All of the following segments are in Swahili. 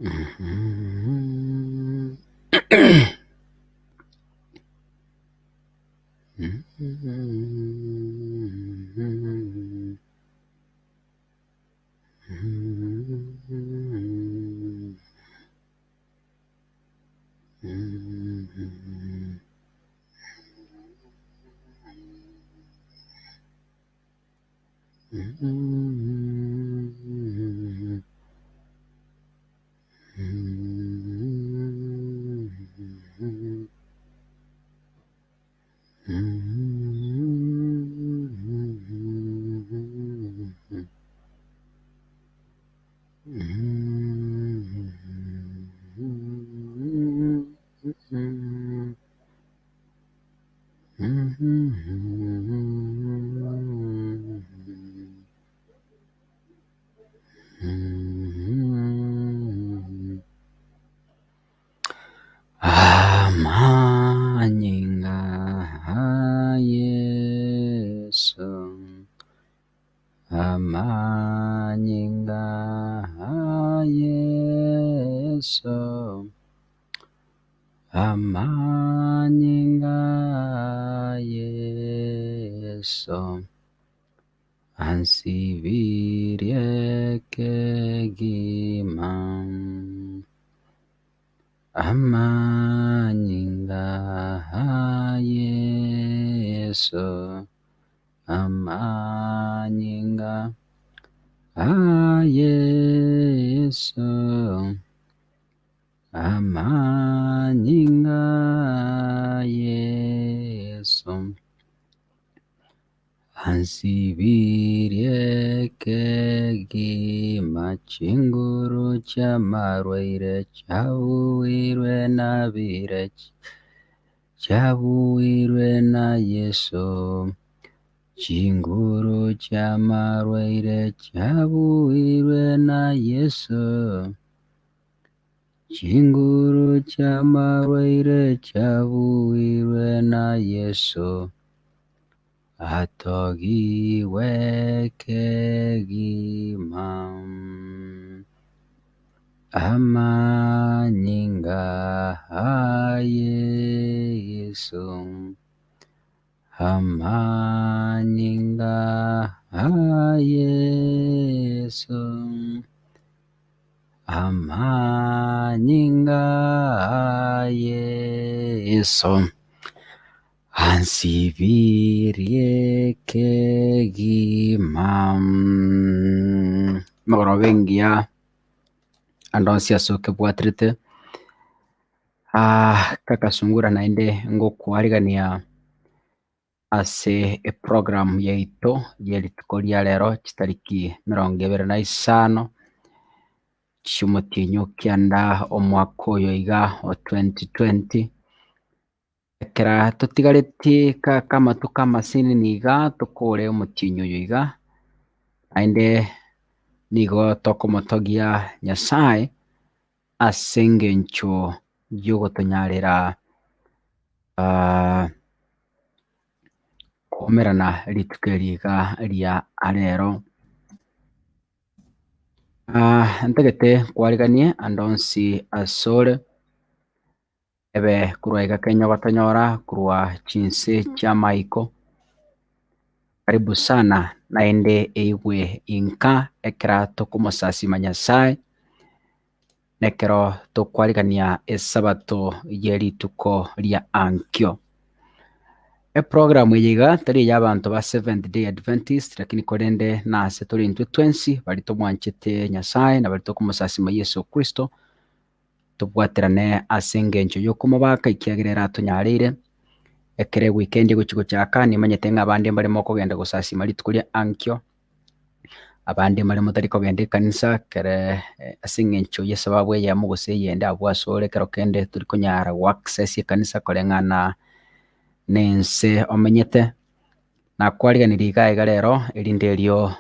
Mhm. Amanyinga Yesu, amanyinga Yesu, amanyinga Yesu, ansibirie kegima. Amanyinga Yesu, amanyinga Yesu, amanyinga Yesu, ansibirie kegima. Chinguru chamarwaire chabuirwe nabire, chabuirwe na Yesu. Chinguru chamarwaire chabuirwe na Yesu. Chinguru chamarwaire chabuirwe na Yesu. Atogiwe kegima. Amanyinga Yesu, amanyinga Yesu, amanyinga Yesu, ansibirie kegima. Magoro bengia andonsi asoke bwatrite kakasungura nainde ngokwarigania ase program yaito yerituko ria rero chitariki 25 chimutinyu kianda omwaka oyo iga o 2020 ekera tutigareti kamatu kamasini niga tukore omutinyu oyo iga ainde nigo tokomotogia Nyasaye ase engencho yogotonyarera komerana rituko riga ria arero. Ntagete kwariganie andonsi asore ebe kurwa iga Kenya gotonyora kurwa chinse chia maiko. Karibu sana naende eigwe inka ekera tokomosasima Nyasaye nekero tokwarigania esabato yerituko ria ankio. Program yiga tari y'abantu ba Seventh Day Adventist lakini korende nase turi intwe twensi barito mwanchete Nyasaye na barito kumusasima Yesu Kristo tubwaterane ase engencho yokumubaka ikiagirera tonyarire ekere weekend guchigo chaka nimanyete ng'abande barimo kogenda gusasima rituko ria ankio, abande barimo tari kogenda kanisa kere ase engencho yesababu ya mugose yende abwasore kero kende turi konyara access kanisa koreng'ana nense omenyete na kwariganira iga rero erinde rio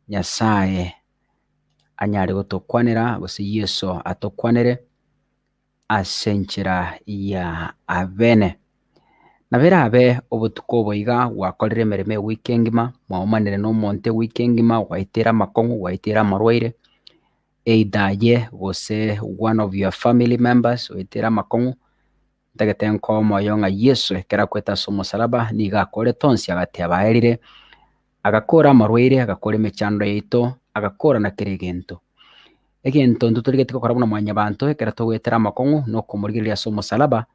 Nyasaye anyare gotokwanera gose Yesu atokwanere ase enchera ya abene. Nabera abe obotuko oboiga gwakorire emeremo ewiki engima, mwaomanire na omonto ewiki engima, gwaitera amakong'u, gwaitera amarwaire, either ye gose one of your family members witira amakong'u ntagete nkomoyo ng'a Yesu ekera kweta ase omosalaba niga akorete onsi agateba aerire, agakora amarwaire, agakora emechando yaito, agakora na kera egento. Egento intwe torigetie gokora buna mwanyabanto ekero togwetera amakong'u na okomorigereria ase omosalaba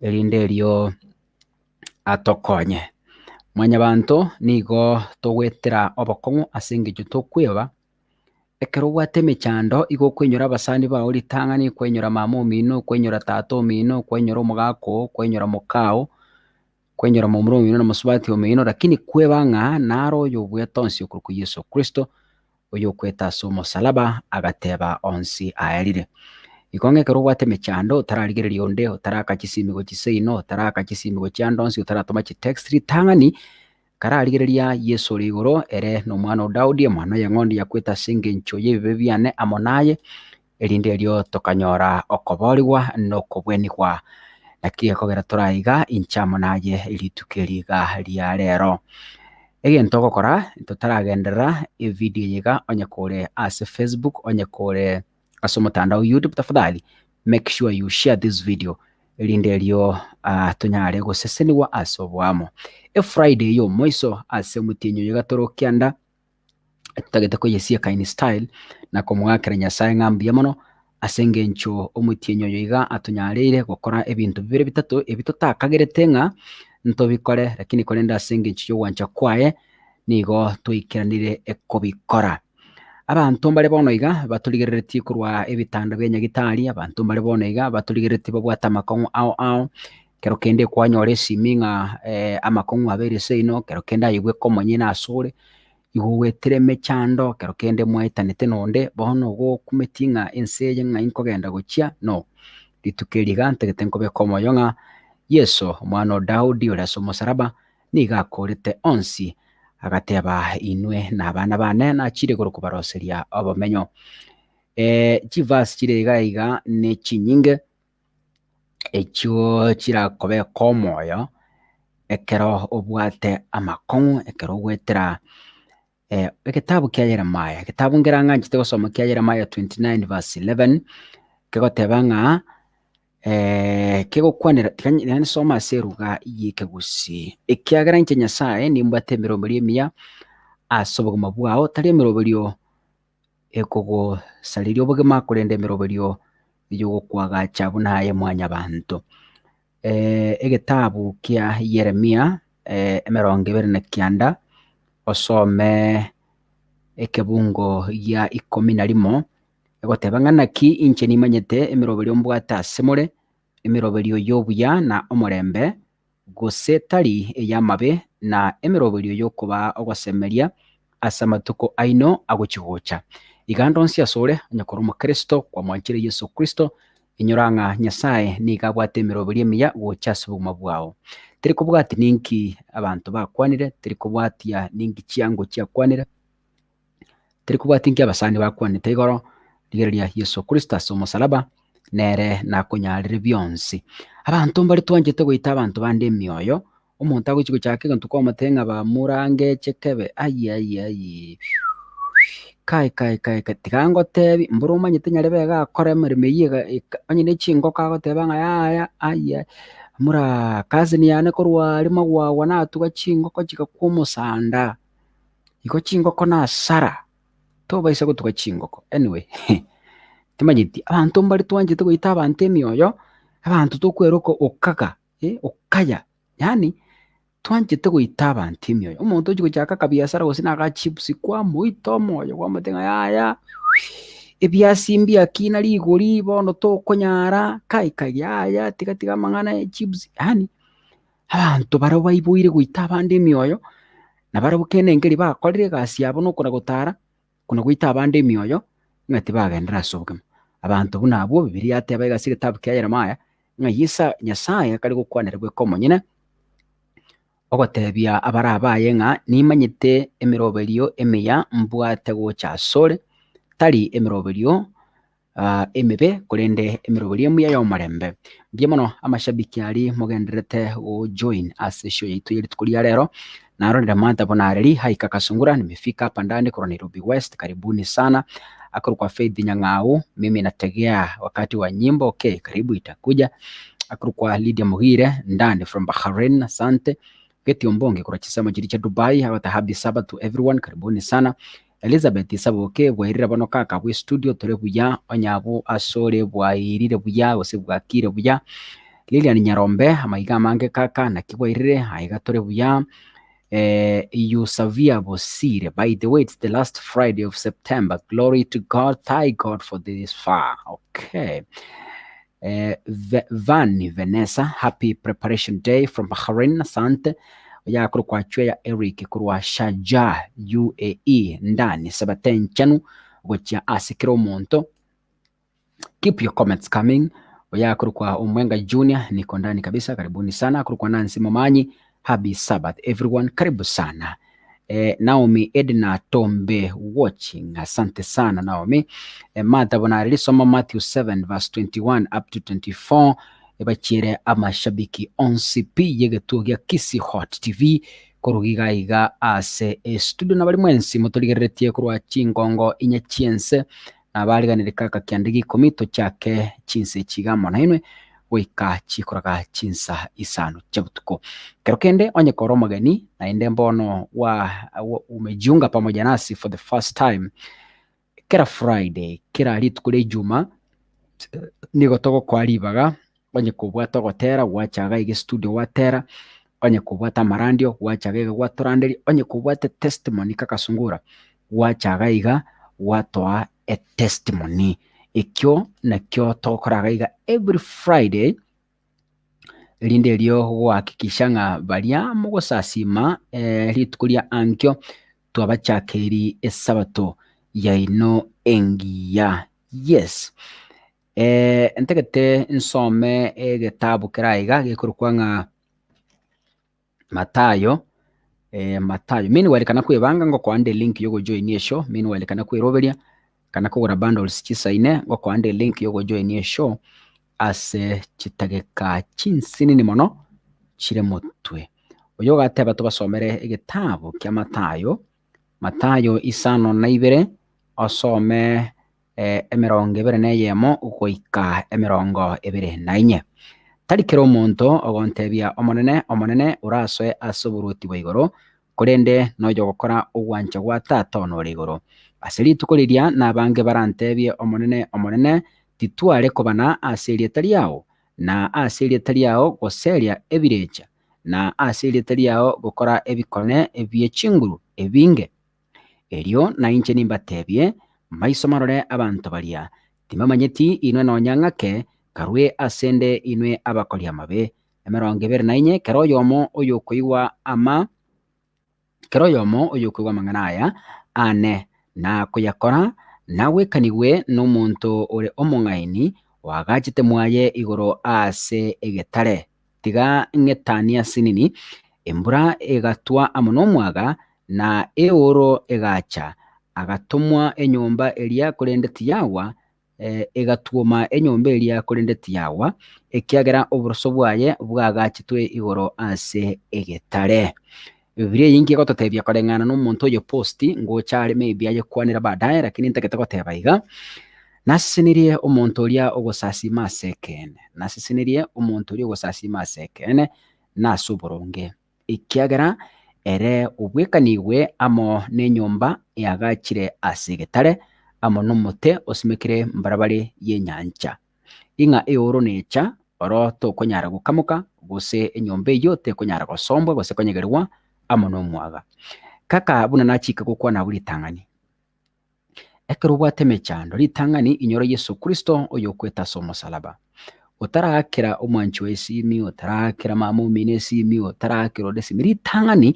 erinde erio atokonye. Mwanyabanto nigo togwetera obokong'u ase eng'encho tokweba ekero obwate emechando igo okwenyora abasani bao ritang'ani, kwenyora mama omino, kwenyora tata omino, kwenyora omogaka oo, kwenyora moka oo, kwenyora momura omino na mosubati omino, lakini kweba ng'a naro oyo obwete onsi okorokwa Yesu Kristo, oyo okweta ase omosalaba agateba onsi aerire. Igo ng'a ekero obwate emechando otararigereria onde, otaraka chisimigo chiseino, otaraka chisimigo chia ndonsi, otaratoma chitext ritang'ani, kararigereria Yesu ore igoro ere na omwana o Daudi, omwana oye ng'ondi yakweta ase eng'encho ya ebibe biane amo naye, erinde erio tokanyora okoboriwa na okobwenigwa. Naki gekogera toraiga inche amo naye rituko eriga ria rero. Egento ogokora totaragenderera evidio eye iga onye kore ase Facebook, onye kore ase omotandao YouTube, tafadhali make sure you share this video erinde erio tonyare goseseniwa ase obwamo. Friday ya omoiso ase omotienyi oyo iga torokianda totagete koyesieka in style na komwakera Nyasaye ng'a mbuya mono ase eng'encho omotienyi oyo iga atonyareire gokora ebinto bibere bitato ebi totakagerete ng'a ntobikore, lakini korende ase eng'encho ya ogwancha kwaye nigo toikeranire ekobikora. Abanto mbare bono iga batorigereretie korwa ebitanda bia nyagitari, abanto mbare bono iga batorigeretie babwate amakong'u ao kero kende kwanyora esimi ng'a amakong'u abeire seino, kero kende aigwe komonyene asore igo ogwetire emechando, kero kende mwaetanete nonde bono gokumeti ng'a ense eye ng'ai nkogenda gochia no. Rituko eri iga ntagete nkobeka omoyo ng'a Yesu omwana o Daudi ore ase omosalaba niga akorete onsi agateba inwe na abana bane nachire igoro kobaroseria obomenyo. Chivasi chire iga ne chinyinge echio chirakobeka omoyo ekero obwate amakong'u, ekero ogwetera egetabu kia Yeremia, egetabu ngera ng'anchete gosoma kia Yeremia 29 verse 11 kegoteba ng'a kegokwanera tiga soma ase eruga ya ekegusii, ekiagera inche Nyasaye nimbwate emeromerio emiya ase obogima bwao, tari emeromerio ekogosariria obogima korende emeromerio eyogokwagacha buna aye mwanyabanto. Egetabu kia Yeremia 29 osome ekebungo gia 11 egoteba ng'a naki inche nimanyete emeromerio mbwate asemore, emeromerio ya obuya na omorembe, gose tari eyamabe, na emeromerio ya okoba ogosemeria ase amatuko aino agochigocha. Iga ndonsi asore onye kore omokristo kwamwanchire Yesu Kristo, inyora ng'a Nyasaye niga abwate emeromerio emiya gocha ase obogima bwao. Teri kobwatia ninki abanto bakwanire, teri kobwatia ninki chiango chiakwanire, teri kobwatia inki abasani bakwanete igoro, rigereria Yesu Kristo ase omosalaba nere nakonyarire bionsi. Abanto mbare twanchete goita abanto bande emioyo, omonto agochi gochaka egento kwamotebia ng'a bamurange chekebe kai tiga ngotebi mboro omanyete nyarebe iga akora emeremo eyio onye na echingoko agoteba ng'a mura cousin yane korwa are magwagwa natuga chingoko chigakwa omosanda, igo chingoko na hasara tobaisa gotuga chingoko. Anyway timanyeti abanto mbare twanchete goita abanto emioyo, abanto tokwera okaga okaya, yaani twanchete goita abanto emioyo. Omonto ochi gochaka akabiasara gose na aka chips kwamoita omoyo kwamotebia ng'a ebiasi mbiaki na rigori bono tokonyara kai tiga amang'ana ya chips, yaani abanto barabwo baiboire goita abande emioyo, na barabwo kenengeri bakorire egasi yabo nokona gotara kona goita abande emioyo ng'a tibagendera ase obogima. Abanto buna abwo Bibilia yateba iga ase egetabu kia Yeremia ng'a Nyasaye akare gokwanera bweka omonyene ogotebia abare abaye ng'a nimanyete emeromerio emiya mbwate gocha asore, tari emeromerio emebe korende emeromerio emuya ya omorembe. Mbuya mono amashabiki aria mogenderete gojoin ase show yaitu ya rituko ria rero, narondera mata bonareli haika Kasungura. Nimefika hapa ndani kwa Nairobi West, karibuni sana. Akuru kwa Faith Nyang'au, mimi nategea wakati wa nyimbo, okay, karibu itakuja. Akuru kwa Lydia Muhire ndani from Bahrain, asante. Geti Ombonge kwa chisema jiri cha Dubai, hawata happy Sabbath to everyone, karibuni sana. Elizabeth Isaboke bwairira bano kaka bwe studio tore buya onyabo asore bwairire buya ose bwakire buya. Lilian Nyarombe amaiga mange kaka na kibwairire aiga tore buya. Yusavia Bosire, by the way, it's the last Friday of September. Glory to God, thank God for this far. Okay. Vani Vanessa, happy preparation day from Bahrain, asante. Ya kwa chwe Eric kwa Shaja UAE ndani sabaten chanu gocha asikiro monto. Keep your comments coming. Ya kwa Omwenga Junior niko ndani kabisa, karibuni sana. Kwa Nancy Momanyi, happy Sabbath everyone, karibu sana. Naomi Edna Tombe watching, asante sana Naomi. Mata bonareli soma Matthew 7 verse 21 up to 24. Ebachire amashabiki onsipi yegetugia Kisi Hot TV kurugiga iga ase studio na bali mwensi mutoligeretie kurwa chingongo inyachiense na bali ganire kaka kiandigi komito chake chinse chigamo na inwe wika chikoraga chinsa isano chabutuko kero kende onye koro magani na ende mbono wa umejiunga pamoja nasi for the first time. Kera Friday kera litukule Juma nigo togo kwa libaga onye kubwata gotera wachaga ige studio watera, onye kubwata marandio wachaga iga watoranderi, onye kubwata testimony kakasungura wachaga iga watoa a testimony. Ikyo na kyo tokoraga iga every Friday linde lyo guhakikisha nga baria mugosasima litukulia ankyo twabachakeri esabato yaino engiya. Yes. Entegete nsome egetabu keraiga gikurukwa nga Matayo. Matayo mini walikana kwebanga ngo kwande link yogo join ye show, mini walikana kweroberia kana kugura bundles chisaine ngo kwande link yogo join ye show ase chitageka chinsinini mono chire mutwe. Oyo gateba tubasomere egetabu kya Matayo. Matayo isano na ibere osome emirongo ebere neyemo ukoika emirongo ebere na inye. Tarikero omonto ogontebia omonene uraswe asuburuti bwa igoro kurende noyo gukora ogwancha gwa tata onore igoro. Aseri tukuriria na bange barantebie omonene titware kobana aseri taliao na aseri taliao goseria ebirecha na aseri taliao gukora ebikone ebiechinguru ebinge. Erio na inche nimbatebie maiso marore abantu baria timamanyeti inwe nonyang'ake karwe asende inwe abakoria mabe. Emirongo ebere na inye kero yomo oyo kuigwa mang'ana aya ane na kuyakora nawe kanigwe n'omuntu ore omong'aini wagachite mwaye igoro ase egetare tiga ng'etania sinini embura egatwa amo n'omwaga na eoro egacha agatumwa enyomba eria kurendeti yawa egatuoma enyomba eria kurendeti yawa ekiagera oburoso bwaye bwagachitwe igoro ase egetare. Bibilia yingi gototebia koreng'ana n'omuntu oyo posti ngochare maybe aye kwanira baadaye, lakini ntegete goteba iga nasisinirie omuntu oria ogosasima asekene nase oboronge ekiagera ere obwekanigwe amo n'enyomba yagachire ase egetare amo n'omote osimekire mbarabare y'enyancha ing'a eoro necha oro tokonyara gokamoka gose enyomba eyo tekonyara gosombwa gose konyegerwa amo n'omwaga. Kaka buna nachika gokwana buri tang'ani ekero bwateme chando ritang'ani inyoro Yesu Kristo oyo kweta somo salaba utarakera omwanchi wesimi utarakera mamumine esimi utarakera odesimi ritang'ani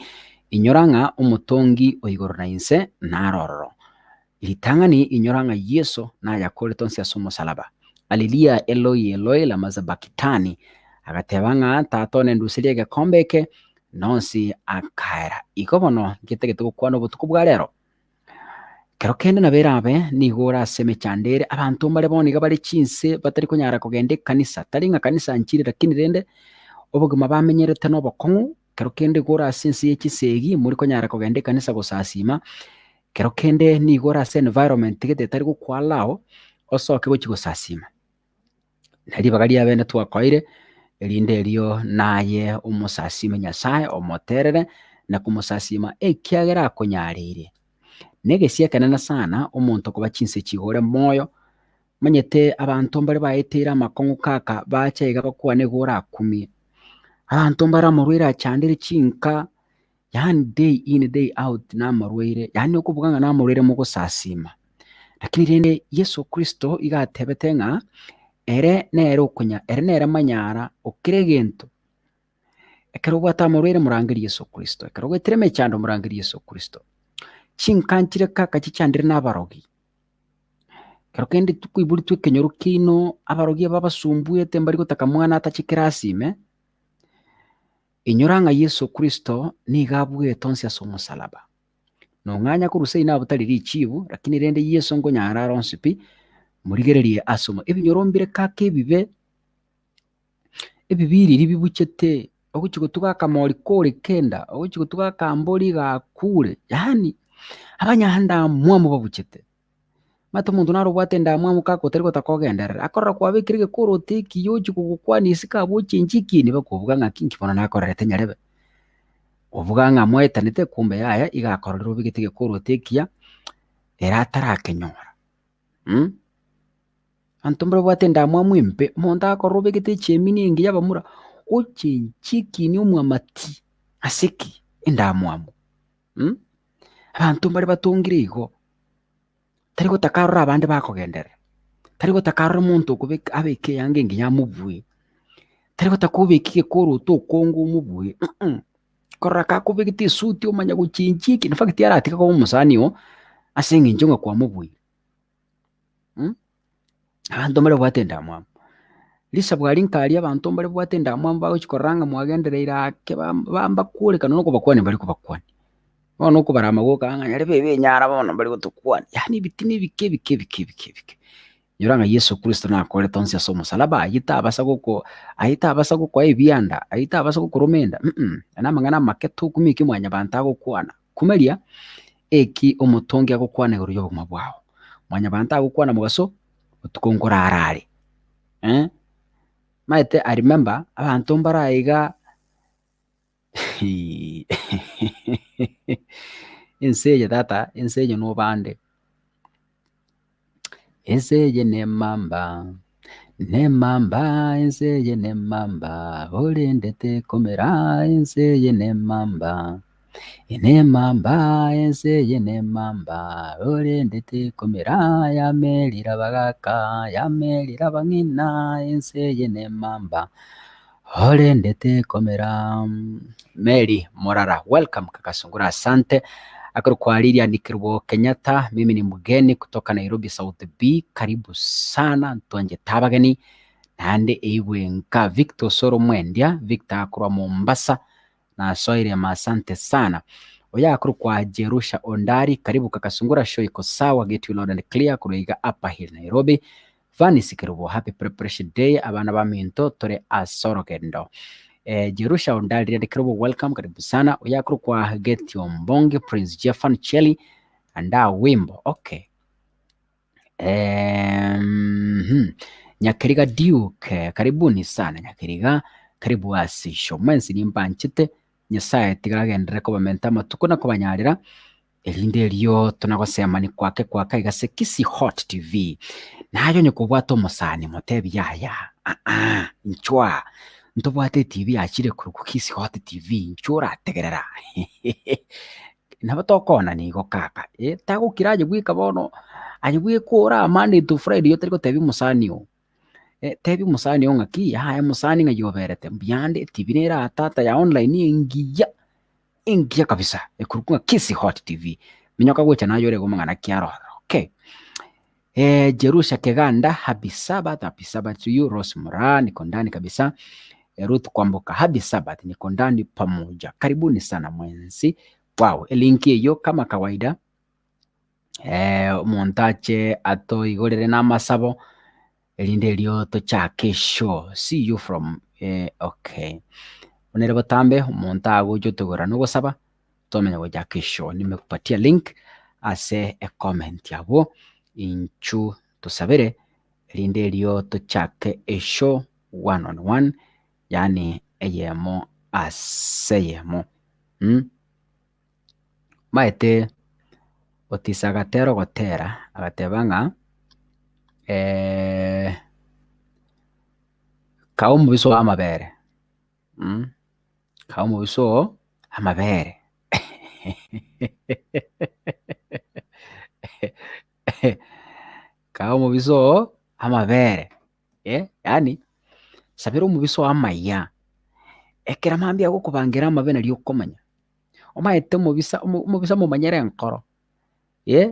inyoranga omotongi oigoro na inse narororo ritang'ani inyoranga Yesu na yakore tonsi asomo salaba alilia Eloi Eloi lama sabakitani agatebanga tatone ndusirie gekombeke nonsi akaera ikobono gitegete gukwana obotuko bwa rero kero kende na berabe nigora seme chandere abantu mbare boniga bari chinse batari konyara kugende kanisa tari nga kanisa nchiri lakini rende obogima bamenyerete n'obokong'u kero kende gora ase ense echisegi muri konyara kogenda ekanisa gosasima, kero kende nigora ase environment gete etari gokwalao osoke gochi gosasima. Naribaga riabene twakoire erinde erio naye omosasime Nyasaye omoterere na kumosasima ekiagera akonyarire. Negesia ekenene sana omonto koba chinse chigore moyo, manyete abanto mbare baeteire amakong'u kaka bacha iga bakwane gora akumie. Abanto mbare amarwaire achandire chinka, yani day in day out na amarwaire, yani okuvuga ng'a na amarwaire mogosasima. Lakini rende Yesu Kristo iga atebete ng'a ere nere manyara okire egento ekero obwate amarwaire morangeri Yesu Kristo, ekero ogoetire emechando morangeri Yesu Kristo. Chinka nchire kaka chichandire na abarogi, kero kende tukoiburitwe ekenyoru kino abarogi babasumbuete mbari gotaka mwana atachikera asime, inyora ng'a Yesu Kristo niga abwete onsi ase omosalaba. Nong'anya korwa ina botari richibu, lakini rende Yesu nkonyara aro onsi pi morigererie ase ebinyoro mbire kaka ebibe ebibiriri bibuchete ogochi gotuga akamori kore kenda ogochi gotuga akambori gakure, yani abanyanda mwamu babuchete. Mata omonto naro obwate ndamwamu kaka otari gotaka ogenderera akorora kwabekire gekorote ekiya ochi kogokwania ase kaba ochenchi ekini bakobuga ng'a ki bono nakorerete nyarebe. Obuga ng'a mwaetanete kumbe yaya iga akororire obegete gekorote ekiya ere atarakenyora. Abanto mbare obwate ndamwamu empe, omonto akorora obegete echemini engiya bamura ochenchi ekini omwamati ase ki endamwamu. Abanto mbare batongire igo tari gotaka arore abande bakogenderera, tari gotaka arore omonto abeke eyange engiya amobue, tari gotaka obeki gekorote okonge omobue, korora kaka obegete esuti omanya gochenchi eki, in fact aratiga koba omosani o ase eng'encho ng'a kwamobuire. Abanto mbare babwate endamwamu, risa bwari nkari abanto mbare babwate endamwamu bagochi korora ng'a mwagendereire ake bambakworekana nokobakwania mbari kobakwania. Bono okobara amagoka ng'a nyarebe ebenyara bono mbari gotokwania, yani ebiti na ebike. Nyora ng'a Yesu Kristo nakorete onsi ase omosalaba aywo tabasa gokoa ebianda, aywo tabasa gokoroma enda, na amang'ana amake tokumia mwanya banto agokwana. Kumeria eki omotongi agokwana igoro ya obogima bwao, mwanya banto agokwana mogaso otuko nkorara are. Maete I remember abanto mbare aiga ense eye tata, ense eye nobande. Ense eye nemamba, ense eye nemamba, orendete komera ense eye nemamba. Ense eye nemamba, orendete komera yamerira bagaka, yamerira bang'ina, ense eye nemamba, orendete komera. Mary Morara, welcome kaka Sungura, asante. Akoro kwa Lilian Kirbo Kenyatta, mimi ni mgeni kutoka Nairobi South B, karibu sana ntuanje tabageni nande ewe nka Victor Soro Mwendia, Victor akoro Mombasa na soire asante sana. Oya akoro kwa Jerusha Ondari, karibu kaka Sungura, show iko sawa, get you loud and clear kuruiga Upper Hill Nairobi. Vanis Kirbo, happy preparation day, abana baminto tore asoro kendo. Jerusha Ondari and Kirbo, welcome, karibu sana. Oya akoro kwa Get Yombonge, Prince Jeffan Cheli, anda wimbo, okay. Nyakiriga Duke, karibuni sana Nyakiriga, karibu asisho. Mwensi ni mbanchite, Nyasaye tigagendere kobamenta amatuko na kobanyarira, erinde erio tunagosema ni kwake igase Kisi Hot TV. Nayo nyokobwata omusani motebi yaya, nchwa, ntobwate TV achire kuruku Kisi Hot TV, nchura ategerera. Nabatokona nigo kaka, tagukira aje gwika bono, aje gwikura Monday to Friday yotari gotebi musani o. Tebi musani o ng'aki, haya musani ng'a yoberete, mbiyande TV nera atata ya online ingia kabisa, kuruku ng'a Kisi Hot TV. Minyoka gwecha nayo ore gomang'ana kiaro, okay. Jerusha Keganda, happy Sabbath to you. Rose Mora, niko ndani kabisa. Ruth Kwamboka, happy Sabbath, niko ndani pamoja. Karibuni sana mwenzi. Wow, linki hiyo kama kawaida. Montache ato igorere n'amasabo. Elinde lyo tocha kesho. See you from okay. onere botambe omonto agochotogora nogosaba tomenya gocha kesho. Nimekupatia link ase comment yabo inchu tusabere rinde erio tochake eshow 1-on-1, yani eyemo ase eyemo. Maete Otisa agatera ogotera agateba ng'a kae omobiso owe amabere, kae omobiso amabere. Kae omobiso amabere, yaani sabera omobiso amaya ekero mambia agokobangira amabere nari okomanya omaete omobisa momanyere enkoro,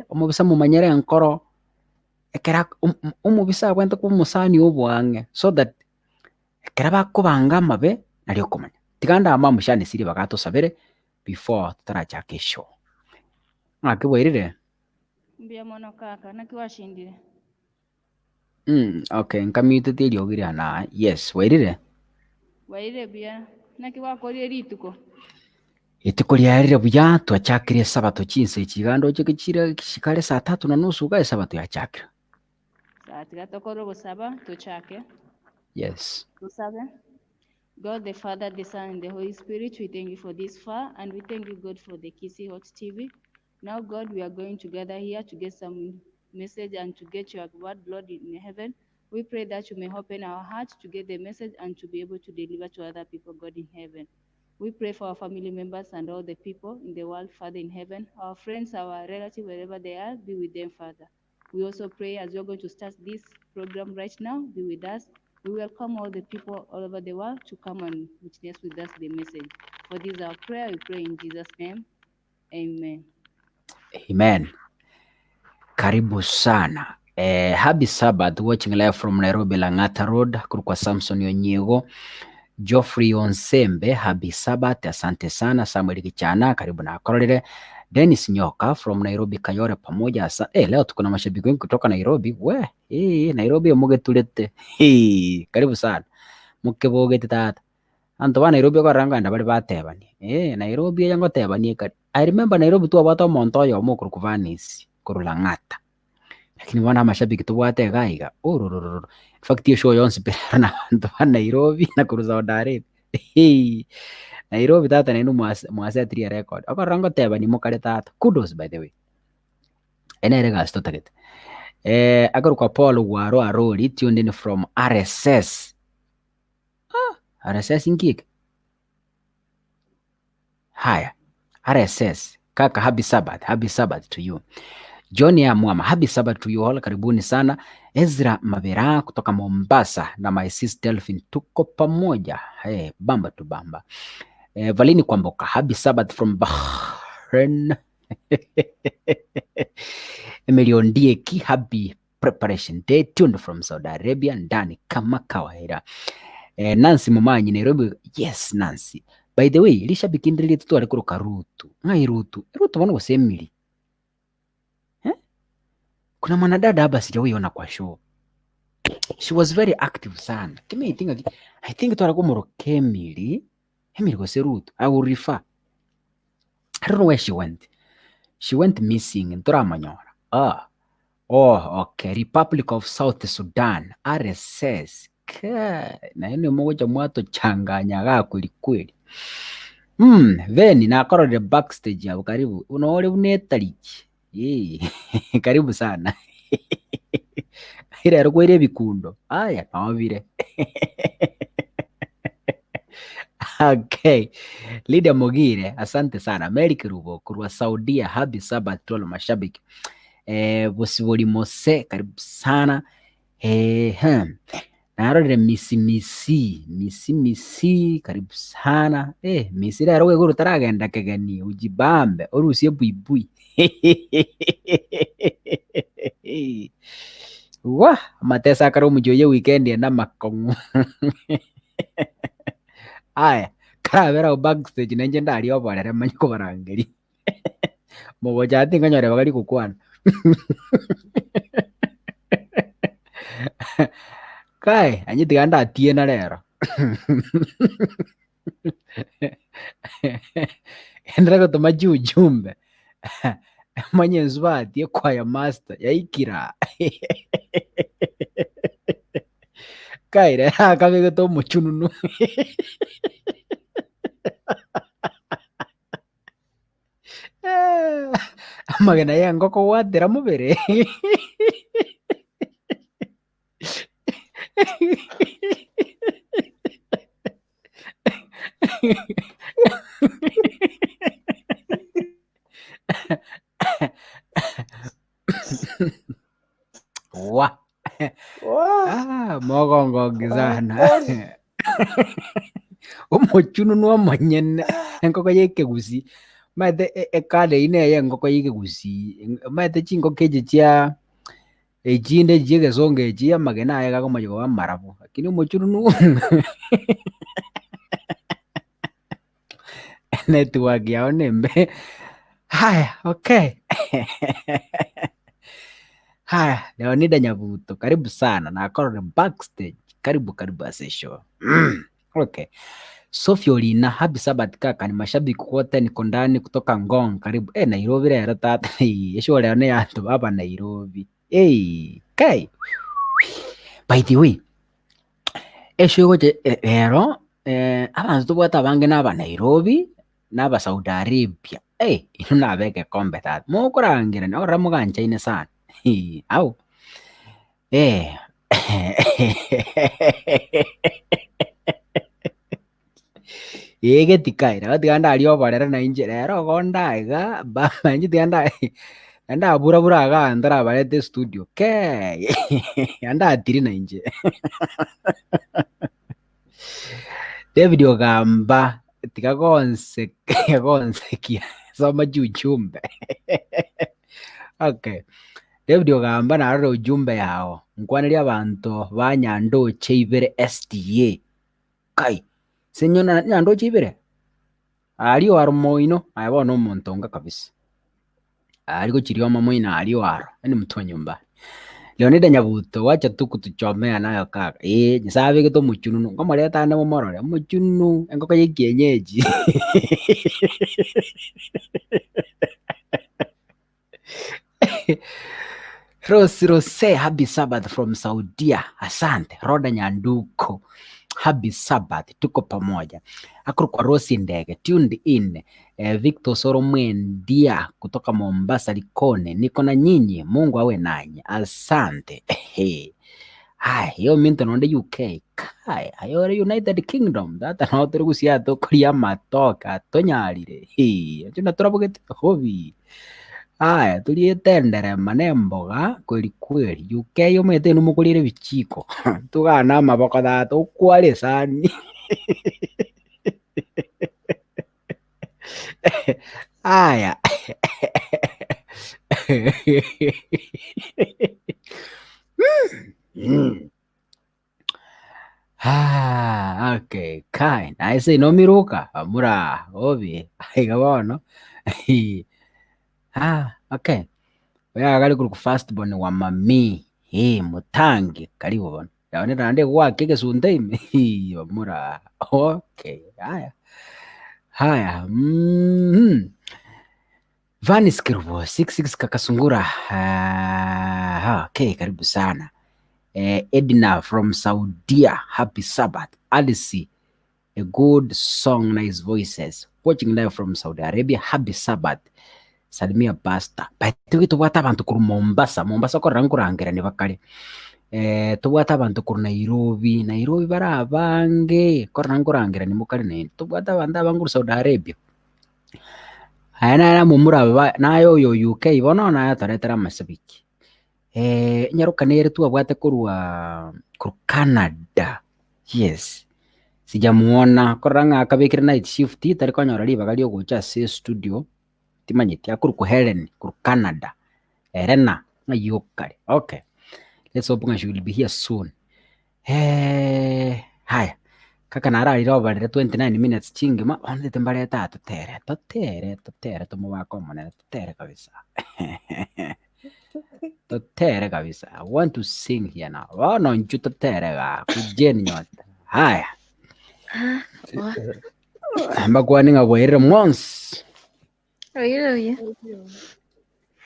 omobisa momanyere enkoro ekero omobisa abwente koba omosani obwang'e so that ekero bakobanga amabe nari okomanya. Tiga ndama amochanisiri bagatosabere before totarachaka eshow. Ng'aki bwairire? Mbia mono kaka, naki washindire? Okay, nkamutete eriogi na yes, wairire? Wairire bia, naki wakorie rituko? Rituko riarire buya twachakire esabato chinsa echigando chekechire chikare 3:30 iga esabato yachakire. Tiga tokore gosaba tochake. Yes. Tusabe. God the Father, the Son, and the Holy Spirit, we thank you for this far, and we thank you, God, for the Kissy Hot TV. Now, God, we are going to gather here to get some message and to get your word, Lord, in heaven. We pray that you may open our hearts to get the message and to be able to deliver to other people, God, in heaven. We pray for our family members and all the people in the world, Father, in heaven. Our friends, our relatives, wherever they are, be with them, Father. We also pray as we're going to start this program right now, be with us. We welcome all the people all over the world to come and witness with us the message. For this our prayer, we pray in Jesus' name. Amen. Amen. Karibu sana. Happy Sabbath, watching live from Nairobi Lang'ata Road, kwa Samson Onyigo, Geoffrey Onsembe, happy Sabbath, asante sana. Samuel Kichana, karibu na akororere. Dennis Nyoka from Nairobi Kayore pamoja leo tuko na mashabiki wengi kutoka Nairobi. Nairobi mugetulete. Karibu sana. Mukebogete tata. Anto ba Nairobi koranganda bari batebani. Nairobi yango tebani kari. I remember Nairobi tu abato Montoya omukuru kuvanisi kurulang'ata. Lakini wana mashabiki tubwate gaiga. In fact hiyo show yonsi pero na bantu ba Nairobi na kuruza odare. Nairobi tata nenu mwase 3 record. Akarango tebani mukare tata. Kudos by the way. Enere gasto tagete. Agaruka Paul Waro Arori tuned in from RSS. RSS inkike. Haya. RSS. Kaka, happy Sabbath to you. John ya Mwama, happy Sabbath to you all. Karibuni sana. Ezra Mavera kutoka Mombasa na my sister Delphine, tuko pamoja. Bamba tu bamba. Valini Kwamboka, happy Sabbath from Bahrain. Emily Ondieki, happy preparation day, tuned from Saudi Arabia, ndani kama kawaida. Nancy Mumanyi, Nairobi. Yes, Nancy. By the way, lishabiki ndiri tutu alikuruka Rutu. Ngai Rutu wana wase Emily. Kuna mwanadada hapa sijawiona kwa show. She was very active sana. I think tu alikuwa moroke Emily. Emily wase Rutu. I will refer. I don't know where she went. She went missing in Toramanyora. Okay. Republic of South Sudan. RSS. Na ene moja mwato changanya kweli kweli. Veni na akorore backstage yabo karibu. Unaole unetariki. Karibu sana. Ira rwere bikundo. Aya nawabire. Okay. Lydia Mogire, asante sana. Mary Kirubo, kurwa Saudia, happy Sabbath to all mashabiki. Bosiboli Mose, karibu sana. Narore misi, karibu sana. Misi rero wego rutaragenda kegani, ujibambe, orusie buibui. Wah, matesa karo mujoye weekend na makongo. Aya, karabera backstage nanje ndari oborere manyiko barangeri. Mugoja ati nganyore bagari kukwana. Kai, anyitiga ndatie na rero. Endera gutuma ujumbe manye nzubati kwaya master yaikira kaire akabe to muchununu amagena ya ngoko watera mubere wa mogongongi sana umuchununu amanyene enkoko yekegusi maete ekade ine ya ngoko yekegusi maete chingoko echi chia echinde chiegesonga echi amagena aya kakomache koba marabu lakini umuchununu network yao nembe. Haya, okay. Haya, Leonida Nyabuto, karibu sana na akora backstage. Karibu asesho. Okay. Sophie Olina, happy Sabbath kaka, ni mashabiki wote niko ndani kutoka Ngong. Karibu. Nairobi rero tata. Esho leo ne yantu baba Nairobi. Kai. By the way, esho goje rero abantu tubwata bange naba Nairobi naba Saudi Arabia. Ino nabeke kombe tata. Mukurangira ni ora muganchaine sana. Au. Ege tikaira tiganda alio barera na inje rero gondaiga ba manji tiganda anda bura ga andara barete studio ke anda atiri na inje David Ogamba tikagonse kia soma jujumbe. Okay. David Ogamba narore ujumbe yao nkwanira abantu banyando cheibere SDA kai senyona nyando cheibere ali waro moino ayabona omuntu onga kabisa aliko chirioma moina ali waro ni mtu nyumba Leonida Nyabuto wacha tukutuchomea nayo kaka nyisabe gito muchununu ngoma leta ande momorore muchununu engoko yekienyeji Rose, happy Sabbath from Saudia. Asante. Roda Nyanduko. Happy Sabbath. Tuko pamoja. Akuru kwa Rosi Ndege. Tuned in. Victor Soro Mwendia kutoka Mombasa Likone. Niko na nyinyi. Mungu awe nanyi. Asante. Hai, yo minto nonde UK. Kai, ayo United Kingdom. Data na otru kusia to koria matoka. Tonyarire. Tuna turabugete hobi. Aya, tulietendere manemboga kweli UK yomete numukulire bichiko tugana maboko thatu kwale sani aya okay kai naise no miruka amura obi aigabono okay. Oya gali kuri firstborn wa mami Mutangi karibu bana yaonera nande gwake gesundeime bamura okay haya Vanis Kirbo 66 kakasungura okay karibu sana Edna from Saudia, happy Sabbath. Alice, a good song, nice voices, watching live from Saudi Arabia, happy Sabbath. Salimia Basta. Baitu tubwata abantu kuri Mombasa ko rankurangira ni bakari. Tubwata abantu kuri Nairobi barabange ko rankurangira ni mukari ne. Tubwata abantu abanguru Saudi Arabia. Ayana mumura nayo UK bono na taretera masabiki. Nyaruka nere tu abwate kuri Canada. Yes. Sijamuona koranga akabikira night shift tariko nyora liba gali ogucha studio. Timanyiti akuru ku Helen ku Canada Rena na yokare. Okay, let's hope she will be here soon. Haya kaka nararira obarire 29 minutes chingi ma onde tembare tatu totere tumubako mone totere kabisa totere kabisa. I want to sing here now. No nchu totere ga kujeni nyota. Haya Makwani nga bwaire mons. Oye.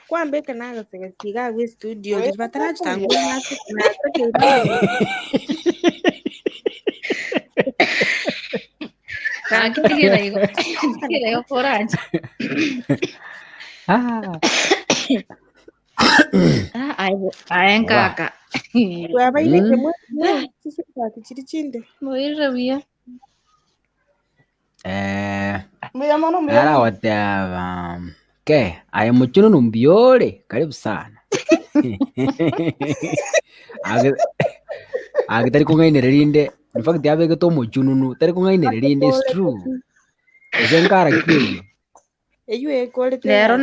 Kwambe kana siga we studio libatara tangu na Kira yo coraje. Ay kaka. Waba ile kemwe sisi kwa kichiri chinde. Moira via. Ara wata ke aya muchuno numbiole karibu sana. Tari kungainererinde. In fact yabe ke to muchununu tari kungainererinde is true. Zenkara kiyo. Lero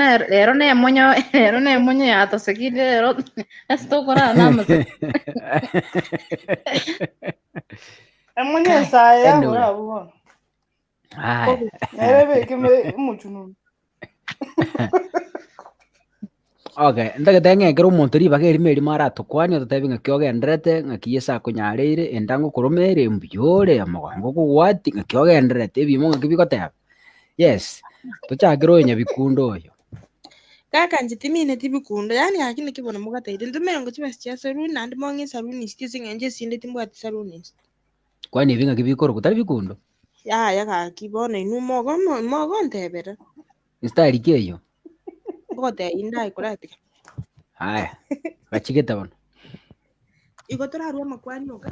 ne monyo ya to sekile lero esto kora nama. Monyo saya ora buo. Ai. Ebe ke me muchunu. Okay, ndage tenge kero montori bageri meri mara to kwani to tabi ngakyoge ndrete ngakiyesa kunyareire endango koromere mbyore amagongo ko wati ngakyoge ndrete bimo ngakibiko tap. Yes. Tochagiro nya bikundo yo. Kaka njitimine tibikundo yani hakini kibona mugataire ndumere ngo kibasi cya saluni and monge saluni stizi ngenje sinde timbo ati saluni. Kwani binga kibikoro kutari bikundo? Ya kibona inu mogo ntebera. Instari keyo. Bote inda ikurati. Haya. Bachigeta bana. Iko turarua makwani oka.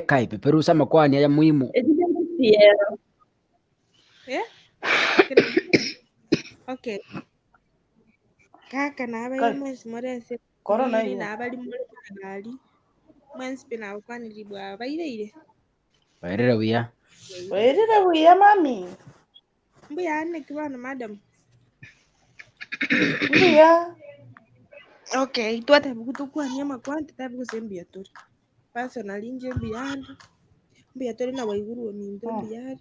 Kai peperusa makwani ya muhimu. Okay. Kaka naba mwezi morese. Corona hiyo. Naba limole kanali. Mwezi pina kwani libwa baire. Bairera wiya. Bairera wiya mami. Mbuya ane kibana madam. Mbuya. Okay, tuata bukutukwa nyama kwanti tabu kusembia tori. Personally nje mbiyanda. Mbuya tori na waiguru ni ndo mbiyari.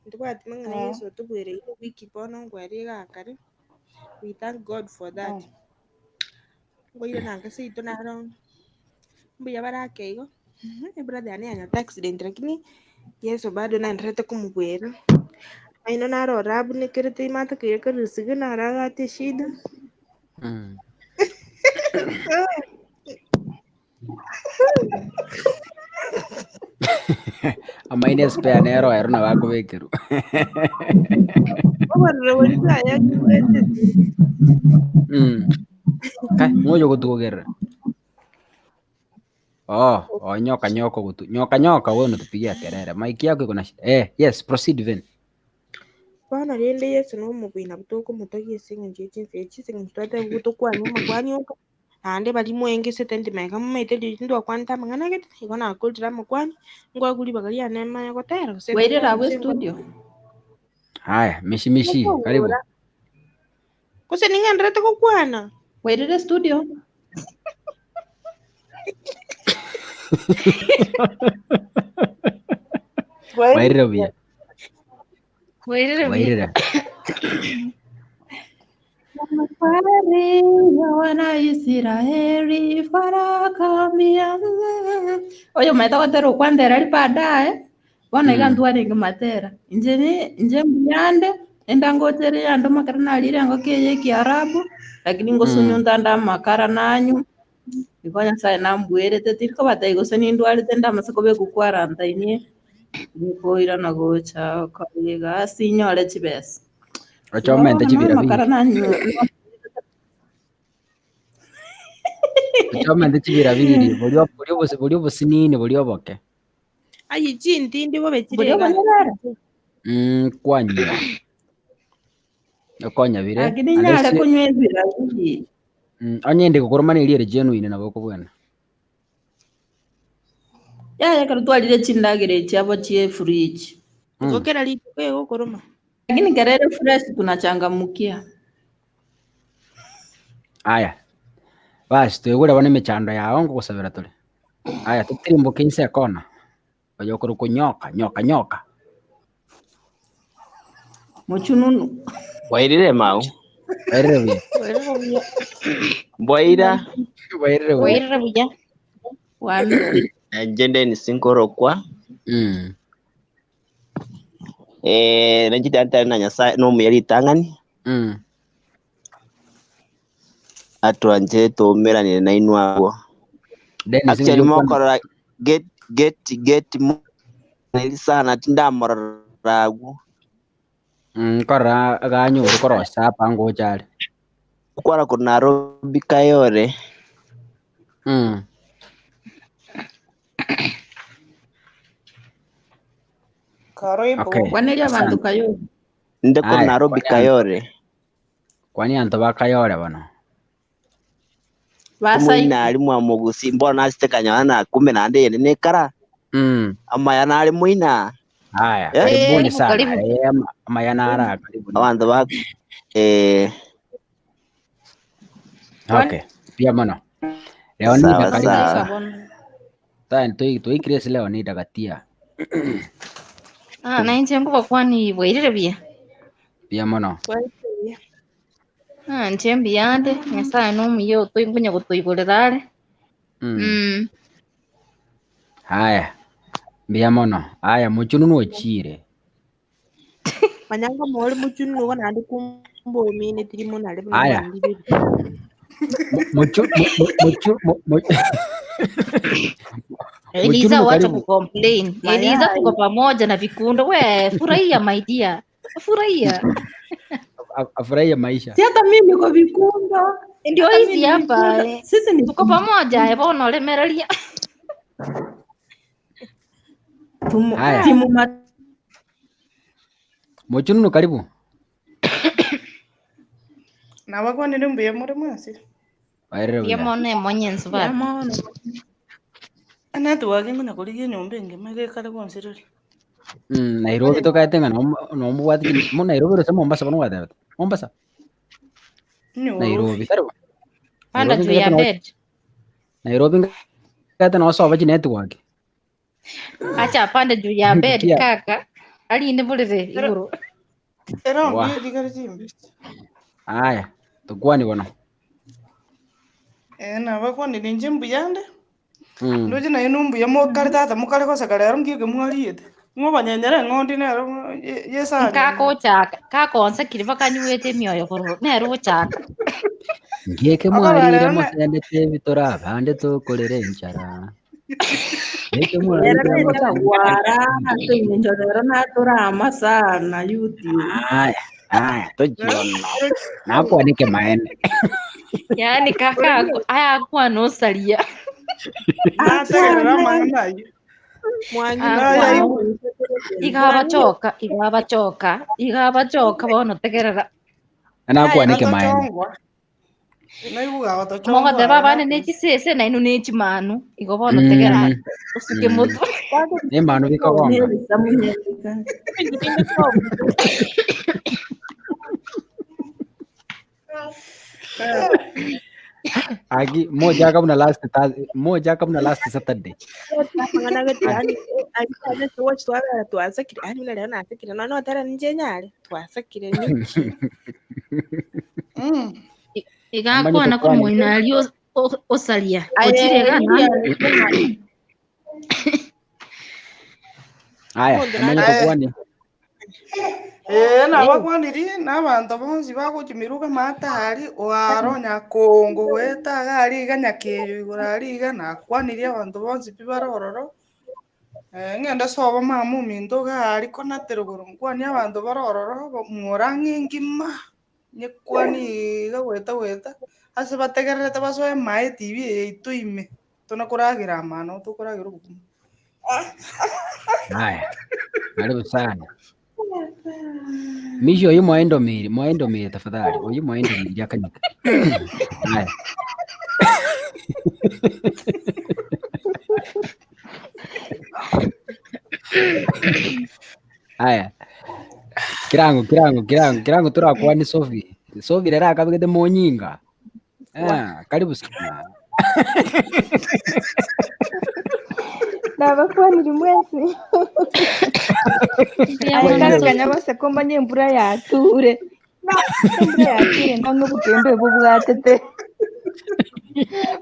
Ndibati mangana Yesu tubwere ino wiki bono ngwari gakare. We thank God for that. Ngoire nanga sito naro. Mbuya barake igo. Brother ani anya accident lakini Yesu bado na ndirete kumubwera. Aino naro rabu nikirete imata kiyeka rusiga naragate shida. Amaine spare nero erona bako bekeru. Kai ngoyo kutugera. Nyoka gutu. Nyoka wewe unatupigia kelele. Maiki yako iko na shida. Yes, proceed Vin. Bana rende Yesu no mubina butoko mutagiye singa njeje fechi singa mutata butukwa nyuma kwani oka. Ande bali mwenge setendi mega mumete ndo kwanta mangana gete igona akulira mukwani ngwa kuli bagali anema yakotera Weire rawe studio. Haya, mishi karibu. Kuse ninga ndrete kukwana. Weire studio. Weire bia. Weire. Wana Israeli farakamia. Oyo meta watero kwandera ali baadaye. Bona ikantu ari ngimatera. Inje mbiyande enda ngotere yando makara nalire ngo keye kiarabu lakini ngosunyu ndanda makara nanyu. Ikonya sai nambwere tetiriko batai goseni ndwali tenda masako be kukwaranta inie. Nikoira na gocha kaliga sinyole chibes. Ochomende chibira biri. Ochomende chibira biri. Bolio bosinini bolio boke. Ayi chinti ndi bo betirega. Kwanya. Okonya bire. Lakini nyale kunywezira biri. Onyende kukoromana iliere genuine na boko bwana. Yaya karutwalire chindagire chabo chie fridge. Gokera lipo kwe gokoroma. Lakini kerere fresh tunachangamukia. Aya. Basi tuyegura bane mechando yao ngo kusabira tole. Aya tutirimbo 15 kona. Oyo kuruko nyoka. Muchununu. Wairire mau. Wairire bia. Boira. Wairire bia. Wami. Jende ni sinkoro kwa. nenjidanta na Nyasaye no muyari tangani atwanje tumeranire na inwago actually mokora get mo sana tindamaragu kora ganyoru korosa pango chale kwara ku Nairobi Kayore okay. Kwani abantu Kayore nde ku Nairobi Kayore kwani anto ba Kayore bano muina ali mwamugusi mbona asitekanya na kumbe na ndende nekara amaya nali muina haya karibuni sana amaya nara karibuni abantu ba okay pia mano Leonida karibu sana tani toi Chris Leonida gatia na inje nguva kwani bwirire pia mano nchembi yande Nyasaye n'umuyo twingunya gutuigurira haya mbia mono haya muchunu no chire manyanga mori muchunu no nandi kumbo mine tirimo nale haya muchu Eliza wacha kucomplain. Eliza tuko pamoja na vikundo. We furahia my dear. Furahia. Afurahia maisha. Si hata mimi niko vikundo. Ndio hizi hapa. Sisi ni tuko pamoja. Bona ulemerelia. Mochunu karibu. Na wako ndio mbuye more mwasi. Ya mone monyensu ba. Ana tu wage ngona kuliye nyombe ngemege kale konsirori. Nairobi to kaitenga no mbwati mo Nairobi ro Mombasa bano wada. Mombasa. Nairobi karibu. Panda juu ya bed. Nairobi kata no sawa network. Acha panda juu ya bed kaka. Ali inde buleze iguru. Era ngi digari jimbi. Aya, tukwani bwana. Na wako ni njimbu yande. Ndoje na inumbu ya mokari tata mokari ko sakara ngi ke mwaliete. Ngobanyanyara ngondi nero yesa. Kako chaka, kako onse kiriva kanyuete mioyo koro. Nero chaka. Ngeke mwalire mosende tevitora bande to kolere nchara. Ngeke mwalire mosawara atenjorera natora sana YouTube. Aya, tojiona. Napo anike maene. Yani kaka aya kwa no salia. Ategera manganayo. Igaba choka bono tegerera. Napo anike maene. Mongo de baba ne chisese na inu ne chimanu. Igo bono tegerera. Usike moto. Ne manu biko gonga. Agi moja kama na last Saturday. Mangana gati ani ai to watch to asakire ani na leo na asakire no tara nje nyale to asakire niki. Igakwa na ko muinali osalia. Ojire gana. Aya, amanya kwani. Na bakwaniri n'abantu bonsi baguchimiruka matari waronya kongo gweta gari ganyakeyo igurariga nakwanirie abantu bonsi bibarororo ngenda soba mamu minto gari konatero gorongwani abantu barororo murangi ngima nyekwani gaweta ase bategererete basoe mae TV ituime tunakuragira mano tukuragira gukumu. Haya. Karibu sana. Misho oyu mwaendo miri tafadhali. Oyu mwaendo miri yakanyika. Haya. Haya. Kirango turakuwa ni Sophie. Sophie rera akabigete monyinga. Karibu sana. Nabakwanira mwese yakaraganya bose ko mbanye imvura yature ndano butembe bubwatete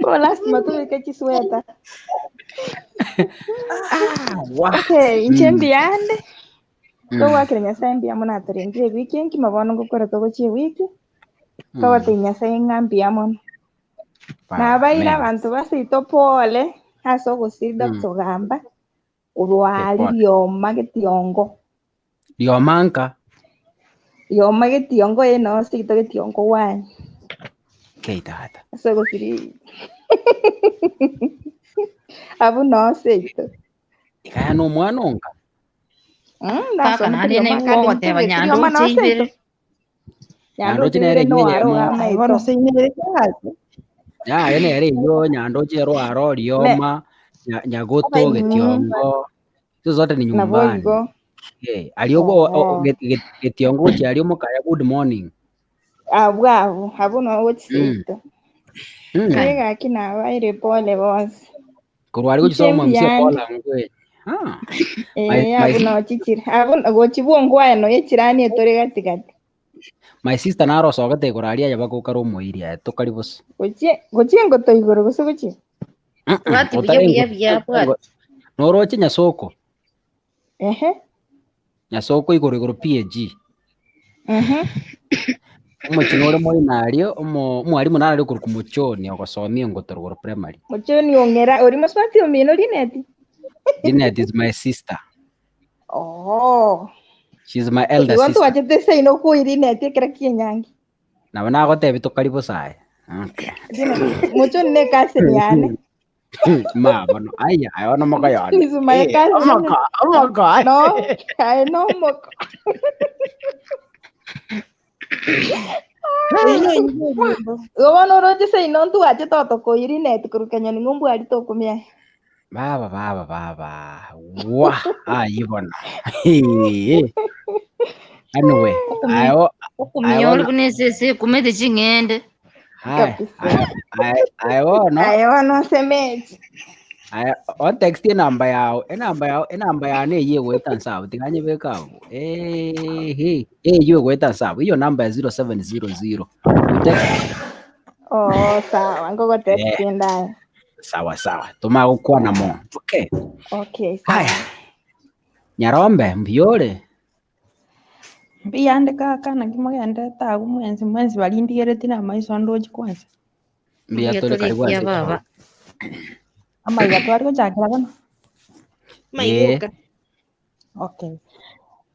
lazima tubike kisweta. Okay, inchembi yande Kowakire Nyasaye mbia mono atarengire wiki enki mabono gukora togochie wiki kawate Nyasaye ng'ambia mono nabaire abantu baseito pole ase ogosirida kutogamba orwari rioma getiongo rioma getiongo eno seito getiongo wani keitata ase ogosiri abu no seito ikaya no mwana onka kaka nandi negogoteba nyandoche ibere nyandoche nere no nyenye aro mo amaito ya ene ere yo nyandoche ro aro rioma nyagoto getiongo hizo zote ni nyumbani aliogo getiongo chi aliomo kaya good morning abu no gochiseito Nega kina baire pole boss. Kurwari kuchisoma msia pola ngwe. Abu no chichira. Abu gochibongwa no yechirani etore gatigati. My sister naro sogate kuraria yabako karomo iria tokaribos. Gochie ngoto igoro gusuguchi. Wati bia bwa. Noroche nyasoko. Nyasoko igoro PG. Umuchinore muri nario mwarimu narari kuri kumuchoni ogosomia ngotorogoro primary. Muchoni ongera ori maswati omino Lineti. Lineti is my sister. Oh. She's my elder sister. Wantu wachete sei no ku Lineti kira kinyangi. Na bana gote bito karibu sai. Okay. Muchoni ne kasini yani. Ma bono aya ayona moko yana. Is my cousin. Oh my god. No, I know moko. Gono roje sei non tu aje toto ko Lineti kurukanya ni ngumbu ali to kumia. Baba. Wah, yibona. Anyway, ayo kunesese kumete chingende. Ayo no semeji. On text namba yao, namba ya ne ye weta sabu tinganye beka. Ye weta sabu. Hiyo namba ya 0700. Oh, sawa. Ngogo text ndani. Sawa. Tuma ukwa na mo. Okay. Haya. Nyarombe mbiore. Mbiyande kaka na kimogende tagu mwenzi balindire tina maiso ndoji kwanza. Mbiya tole karibu ya baba. Ama ya twari kuchakira bana. Maibuka. Okay.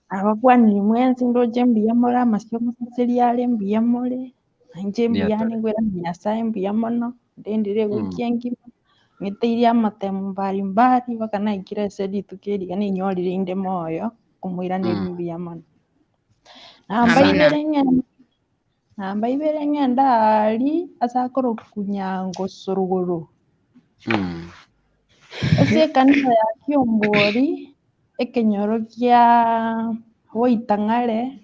Abakwani mwenzi ndoje mbiya mora masyo museriale mbiya more. Anje mbiyane gwera Nyasaye mbiya mono. Ndendire gukiengi. Ngiteiria matemu mbalimbali bakanaikira sedi tukiriga ni nyorire inde moyo kumwira ni mbiya mono. Namba ibere ndali asakoro kunyango sorogoro. Ese kanisa ya Kiombori ekenyoro kia Waitang'are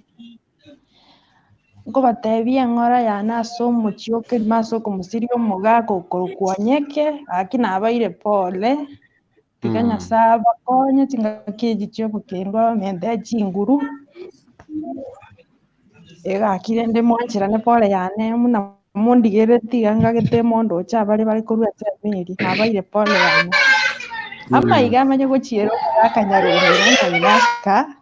ngo batebia ng'ora yana somo chioke maso kumusirio mugago kwanyeke akina abaire pole tikanya saba konye tingakeji chyo kukendwa mende chinguru ega kirende mwanchira ne pole yane muna mundigere tiganga gete mondo cha bari kurua tsemiri abaire pole yane ama igama nyo gochiero akanyarumira ngaka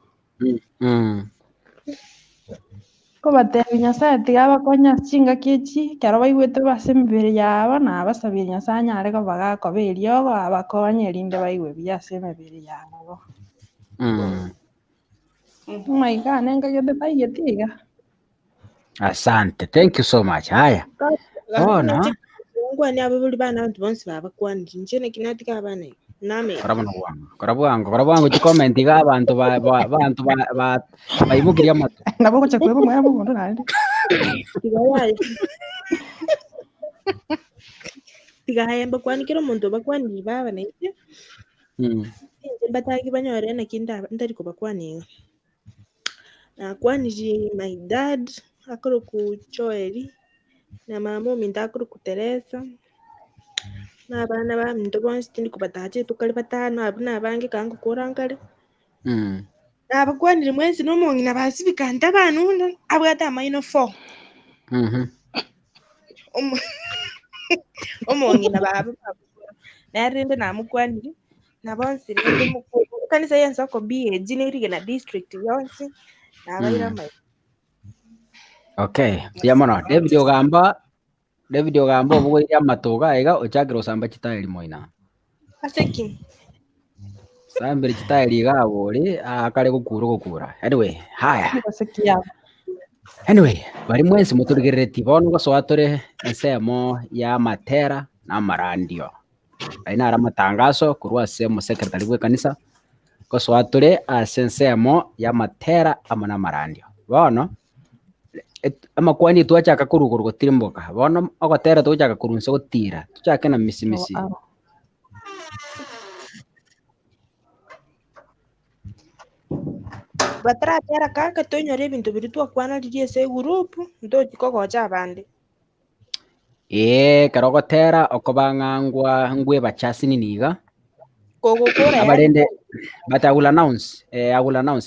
ko batebi Nyasaye tigaba konya chinga kichi kero baigwete basembere yaba na basabye Nyasaye nyare ko bagakoberio abakonye rinde baigwe byasembere yabo Maiga nenga gete baigetiga. Asante, thank you so much. Haya. Ona. Ngwani abo buli bana abantu bonse babakwani njene kinati ka bana name. Karabuango comment ga abantu baimukiria mato. Nabo ko chakwe mo yabo ndo nandi. Tiga bakwani kiro muntu bakwani baba na ite. Batagi banyore na kinda ndari ko bakwani. Na kwani my dad akoro ku Joeli na mama minda akoro ku Teresa na bana ba ndo bonse tindi kubataje tukali batano abuna bange kangu kurangale na bakwani mwezi no mongi na basibika ndabanu abwata maino 4 omongi na baba na rinde na mukwani nabonsi rende mukuru kanisa yensa ko BAG nirige na district yonse nabaira mai. Okay, biamono David Ogamba obwo ya matoga ega ochakira osamba chitaeli moina. Aseki. Sambere chitaeli gabo ri akare gukura. Anyway, haya. Anyway, bari mwensi muturigirire tibono gosoatore ensemo ya matera na marandio. Aina ara matangazo kurwa semo secretary we kanisa gosoatore asensemo ya matera amana marandio. Bono amakwani twachaka kurugurgo tirimboka bono ogotera twachaka kurunse gotira tuchake na misimisi Batratera kaka tonyore bintu biri twakwana riri ase group ndo chikogocha abande. Karogotera okobang'angwa ngwe bachasi niniga Kogokora abarende but I will announce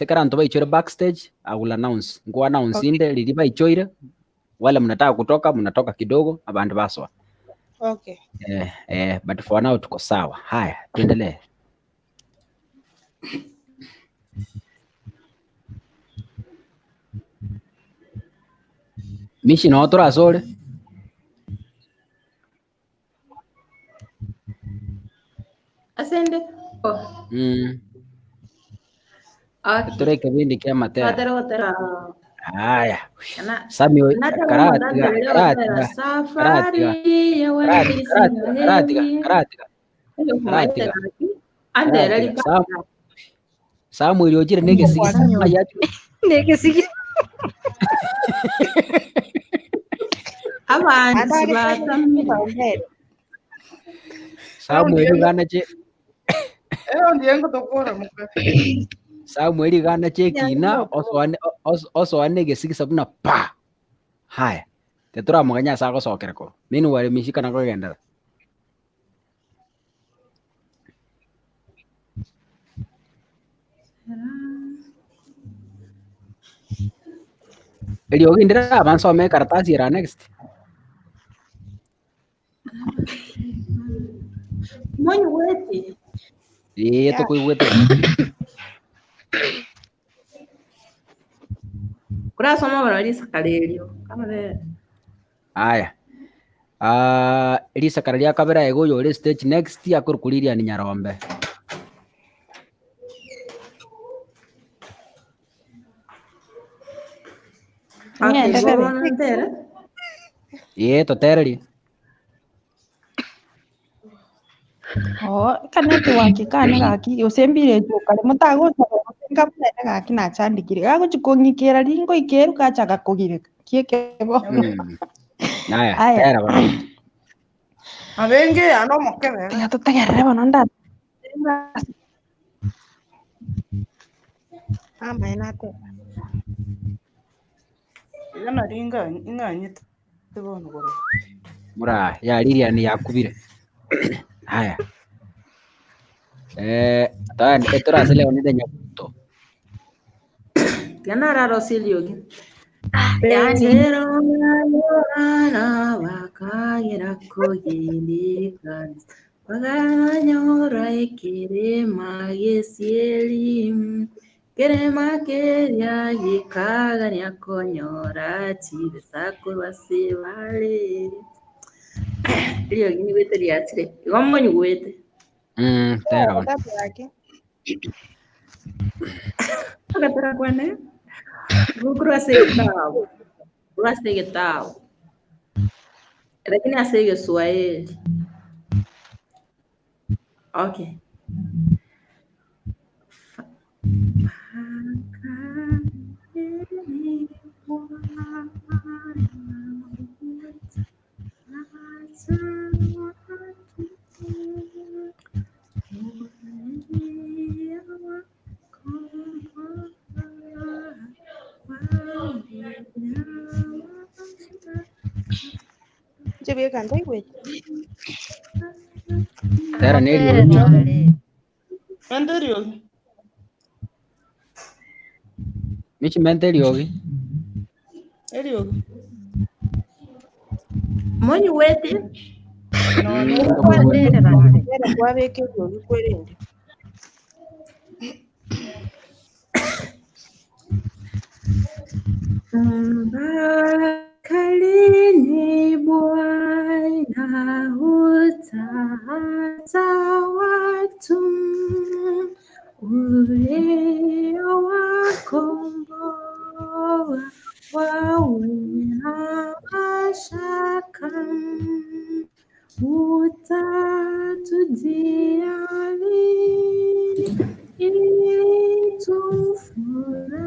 karanto baichore backstage I will announce ngo announce inde riri baichoire wale mnataka kutoka mnatoka kidogo abantu baswa. Okay. But for now tuko sawa. Haya, tuendelee. Mishi na otora asole. Asende. Tore kibindi kia matera. Otera. Haya. Sami karatiga. Samuel ojire negesigisa mayacho. Negesigisa. Abanzi batamye. Samuel ganache. Ndiengo tokora muka. Samuel ganache kina oso negesigisa buna pa. Haya. Tetura muganya sako sokereko. Minu wale mishika na kugenda. Eliogi ndira avanzo me karatasi era next. Monyo weti. To kuiwete. Kurasoma baralisa kalelio. Kama de. Aya. Elisa karalia kabera ego yore stage next akurkuliria ni Nyarombe. Totereri. Kanete wake kana gaki osembire kare mutago ngapne gaki na chandikire gago chikongikera ringo ikeru kachaka kugireka kiekebo. Aya, tera bro. Abenge ano mokebe. Ya tutegerere bono nda. Enate. Yana ringa inganyite bono goro. Mura ya Lilian yakubire. Haya. Tan etora sele onide nyakuto. Yanara Rosilio. Yanero na wakayera koyendika. Paganyora ekere magesieli. Kere makeria yikaga nyakonyora chive sako basevale. Rio gini wete liatire. Igombo ni wete. Tera. Akatera kwane. Bukuru asegitao. Asegitao. Lakini asege Swahili. Okay. Jebie kantai gue. Tera neri. Menterio. Michi menterio. Erio. Monyo wete. No, Era kwa beke yogi kwerende. Mbakalini Bwana hutata watu uliowakomboa wawe na mashaka, utatujia lini ili tufurahi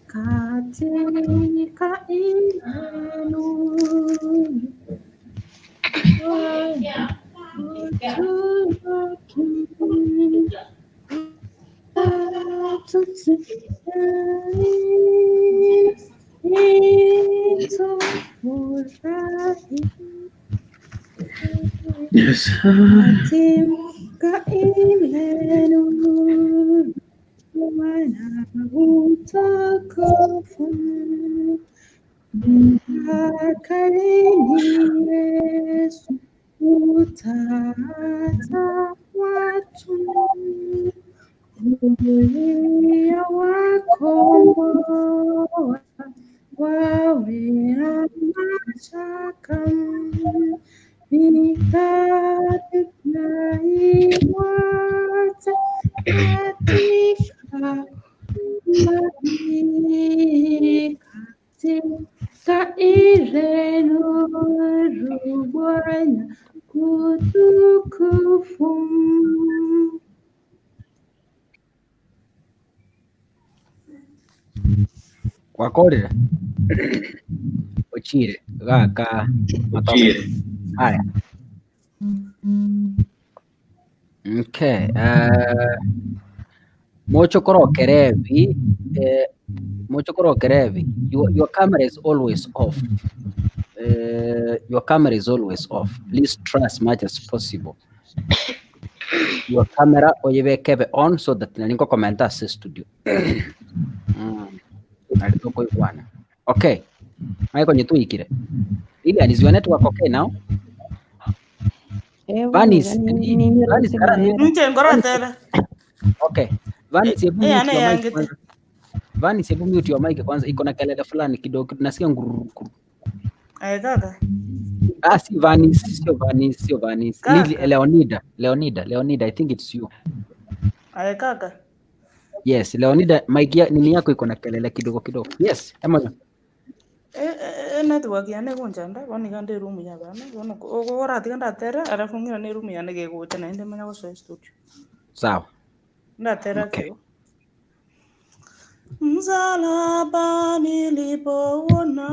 katika ile nuru. Yes. Katika ile nuru Bwana utukufu, mbakalini Yesu utata watu uliowakomboa wawe na mashaka, nitaifuata katika ile nuru Bwana utukufu. Wakorera uchire gaka Uchire. haya. Okay. Mochokoro Kerevi, your camera is always off. Your camera is always off. Please try as much as possible. Your camera oyevekeve on so that nalingo komenta assist studio. Alitoko iguana. Okay. Maiko nyetu ikire. Lilian, is your network okay now? Vanis. Okay. Vanis, hebu mute your mic kwanza, iko na kelele fulani kidogo, nasikia ngururu. Kaka. Si Vanis, sio Vanis. Leonida, I think it's you. Kaka. Yes, Leonida, mic nini yako iko na kelele kidogo. Yes, ema. Network yane kunjanda wani kande room ya bana wono ora tikanda tera alafu ngira ne room yane ke kuta na inde manya ko studio. Sawa. Ndatera okay. Msalaba nilipoona,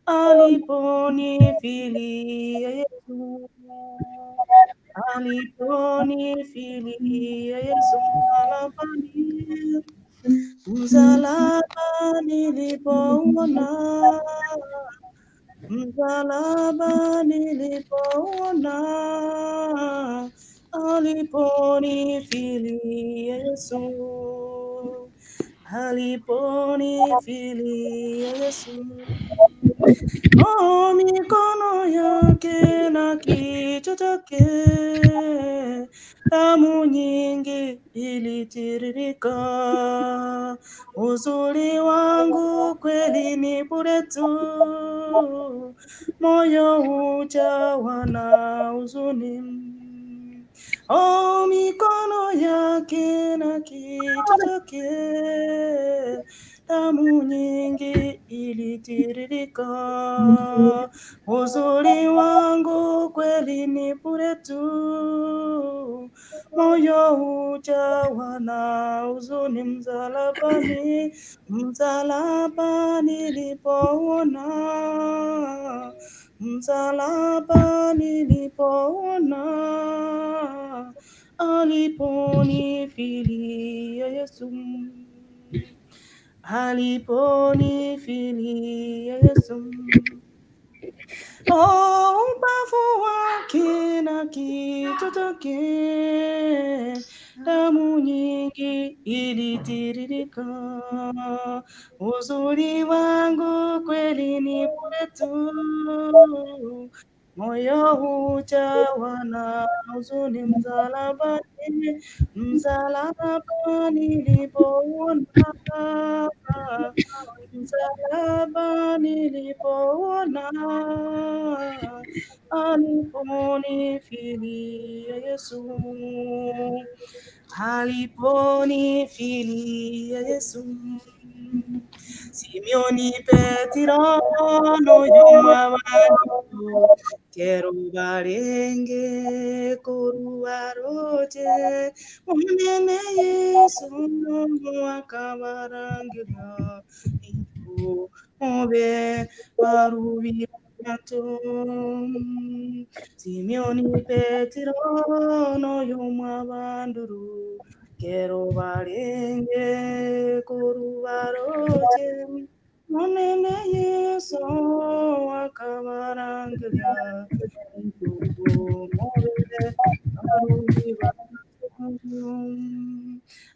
aliponifilia Yesu, Yesu msalaba nilipoona, aliponifilia Yesu, mikono yake na kichwa chake, damu nyingi ilitiririka. Uzuri wangu kweli ni bure tu, moyo ujawa na huzuni. Mikono yake na kichwa chake, damu nyingi ilitiririka. Uzuri wangu kweli ni bure tu, moyo ujawa na huzuni. Msalaba nilipoona, aliponifilia Yesu, ubavu wake na kichwa chake, damu nyingi ilitiririka. Uzuri wangu kweli ni bure tu, moyo hujawa na huzuni, msalabani, msalabani nilipoona, msalabani nilipoona, aliponifilia Yesu, aliponifilia Yesu. Simeoni Petro noyoma bantu kero barenge koruaroje munene Yesu akabarangira ipo obe barubi bato. Simeoni Petro noyoma banduru kero barenge koruaroje munene Yesu akabarangira ipo mobe barubi bato.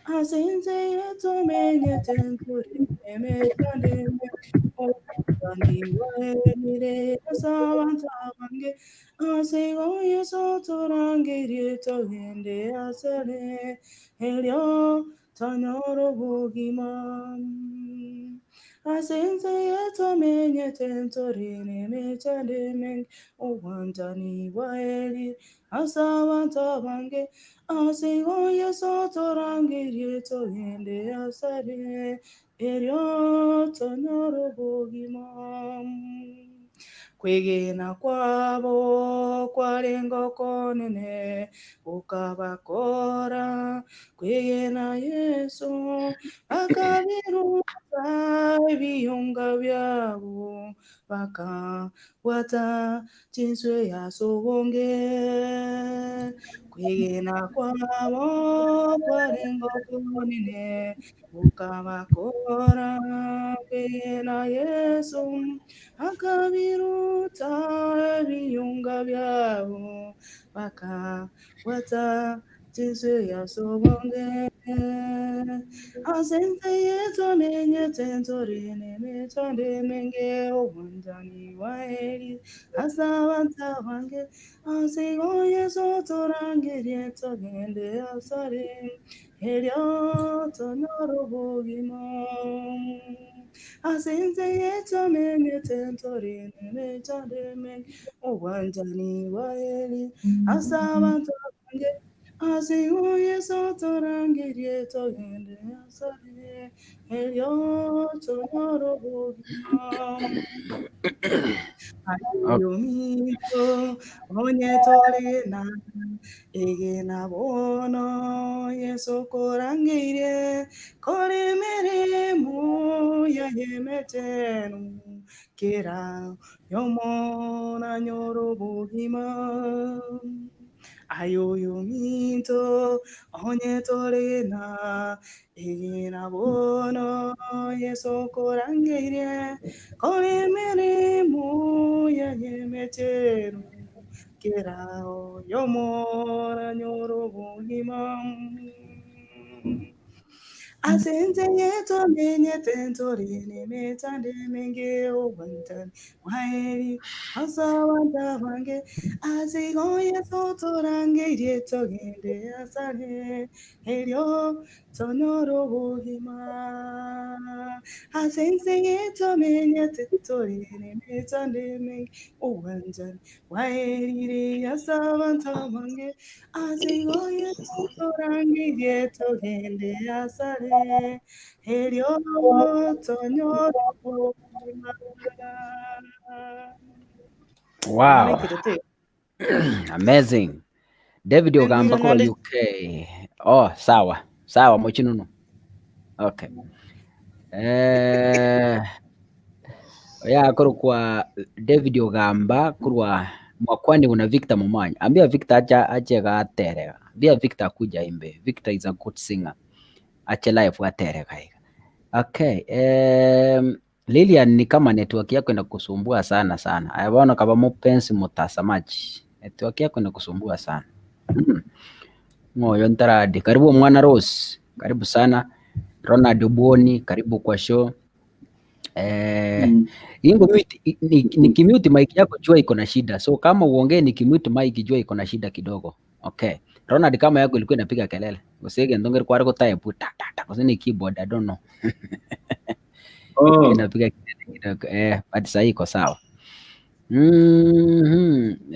Asinze yetu menye tenguri emetandeme okani waenire asawanta bange asigo yeso torangiri togende asale helio tanyoro bogima. Asinze yetu menye tenguri emetandeme okani waenire asawanta bange asigo yeso torangiri togende asale helio tanyoro bogima. Kwegena kwabo kwarengo konene ukabakora kwegena Yesu akabiruka ebiyunga byabo bakawata chinswe yasobonge. Kwegena kwabo kwarengo konene ukabakora kwegena Yesu akabiruta ebiyunga byabo bakawata chinswe yasobonge. Asenze yetu menye tentorine metande menge uwanjani waeri asawanta wange asigo yeso torangiri togende asare helio tonyoro bogima. Asinze yetu menye tentorine metande menge uwanjani waeri asawanta wange asigo yeso torangiri togende asare helio tonyoro bogima. Ayomito onye torena egena bono yeso korangire kore meremu ya yemetenu kera yomona nyoro bogima. Ayoyomito onye torena egena bono yeso korangire kore meremu ya yemetenu kera yomona nyoro bogima. Asenze yetu menye tentorine metande menge uwanjani waeri asawanta bange asigo yeso torangiri togende asare helio tonyoro bogima. Asenze yetu menye tentorine metande menge uwanjani waeri asawanta bange asigo yeso torangiri togende asare helio tonyoro bogima. Wow. Amazing. David Ogamba kwa UK. Oh, sawa. Sawa mochinunu. Okay. Ya kwa David Ogamba kurwa mwakwani una Victor Momanya. Ambia Victor ache gaterega. Ambia Victor kuja imbe. Victor is a good singer. Ache live gaterega. Okay. Lilian, ni kama network yako inakusumbua sana. Ayabona kaba mupenzi mutazamaji. Network yako inakusumbua sana. Moyo ntaradi. Karibu mwana Rose. Karibu sana. Ronald Uboni, karibu kwa show. Nikimute mic yako jua iko na shida, so kama uongee nikimute mic jua iko na shida kidogo. Okay, Ronald, kama yako ilikuwa inapiga kelele usege ndongeri kwa rako type ta kusini keyboard, I don't know. Inapiga kelele kidogo but sasa iko sawa.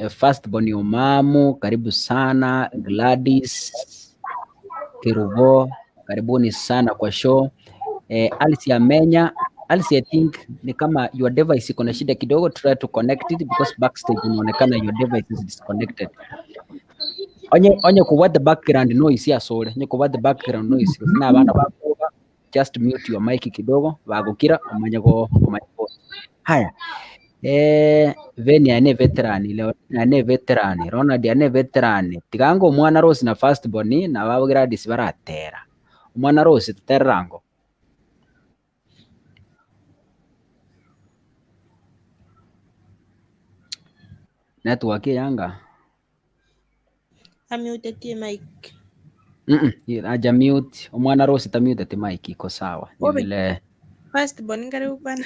First born Omamu, karibu sana. Gladys Kirubo, karibuni sana kwa show. Alice Amenya, Alice, I think ni kama your device iko na shida kidogo, try to connect it because backstage inaonekana your device is disconnected. Onye kuwa the background noise ya sole, onye kuwa the background noise na bana bakuba, just mute your mic kidogo bagukira umanye ko mic. Haya. Veni ane veterani, leo ane veterani, Ronald ane veterani. Tigango umwana Rose na first born na babo Gladys baratera. Umwana Rose tuterango. Network yanga. Amute tie mic. Aja mute. Umwana Rose ta mute tie mic iko sawa. Ni vile First born karibu bana.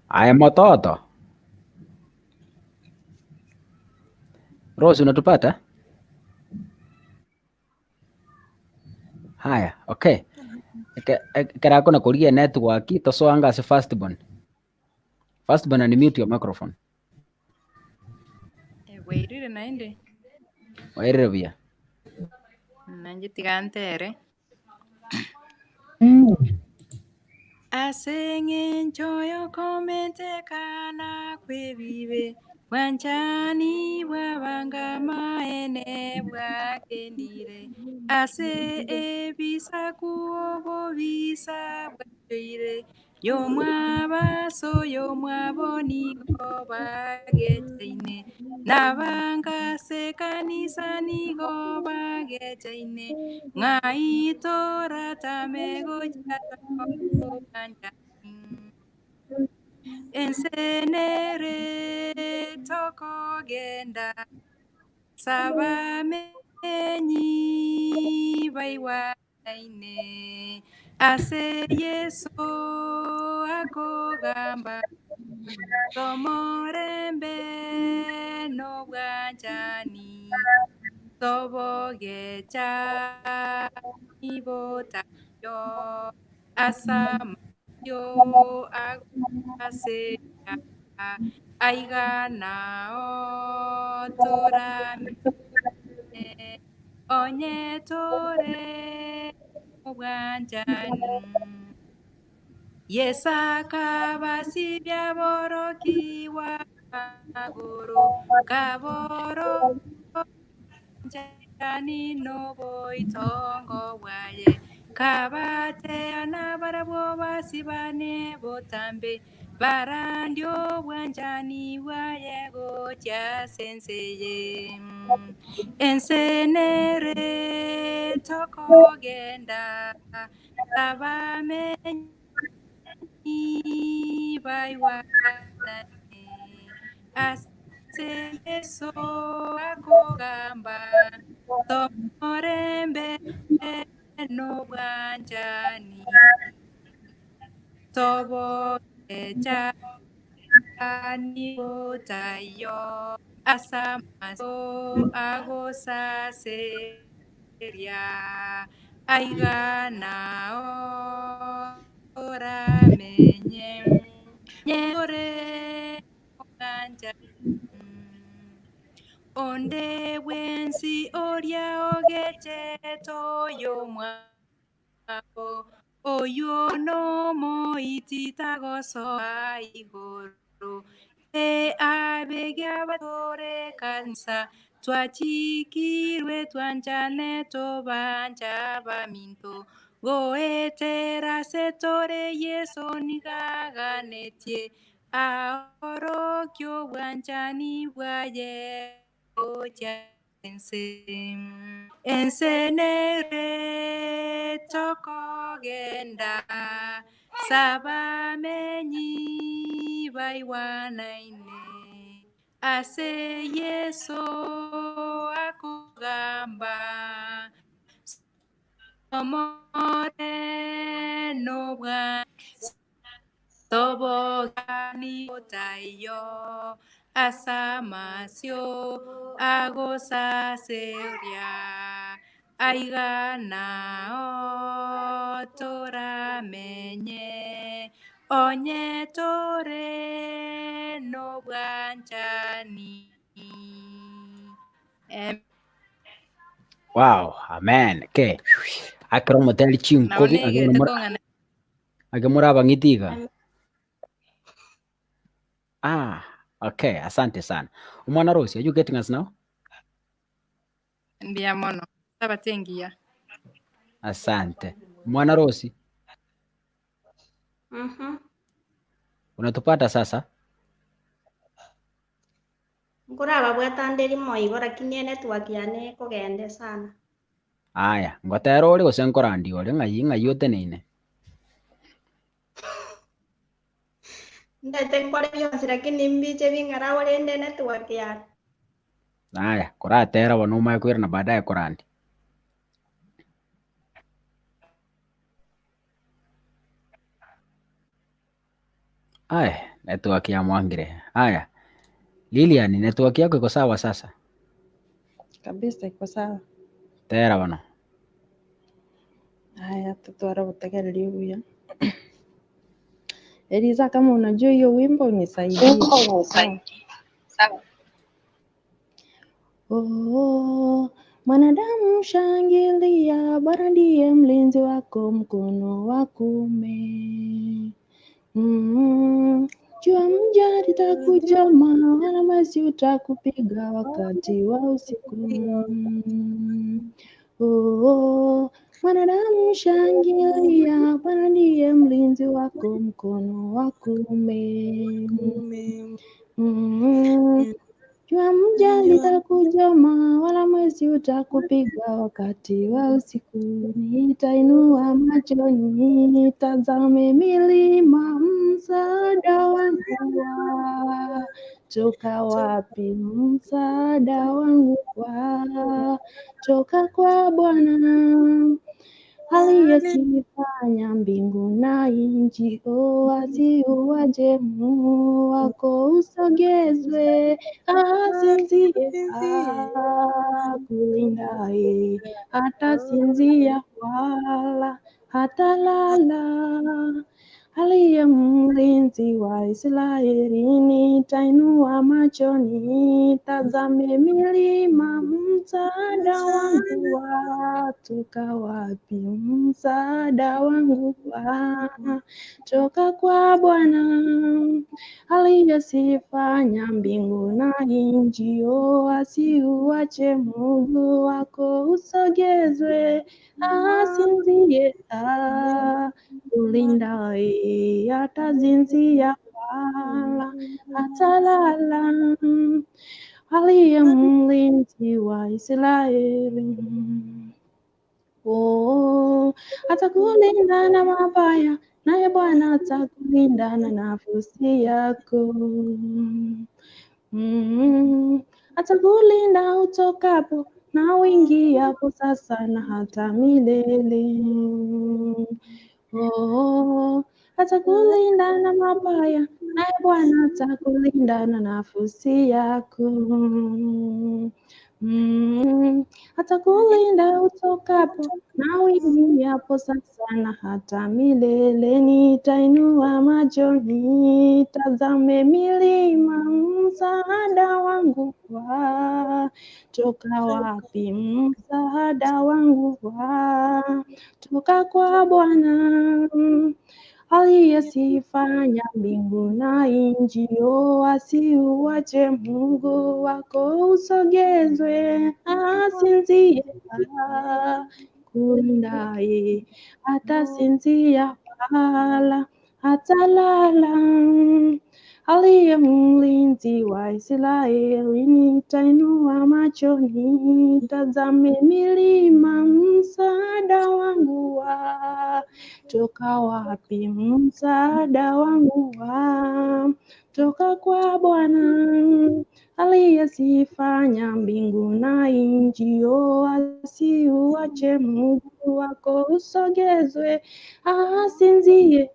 Aya mototo. Rose unatupata? Haya, okay. Kera kuna kulia network toso anga se first born. First born and mute your microphone. Wairire naende. Wairire via. Nanje tigantere. Asenge nchoyo komente kana kwebibe. Wanchani wabanga maene bwakendire. Ase ebisa kuobo bisa bwaire. Yomwa baso yomwa bonigo bageteine. Nabanga se kanisa nigo bageteine. Ngaito ratamego jato banjani. Ensenere toko genda sabamenyi baiwaine ase Yesu akogamba tomorembe no bwanjani tobogecha ibotayo asamayo agaseka aiganao torame onye tore obwanjani yesaka basibya borokiwa magoro kaboro njani nobo itongo bwaye kabate anabarabwo basibane botambe barandio bwanjani bwaye gotya senseye ensenere tokogenda abamenyi baiwanane aseyeso akogamba tomorembe no bwanjani tobo echani botayo asamaso agosaseria aiganao oramenye nyore bwanjani onde bwensi oria ogete toyo mwako oyo nomo ititagoso aigoro abege abatore kansa twachikirwe twanjane tobanja baminto goetera setore yeso nigaganetie ahorokyo bwanjani bwaye ensenere tokogenda sabamenyi baiwanaine ase Yeso akugamba moreno bwa tobogani tayo asamasio agosaseria aigana otoramenye onye toreno bwanjani. Wow, amen. Okay. Akro moteli chinkobi agemura bangitiga. Okay, asante sana. Umwana Rosi, are you getting us now? Ndia mono. Sabatengia. Asante. Mwana Rosi. Unatupata sasa? Nguraba bwetandiri moigora kinie network yane kogende sana. Aya, ngotero uri gusenkora ndi uri ngayi uteneine. Ndete nkore byonse lakini mbiche bingara wale network yane. Aya, kuratera wanuma kwira na baadaye kurandi. Aya, network ya Mwangire. Aya. Lilian, network yako iko sawa sasa? Kabisa iko sawa. Tera bano. Haya, tutwara kutegereria huyo. Eliza, kama unajua hiyo wimbo nisaidie. Sawa. Oh, mwanadamu shangilia, Bwana ndiye mlinzi wako mkono wa kuume. Jua mja litakujoma, wala mwezi utakupiga wakati wa usiku. Oh, mwanadamu shangilia, Bwana ndiye mlinzi wako mkono wa kuume. Jua mja litakujoma, wala mwezi utakupiga wakati wa usiku. Nitainua macho nitazame milima, msaada wangu watoka wapi? Msaada wangu watoka kwa Bwana aliyezifanya mbingu na nchi. Asiuache Mungu wako usogezwe, asinzie akulindaye, hatasinzia wala hatalala. Aliye mlinzi wa Israeli, nitainua macho nitazame milima, msaada wangu watoka wapi? Msaada wangu watoka kwa Bwana aliyezifanya mbingu na nchi. Asiuache Mungu wako usogezwe, asinzie akulindaye, hatasinzia wala hatalala. Aliye mlinzi wa Israeli, atakulinda na mabaya, naye Bwana atakulinda na nafsi yako. Atakulinda utokapo na uingiapo sasa na hata milele. Atakulinda na mabaya, naye Bwana atakulinda na nafsi yako. Atakulinda utokapo na uingiapo sasa na hata milele. Nitainua macho nitazame milima, msaada wangu watoka wapi? Msaada wangu watoka kwa Bwana aliyezifanya mbingu na nchi. Asiuache Mungu wako usogezwe, asinzie akulindaye, hatasinzia wala hatalala. Aliye mlinzi wa Israeli, nitainua macho nitazame milima, msaada wangu watoka wapi? Msaada wangu watoka kwa Bwana aliyezifanya mbingu na nchi, asiuache Mungu wako usogezwe, asinzie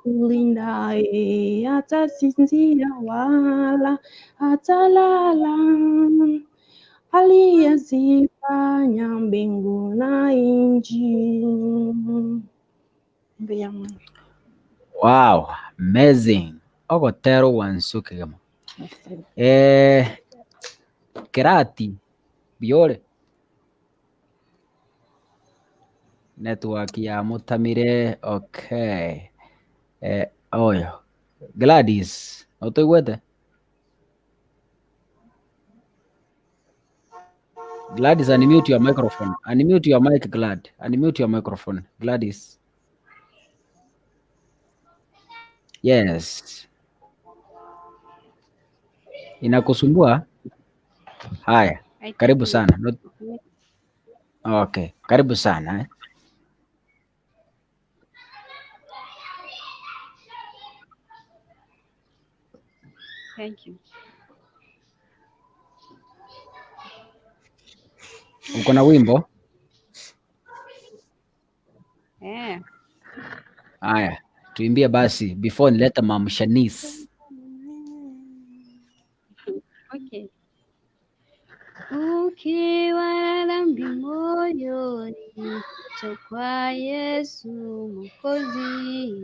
kulindaye, atasinzia wala atalala, aliyezifanya mbingu na nchi. Wow, amazing. Ogotero Wansuke gamo. Kerati biore network ya mutamire. Okay. Oyo Gladys otoigwete Gladys, unmute your microphone. Unmute your mic, Glad. Unmute your microphone, Gladys. Yes. Inakusumbua? Haya, karibu sana. Okay, karibu sana. Thank you. Uko na wimbo? Haya, tuimbie basi before nileta Mama Shanice. Okay. Ukiwa na dhambi moyoni, njoo kwa Yesu Mwokozi.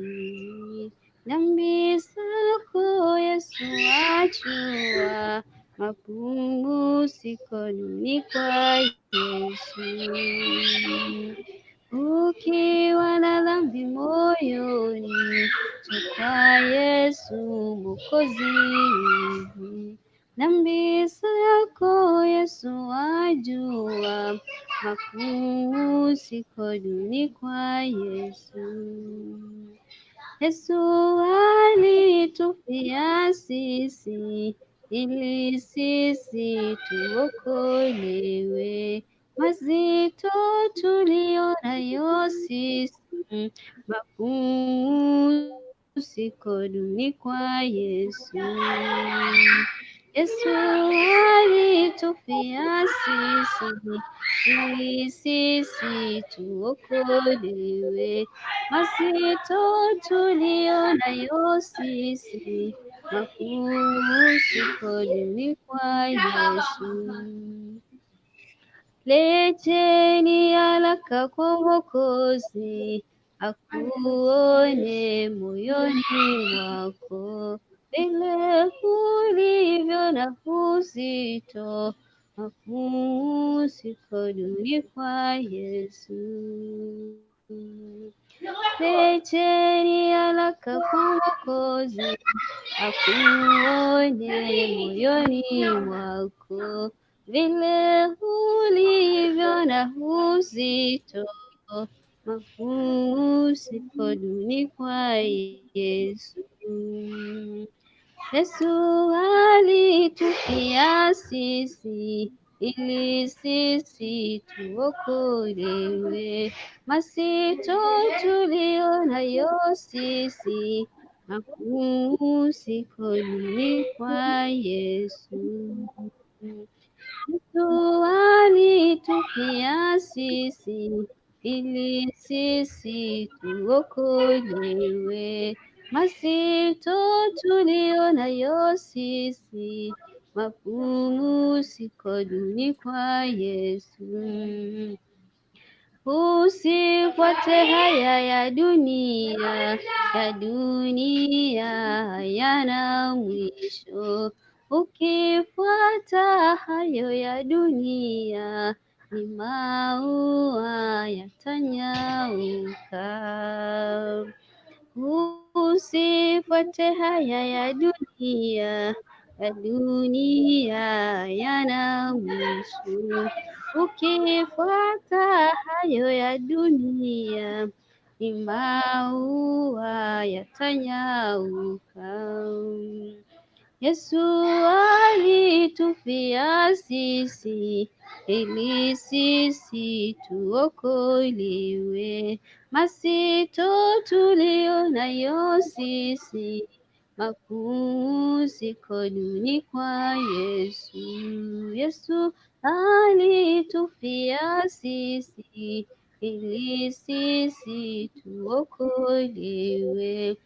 Dhambi zako Yesu ajua, mapumziko ni kwa Yesu. Ukiwa na dhambi moyoni, njoo kwa Yesu Mwokozi. Dhambi zako Yesu ajua, mapumziko ni kwa Yesu. Yesu alitufia sisi, ili sisi tuokolewe. Mazito tulionayo sisi, mapumziko ni kwa Yesu. Yesu alitufia sisi, ili sisi tuokolewe. Mazito tulionayo sisi, mapumziko ni kwa Yesu. Leteni haraka kwa Mwokozi, akuone moyoni mwako. Vile ulivyo na uzito, mapumziko ni kwa Yesu. Leteni haraka kwa Mwokozi, akuone moyoni mwako. Vile ulivyo na uzito, mapumziko ni kwa Yesu. Yesu alitufia sisi, ili sisi tuokolewe. Mazito tulionayo sisi, mapumziko ni kwa Yesu. Yesu alitufia sisi, ili sisi tuokolewe. Mazito tulionayo sisi, mapumziko ni kwa Yesu. Usifuate haya ya dunia hayana mwisho. Ukifuata hayo ya dunia, ni maua yatanyauka. Usifuate haya ya dunia hayana mwisho. Ukifuata hayo ya dunia, ni maua yatanyauka. Yesu alitufia sisi, ili sisi tuokolewe. Mazito tulionayo sisi, mapumzikoni kwa Yesu. Yesu alitufia sisi ili sisi tuokolewe.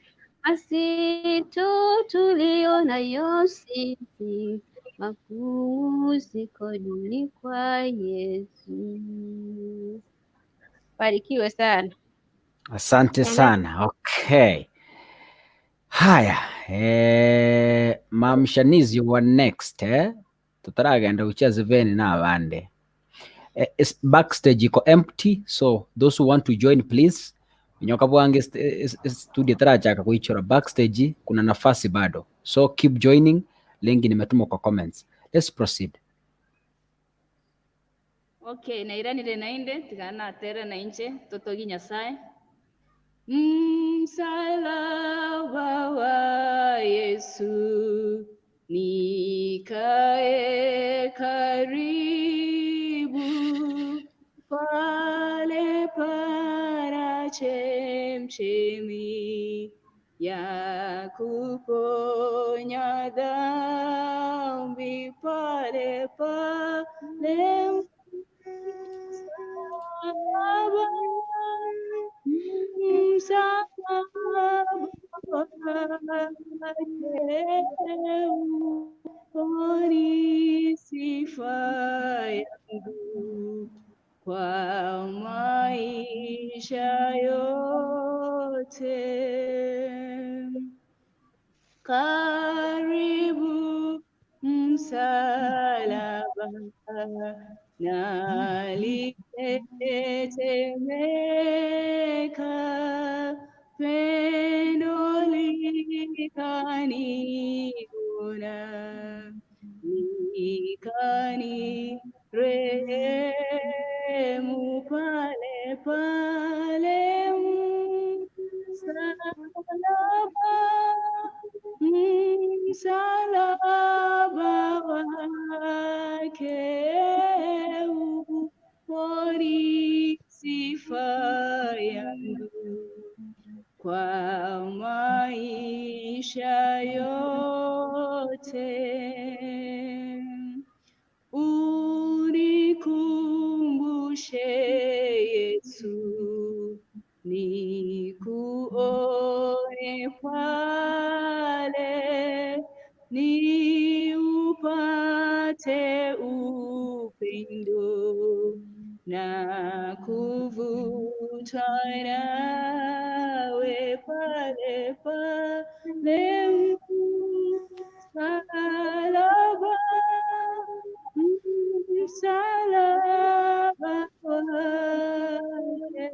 Masito tulionayo sisi mapumzikoni kwa Yesu. Barikiwe sana. Asante sana. Okay. Haya, Mamshanizi wa next tutaragenda gucheza veni n'abandi. Backstage iko empty, so those who want to join please nyoka bwange studio tarachaka kuichora backstage, kuna nafasi bado, so keep joining. Link nimetuma kwa comments. Let's proceed. Okay, nairanire nainde tigana tere na inche totogi Nyasaye. Msalaba wa Yesu nikae karibu, pale para chemchemi ya kuponya dhambi, pale pale Poni sifa yangu kwa maisha yote. Karibu msalaba nalitetemeka, pendo likaniona, likanirehemu, pale pale msalaba wake uponi sifa yangu kwa maisha yote. Unikumbushe Yesu, nikuone pale, niupate upendo na kuvuta nawe, pale pale msalaba, msalaba wake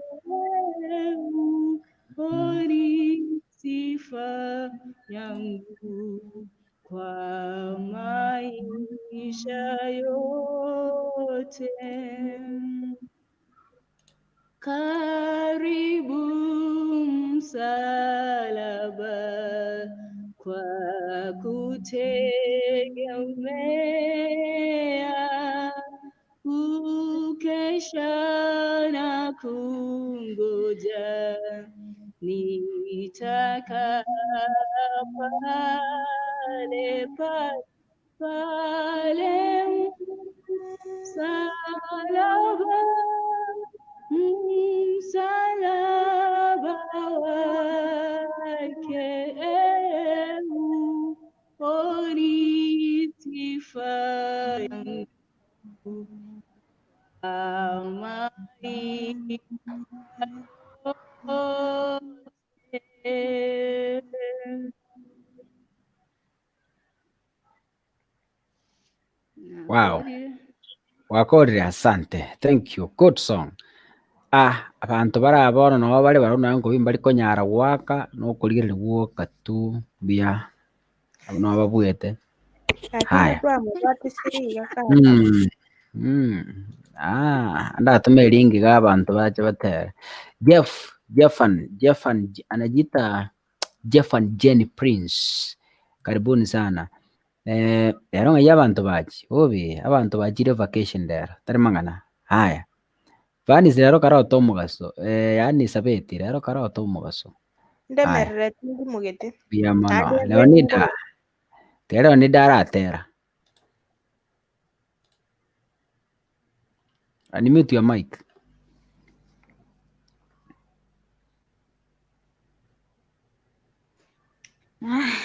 uponi sifa yangu kwa maisha yote. Karibu msalaba kwa kutegemea, kukesha na kungoja, nitaka pale pale pale msalaba, msalaba wake uponi sifa yangu kwa maisha yote. Wow. Wakorire, asante. Thank you. Good song. Abantu barabona no bari barona ngo bimba ariko nyara gwaka no kurigirira gwoka tu bia no babwete. Haya. Ndatume lingi ga abantu baje batera. Jeffan anajita Jeffan Jenny Prince. Karibuni sana. Yaronga y'abantu baji obi abantu bagire vacation there tari mangana. Haya, vani zero karota omugaso yani sabeti rero karota omugaso Nde Haya, mereret ngimugete. pia mono. Ade Leonida. Leonida aratera. Unmute your mic.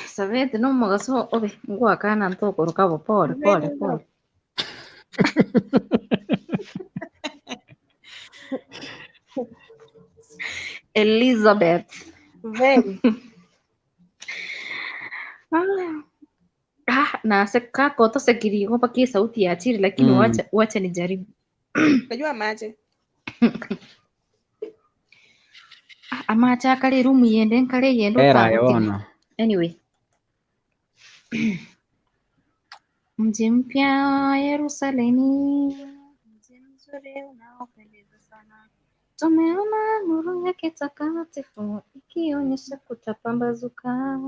Sabete no magaso obe ngwa kana ntoko rukabo pole pole pole. Elizabeth. Very. Na kako to sekiri kwa pakia sauti ya chini lakini wacha nijaribu. Unajua maje? Amacha kale room yende kale yendo Era yono. Anyway. Mji mpya wa Yerusalemu, mji mzuri unaopendeza sana. Tumeona nuru yake takatifu ikionyesha kutapambazuka.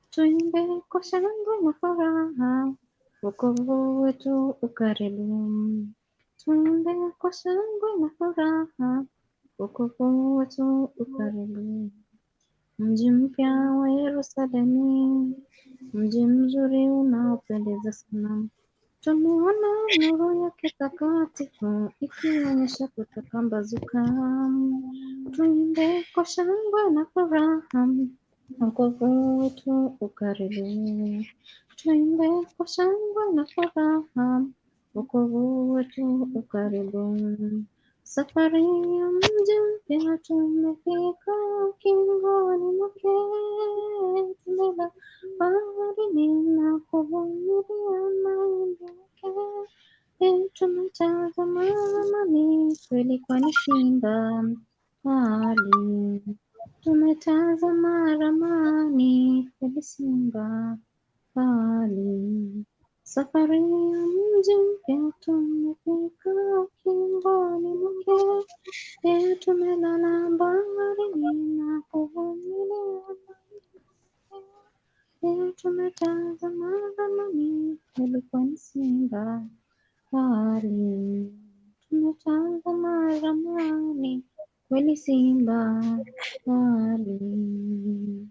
Tuimbe kwa shangwe na furaha, wokovu wetu ukaribu. Tuimbe kwa shangwe na furaha, wokovu wetu ukaribu. Mji mpya wa Yerusalemu, mji mzuri unaopendeza sana. Tumeona nuru yake takatifu ikionyesha kutapambazuka. Tuimbe kwa shangwe na furaha, wokovu wetu ukaribu. Tuimbe kwa shangwe na furaha, wokovu wetu ukaribu. Safari ya mji mpya tumefika ukingoni mwake, tumebeba baharini na kuvumilia mawimbi yake. Tumetazama ramani kweli, kwani simba hali. Tumetazama ramani kweli, simba hali. Safari ya mji mpya tumefika ukingoni mwake, tumelala baharini na kuvumilia mawimbi. Tumetazama ramani kweli, kwani simba hali. Tumetazama ramani kweli, simba hali.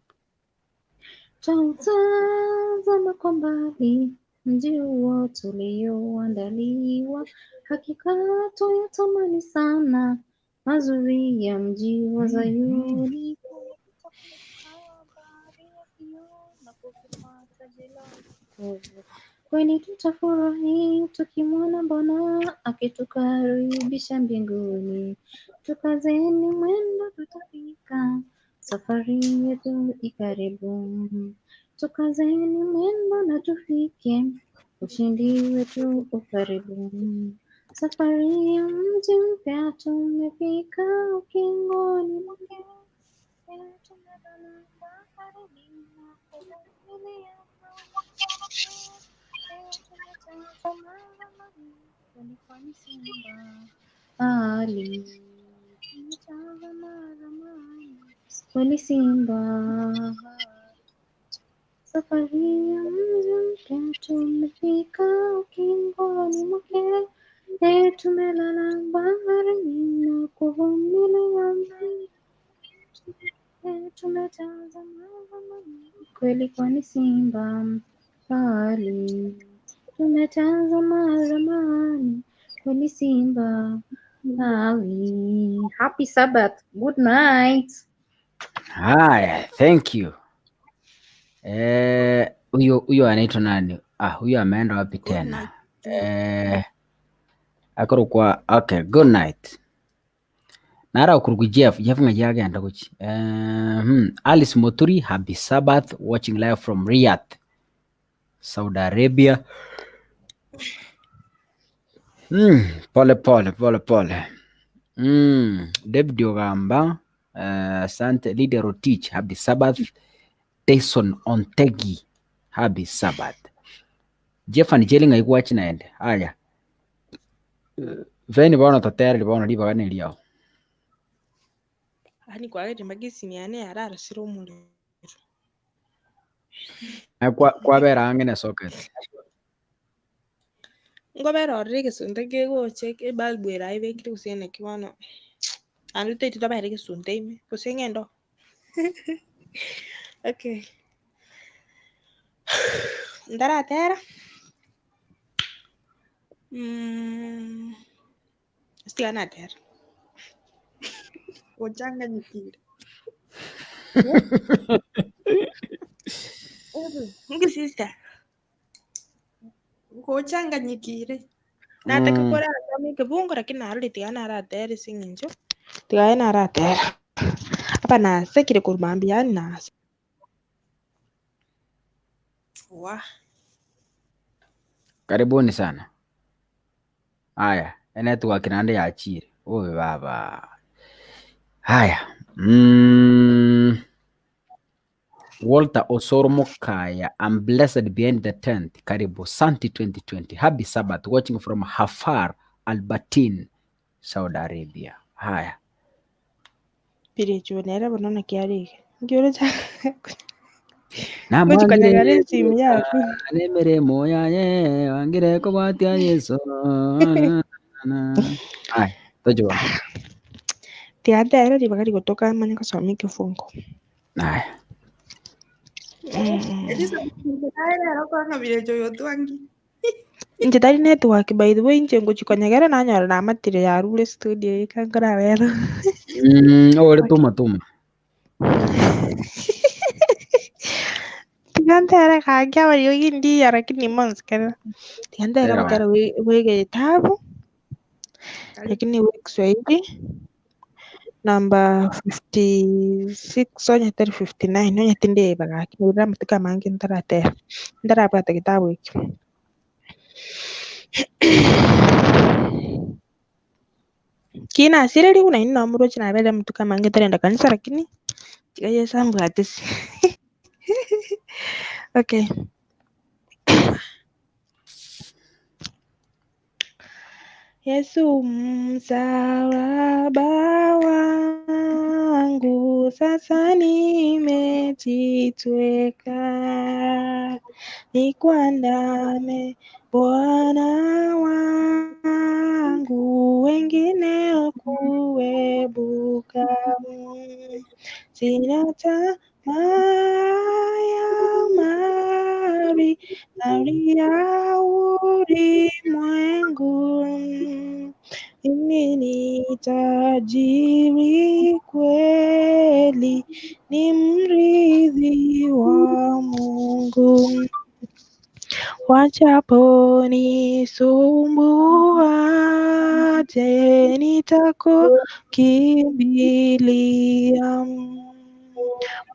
Twautazama kwa mbali mji huo tulioandaliwa, hakika twayatamani sana mazuri ya mji wa Zayuni. Kwani tutafurahi tukimwona Bwana akitukaribisha mbinguni. Tukazeni mwendo, tutafika, safari yetu ikaribu. Tukazeni mwendo na tufike, ushindi wetu ukaribu. Safari ya mji mpya tumefika ukingoni mwake, tumelala baharini na kuvumilia tumetazama ramani kweli, kwani simba hali. Tumetazama ramani kweli, simba hali. Safari ya mji mpya tumefika ukingoni mwake, tumelala baharini na kuvumilia mawimbi. Tumetazama ramani kweli, kwani simba hali. Tumetazama ramani kweli, simba hali. Happy Sabbath. Good night. Haya, thank you. Huyo anaitwa nani? Huyo ameenda wapi tena? Akorokwa. Okay, good night. Nara ukurugwi Jeff nga jagenda kuchi. Alice Moturi, happy Sabbath, watching live from Riyadh, Saudi Arabia. Pole. David Ogamba, Sante Leader Rotich, happy Sabbath. Tyson Ontegi, happy Sabbath. Jeff and Jelling I watch naende. Haya. Veni bona tatera libona liba gane liao. Ani kwagete magisi ni ane arara siro mule. Kwa bera angene socket. Ngobera orege sunte ke go check e balbuera ibe kitu kusene kiwano. Anu te tita bare ke sunte ime. Kusengendo. Okay. Ndaratera. Sianatera. Uchanganyikire. Ngi sister. Uchanganyikire. Nataka kora kami kibungo lakini narudi tigana aratera singinjo. Tigana aratera. Hapa na sekire kurmambia na. Wa. Karibuni sana. Haya, network nande yaachire. Owe baba. Haya. Walter Osoro Mokaya, I'm blessed behind the tent. Karibu Santi 2020. Happy Sabbath, watching from Hafar, Albertine, Saudi Arabia. Haya. Pirichonera banona kiarike. Ngioro cha. Namwangire simu yacu. Anemere moya ye, wangire ko batia Yesu. Haya, tojo. Tiada di bakari kutoka mani kasome kifungo. Haya. Nje tari network by the way nje nguchikonyagera nanyora na matire ya rule studio ikangara wera. Ore tuma. Tigantera kagya bari yindi yarakini monskara. Tigantera mukara wege tabu. Lakini wewe Kiswahili namba 56 sonya 59 nonya tinde bagaki ura mutika mangi ndaratera. Ndarapata kitabu hiki. Kina asireli kuna ina muro china bele mtu kama angeterenda kanisa lakini chikaye sambu hatisi. Okay. Yesu msalaba wangu sasa nimejitweka, nikuandame Bwana wangu, wengine kuebuka. Sina tamaa ya mali ya ulimwengu, mimi ni tajiri kweli, ni mrithi wa Mungu. Wajapo nisumbua, je, nitakukimbilia.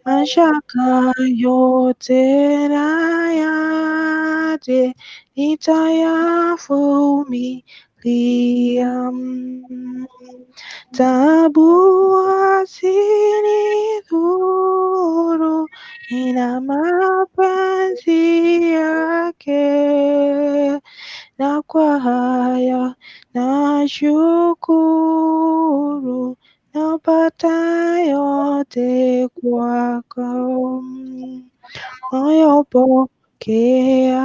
Mashaka yote na yaje, nitayavumilia. Taabu hazinidhuru, nina mapenzi yake, na kwa haya nashukuru, napata yote kwako. Moyo pokea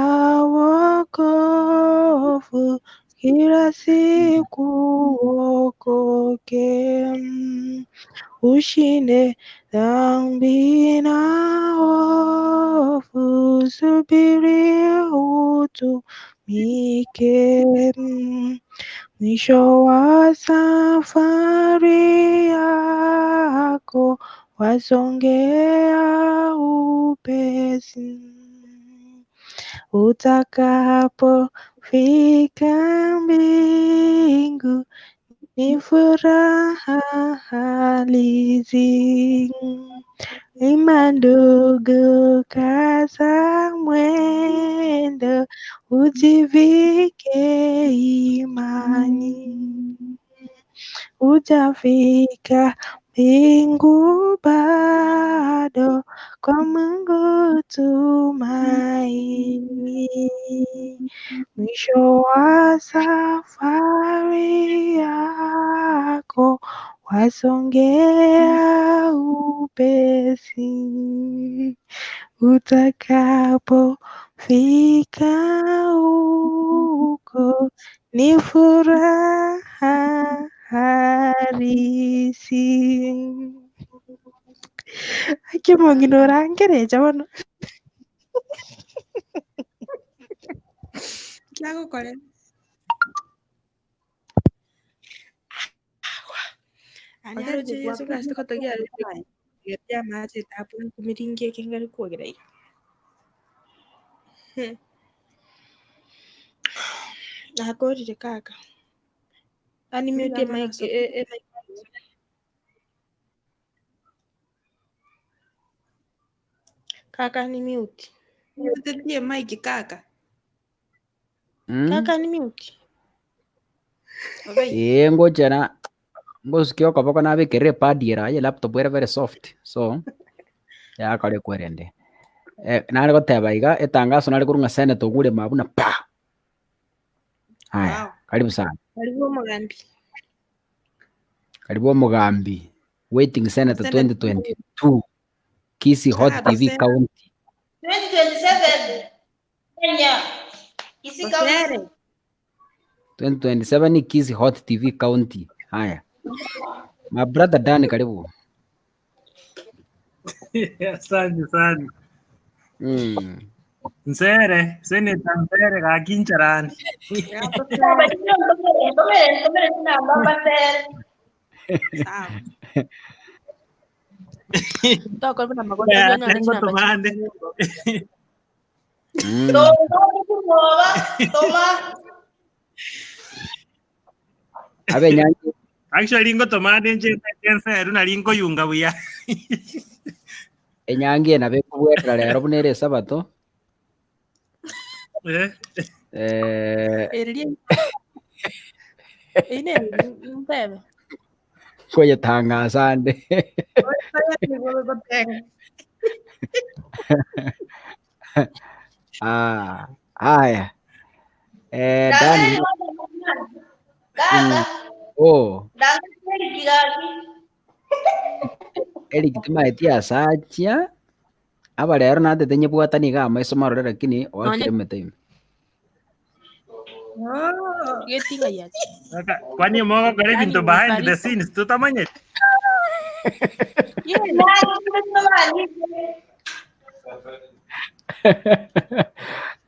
wokovu, kila siku wokoke. Ushinde dhambi na hofu, subiri utumike. Mwisho wa safari yako wasongea upesi. Utakapofika mbingu ni furaha halisi. Ima ndugu, kaza mwendo, ujivike imani. Hujafika mbingu bado, kwa Mungu tumaini. Mwisho wa safari yako wasongea upesi. Utakapofika huko ni furaha halisi. Akiamong'inora ngerecho kiakokore ani aroche Yesu Kristo kotokiari ya machetab kumiringie kengari kuogerei nakorire kaka ani mute mike kaka ni mute tie mike kaka kaka ni mute ngoja ngosikio kaboko nabe kere padiera ye laptop were very soft so ya kale kwerende nari goteba iga etangazo nari kurunga senator gure mabuna pa haya karibu sana karibu Mugambi waiting senator 2022 Kisii Hot TV County 2027 Kenya Kisii County 2027 ni Kisii Hot TV County. Haya. My brother Dan karibu. Asante sana. Nsere, Senator Nsere kakinjarani. Abe nyanyi. Actually ngo tomade nje Nsere nalingo yunga buya. Enyangie nabe kuwera lero bunere sabato. Ine mbebe. Kwenye tangaza ande. Haya. Dani. Eric timaetia sacha. Aba lero nate tenye bwatani ga maisomo rore lakini wakireme time. Getinga yachi. Kwani mogo kare bintu behind the scenes tutamanye.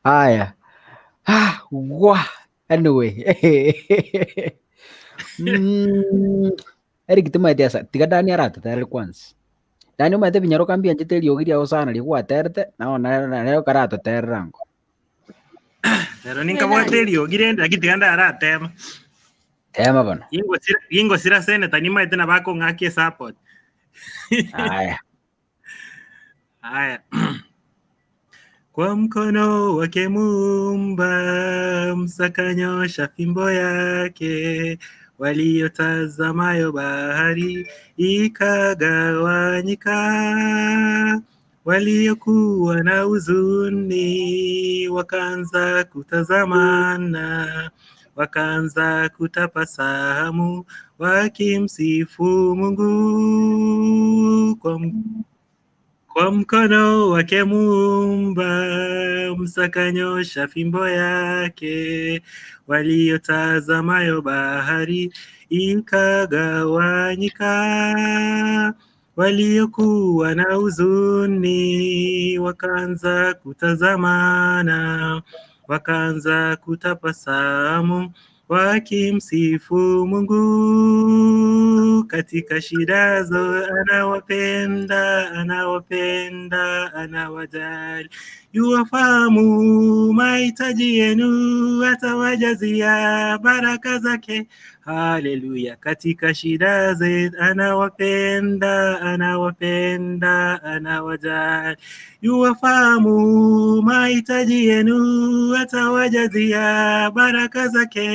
Haya. Anyway. Eric timaetia sa tiga Dani arata tayari kwanza. Dani umete binyaro kambia njiteli yogiria osana likuwa terte na karato terrango. Pero ninka bwateli yogire ndakitiganda aratema. Tema bana. Ingo sira Senator ni maite na bako ngaki support. Haya. Haya. Kwa mkono wake Muumba msakanyosha fimbo yake, waliotazamayo bahari ikagawanyika, waliokuwa na huzuni wakaanza kutazamana, wakaanza kutabasamu wakimsifu Mungu. Kwa mkono wake Muumba msakanyosha fimbo yake, waliotazamayo bahari ikagawanyika, waliokuwa na huzuni wakaanza kutazamana, wakaanza kutabasamu wakimsifu Mungu. Katika shida zao anawapenda, anawapenda, anawajali, yuwafahamu mahitaji yenu, atawajazia baraka zake. Haleluya. Katika shida zetu anawapenda, anawapenda, anawajali, yuwafahamu mahitaji yenu, atawajazia baraka zake.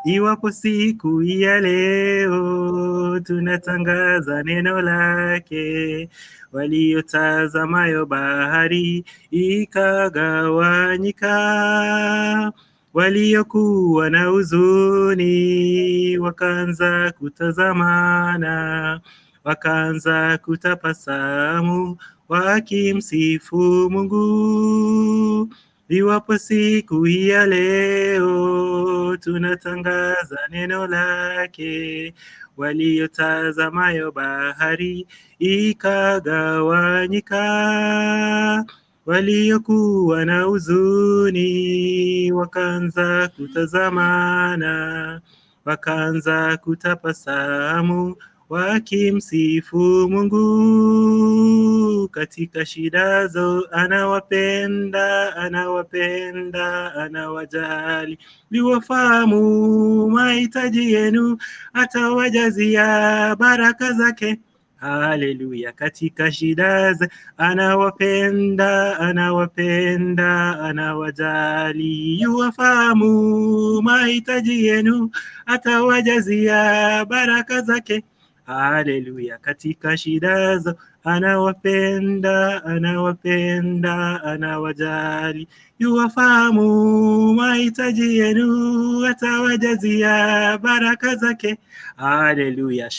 Iwapo siku ya leo tunatangaza neno lake, waliotazamayo bahari ikagawanyika, waliokuwa na huzuni wakaanza kutazamana, wakaanza kutabasamu wakimsifu Mungu. Iwapo siku hii ya leo tunatangaza neno lake, waliotazamayo bahari ikagawanyika, waliokuwa na huzuni wakaanza kutazamana, wakaanza kutabasamu wakimsifu Mungu katika shida zao. Anawapenda, anawapenda, anawajali, liwafahamu mahitaji yenu, atawajazia baraka zake. Haleluya, katika shida za anawapenda, anawapenda, anawajali, yuwafahamu mahitaji yenu, atawajazia baraka zake. Haleluya, katika shida za anawapenda, anawapenda, anawajali, yuwafahamu mahitaji yenu, atawajazia baraka zake. Haleluya.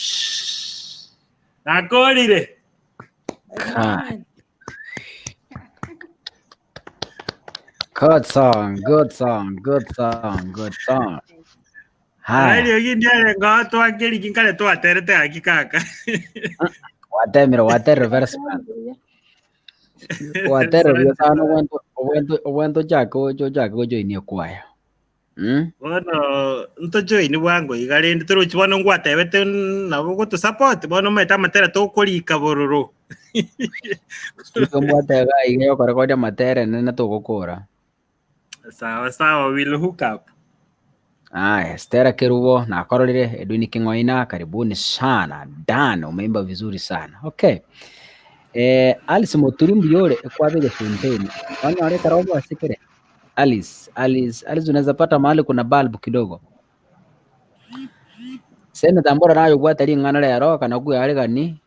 Nakolile. Good song, good song, good song, good song. Haya yindi ngato akeli kinkale to aterete akikaka. Water reverse man. Water yo sana wento jako joini kwaya. Bono nto joini wango igalende tero chibano ngwatebete nabo go to support bono meta matera to kolika bororo. Studio mwatega igeyo kora matere nene to gukora. Sawa will hook up. Estera Kerubo na Korolile Edwini Kingoina, karibuni sana. Dan, umeimba vizuri sana. Okay. Alice Moturimbi yole kwa vile Fontaine. Wani wale karobo asikere. Alice unaweza pata mahali kuna bulb kidogo. Sene tambora nayo gwatali ngana le roka na kuya ale gani.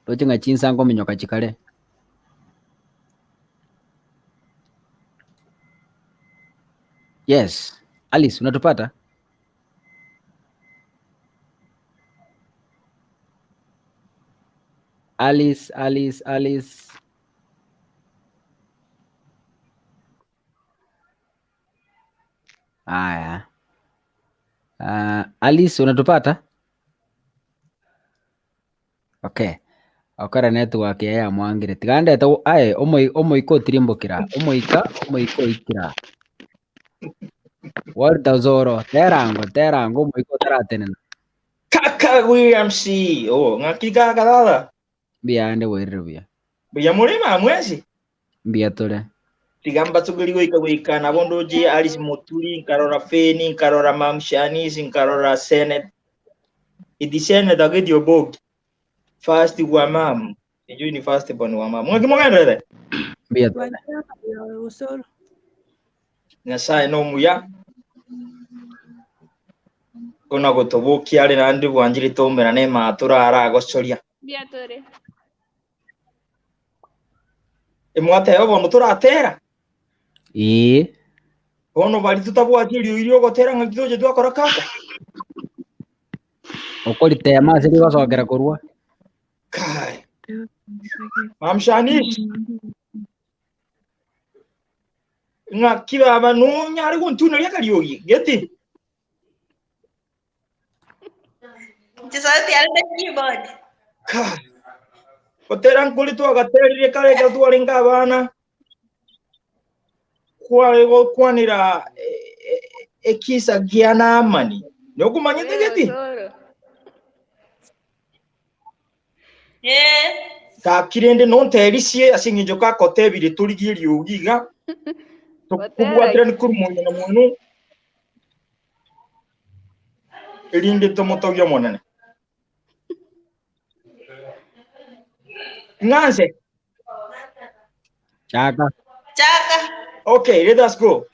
Totinga chinsa ngo minyoka chikale. Yes. Alice, unatupata? Alice. Aya. Alice, unatupata? Okay. Okara network ya mwangire. Tigande to aye omoiko tirimbokira. Omoiko ikira. Warta zoro terango moiko taratenena. Kaka William C. Ngakika kalala. Biande werubia. Bia mulima mwezi. Bia tole. Tigamba tugiligo ikawika na bondoje Alice Moturi nkarora Feni nkarora Mamshani nkarora Senate. Idisene dagedi obog. Fast wa mam. Ejo ni fast bon wa mam. Mwagi mwaganda. Bia tole. Usoro. Nyasaye no muya. Kona gotobokia ari nandi bwanjiri tomera ne matura agocoria. Biatore. Mwate yo bono turatera. Bono bali tutabwatirio irio gotera ngakitoje twakora kaka. Okoli tema siri basogera kurwa. Kai. Mamshani. Ngakiba abantu nyari gontuna lyakaliogi. Geti. Sauti alde keyboard. Kotera nkuli tu agaterire kale gatu alinga abana. Kwale kwanira ekisa giana amani. Nokumanya tegeti. Ka kirende non terisie asingijo ka kotebiri tuligiri ugiga. Tukubwatira ni kurumunya na muntu. Elinde tomotogyo monene. Nancy. Chaka. Okay, let us go.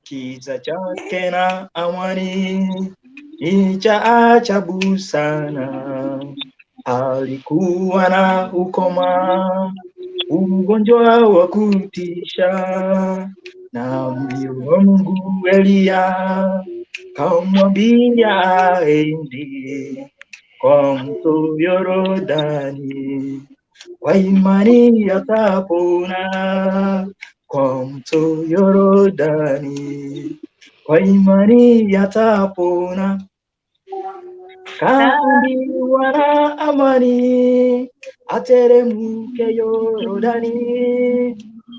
Kiza chake na amani, icha ajabu sana. Alikuwa na ukoma, ugonjwa wa kutisha, na mbio wa Mungu Elia kamwambia aende kwa mto Yorodani. kwa imani atapona kwa mto Yorodani, kwa imani atapona. Kaambiwa na amani ateremke Yorodani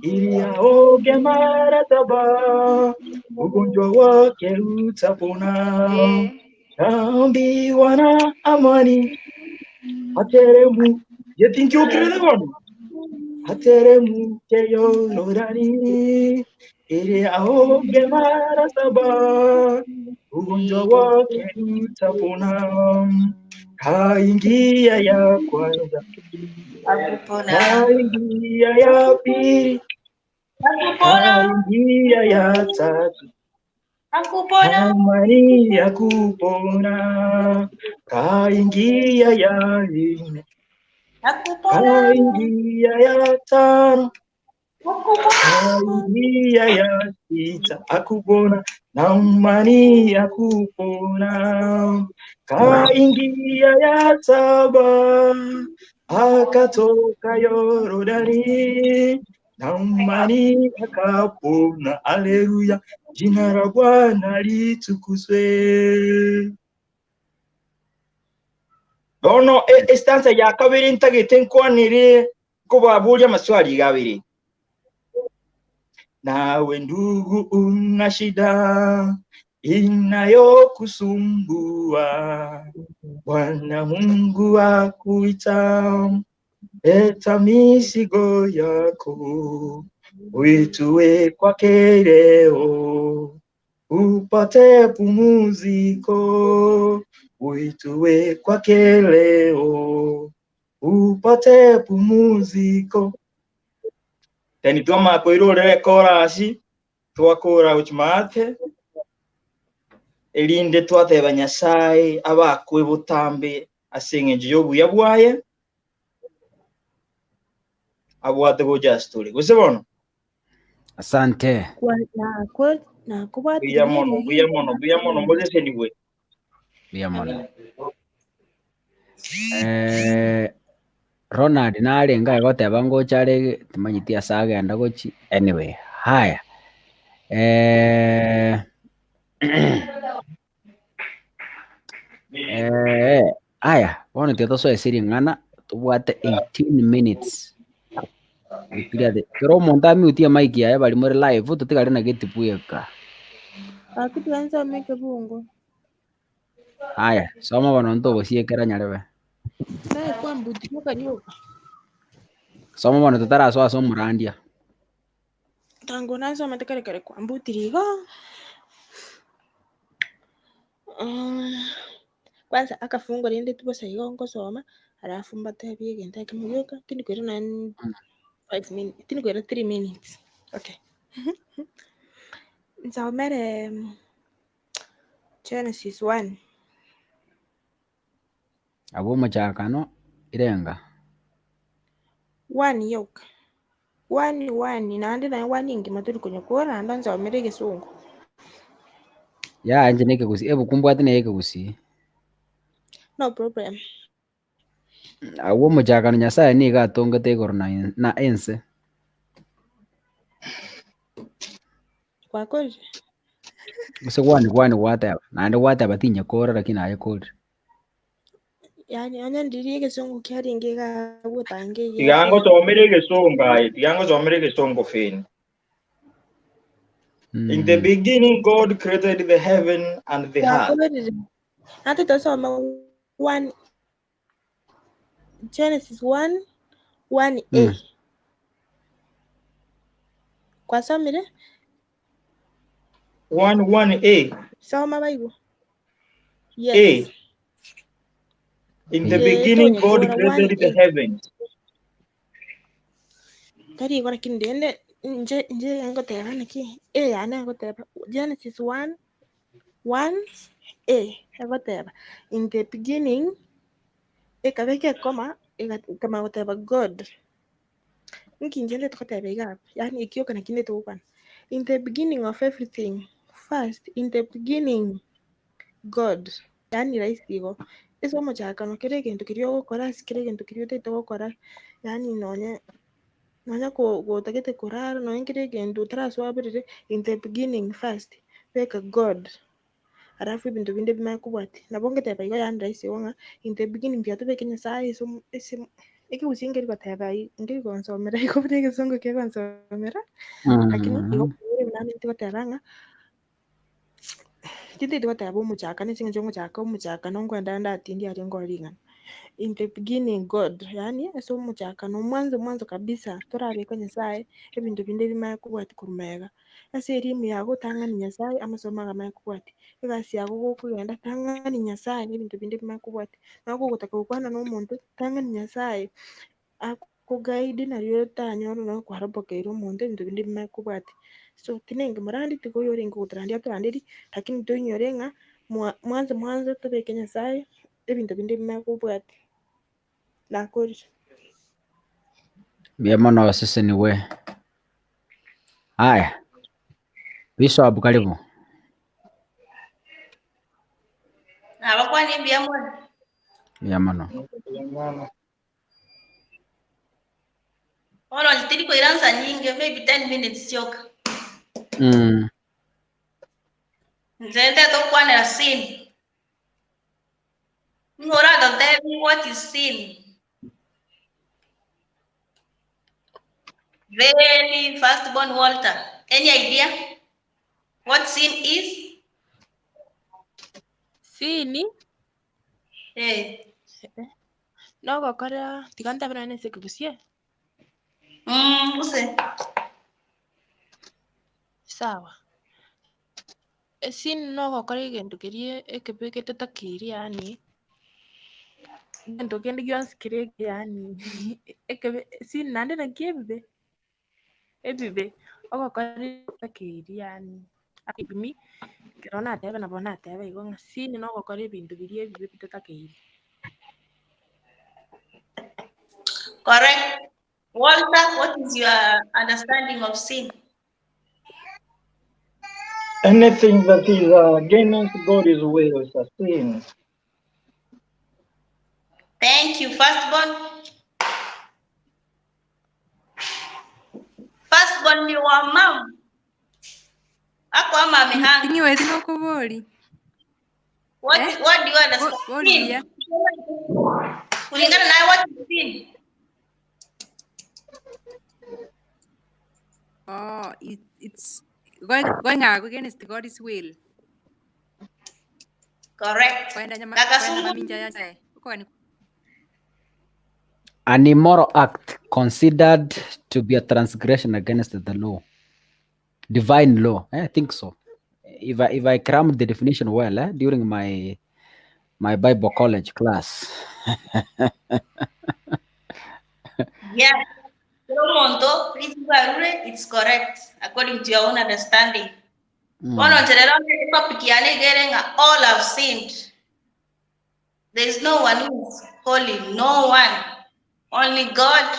ili aoge mara saba, ugonjwa wake utapona. Kaambiwa na amani ateremke, ateremke Yorodani ili aoge mara saba, ugonjwa wake utapona. Kaingia ya kwanza, kaingia ya pili, kaingia ya tatu, amani ya kupona. Kaingia ya nne, kaingia ya tano, kaingia ya sita, akupona na amani ya kupona. Kaingia ya saba, akatoka Yorodani na amani akapona. Haleluya, jina la Bwana litukuzwe. Bono estanza ya kabiri ntagite nkwanire kubabulia maswali gabiri. Nawe ndugu una shida inayokusumbua, Bwana Mungu akuita, leta mizigo yako uitue kwake leo, upate pumziko. Uitue kwake leo, upate pumziko. Teni tuama koirore korasi twakora uchmate elinde twateba Nyasaye abakwe butambe asengeje yobuya bwaye abwate go justly gusebona. Asante. Na kuba buya mono mbose niwe buya mono. Ronald narenga goteba ngochare timanyitia sagenda gochi anyway. Haya. Haya, bono tetoso esiri ng'ana tubwate 18 minutes. Kero omonto amiutie mic yaye bari muri live tutigare na getipueka. Akituanza meke bungo. Haya, soma bono ntobosiekera nyarebe. Nae kwa mbuti yoka. Soma bono tutarasoa somurandia. Tangu nazo matekare kare kwa mbuti rigo. Kwanza akafungo rinde tubosa igongo soma, alafu mbate biege ntake muyoka tini kwera na 5 minutes, tini kwera 3 minutes. Okay. Nsomere Genesis 1. Abo machakano irenga. 1 yoka. 1 nandi na 1 ingi maturi kwenye kuona anda nsomere Gisungu. Ya anje neke gusi ebu kumbwate neke gusi. No problem. Abo machakano Nyasaye ni gatongete igoro na ense. Kwa kweli. Use kwani whatever. Nande whatever tinya kora lakini aye kodi. Yani onye ndiri Gisungu kyari ngega gutange. Tigango somere Gisungu feni. In the beginning, God created the heaven and the earth. Nati tosoma 1 Genesis 1:1a. Kwa somire 1:1a. Soma Bible. Yes. A. In the beginning, God created the heavens. Kari gora kindende nje ngoteba niki yana ngoteba Genesis 1:1a ngoteba in the beginning ekabeke koma kama ngoteba God nkinjele tukoteba igap yani ikyo kana kinde tukwana in the beginning of everything first in the beginning God yani rahisi go ese omochakano kere egento keria ogokora ase kere egento keria otaete gokora, yaani nonya gotagete korara nonya kere egento otaraswaberire in the beginning first beka God, alafu ebinto binde bimanye kobwati nabo ngeteba igo yaani rahisi igo ng'a in the beginning biatobeke nyasaye ase ekegusii nkerigoteba nkerigonsomera igo buna egesongo kegonsomera lakini igo nabinte goteba ng'a tintaete goteba omochakano ase eng'encho omochaka omochakano nkoenda ndatindia aria nkorigana in the beginning God, yaani ase omochakano mwanzo kabisa torabeka nyasaye ebinto binde bimanye kobwati korwa mega ase erimu yago tang'ani nyasaye amasomo agamanye kobwati egasi yago gokogenda tang'ani nyasaye na ebinto binde bimanye kobwati nabo kogotaka gokwana na omonto tang'ani nyasaye akoguide nario tanyora nonye kwarabokeire omonto ebinto binde bimanye kobwati so tinenge morandi tiga oyo orenge gotorandia toranderia lakini toinyore ng'a mwanzo tobeke nyasaye ebinto binde bimanye kobwati nakoria. Bia mono sisi ni we. Haya. Bishop karibu. Abakwani bia mono. Bia mono. Ono litiri ko iransa nyingi maybe 10 minutes choka. Nzende to kwanera sin. Ngoraga tell me what is sin. Very firstborn Walter. Any idea what sin is? Sin? No gokora tiganta brane se kubusie. Use. Sawa. Sin no gokora egento keria ekebekete takiri yani. Egento kende gionsi keria yani. Sin nande na kiebe. Ebibe ogokora takiri yani. Akibimi kirona atebe na bona atebe igo ng'a sin no gokora ebinto biria ebibe bitatakiri. Correct. Walter, what is your understanding of sin? Anything that is against God's will is a sin. Thank you, firstborn. Firstborn ni wa mom. Ako ama amehanga. Tingi wewe no kubori. What do you understand? Sin. Kulingana na what is sin? Oh, it's going against God's will. Correct. An immoral act considered to be a transgression against the law, divine law. I think so. If I crammed the definition well during my Bible college class. Yeah. It's correct according to your own understanding. All have sinned. There is no one who is holy, no one. Only God,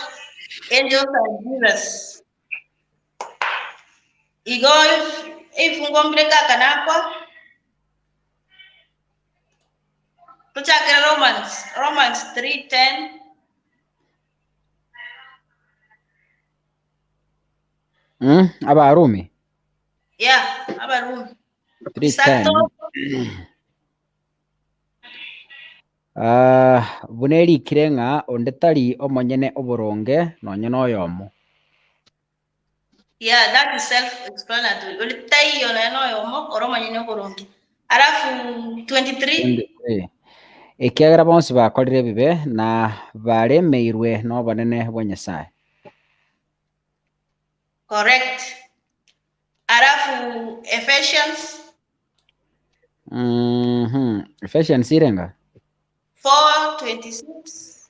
angels, and Jesus. If Romans 3:10. Abarumi. Yeah, Abarumi. 3:10. Buneri kirenga ondetari omonyene oboronge nonye noyomo. Yeah, that is self-explanatory. Olitai yono yomo oromonyene oboronge. Alafu 23. Ekiagera bonsi bakorire bibe na baremeirwe n'obonene bwa Nyasaye. Correct. Alafu Ephesians. Ephesians irenga 4:26.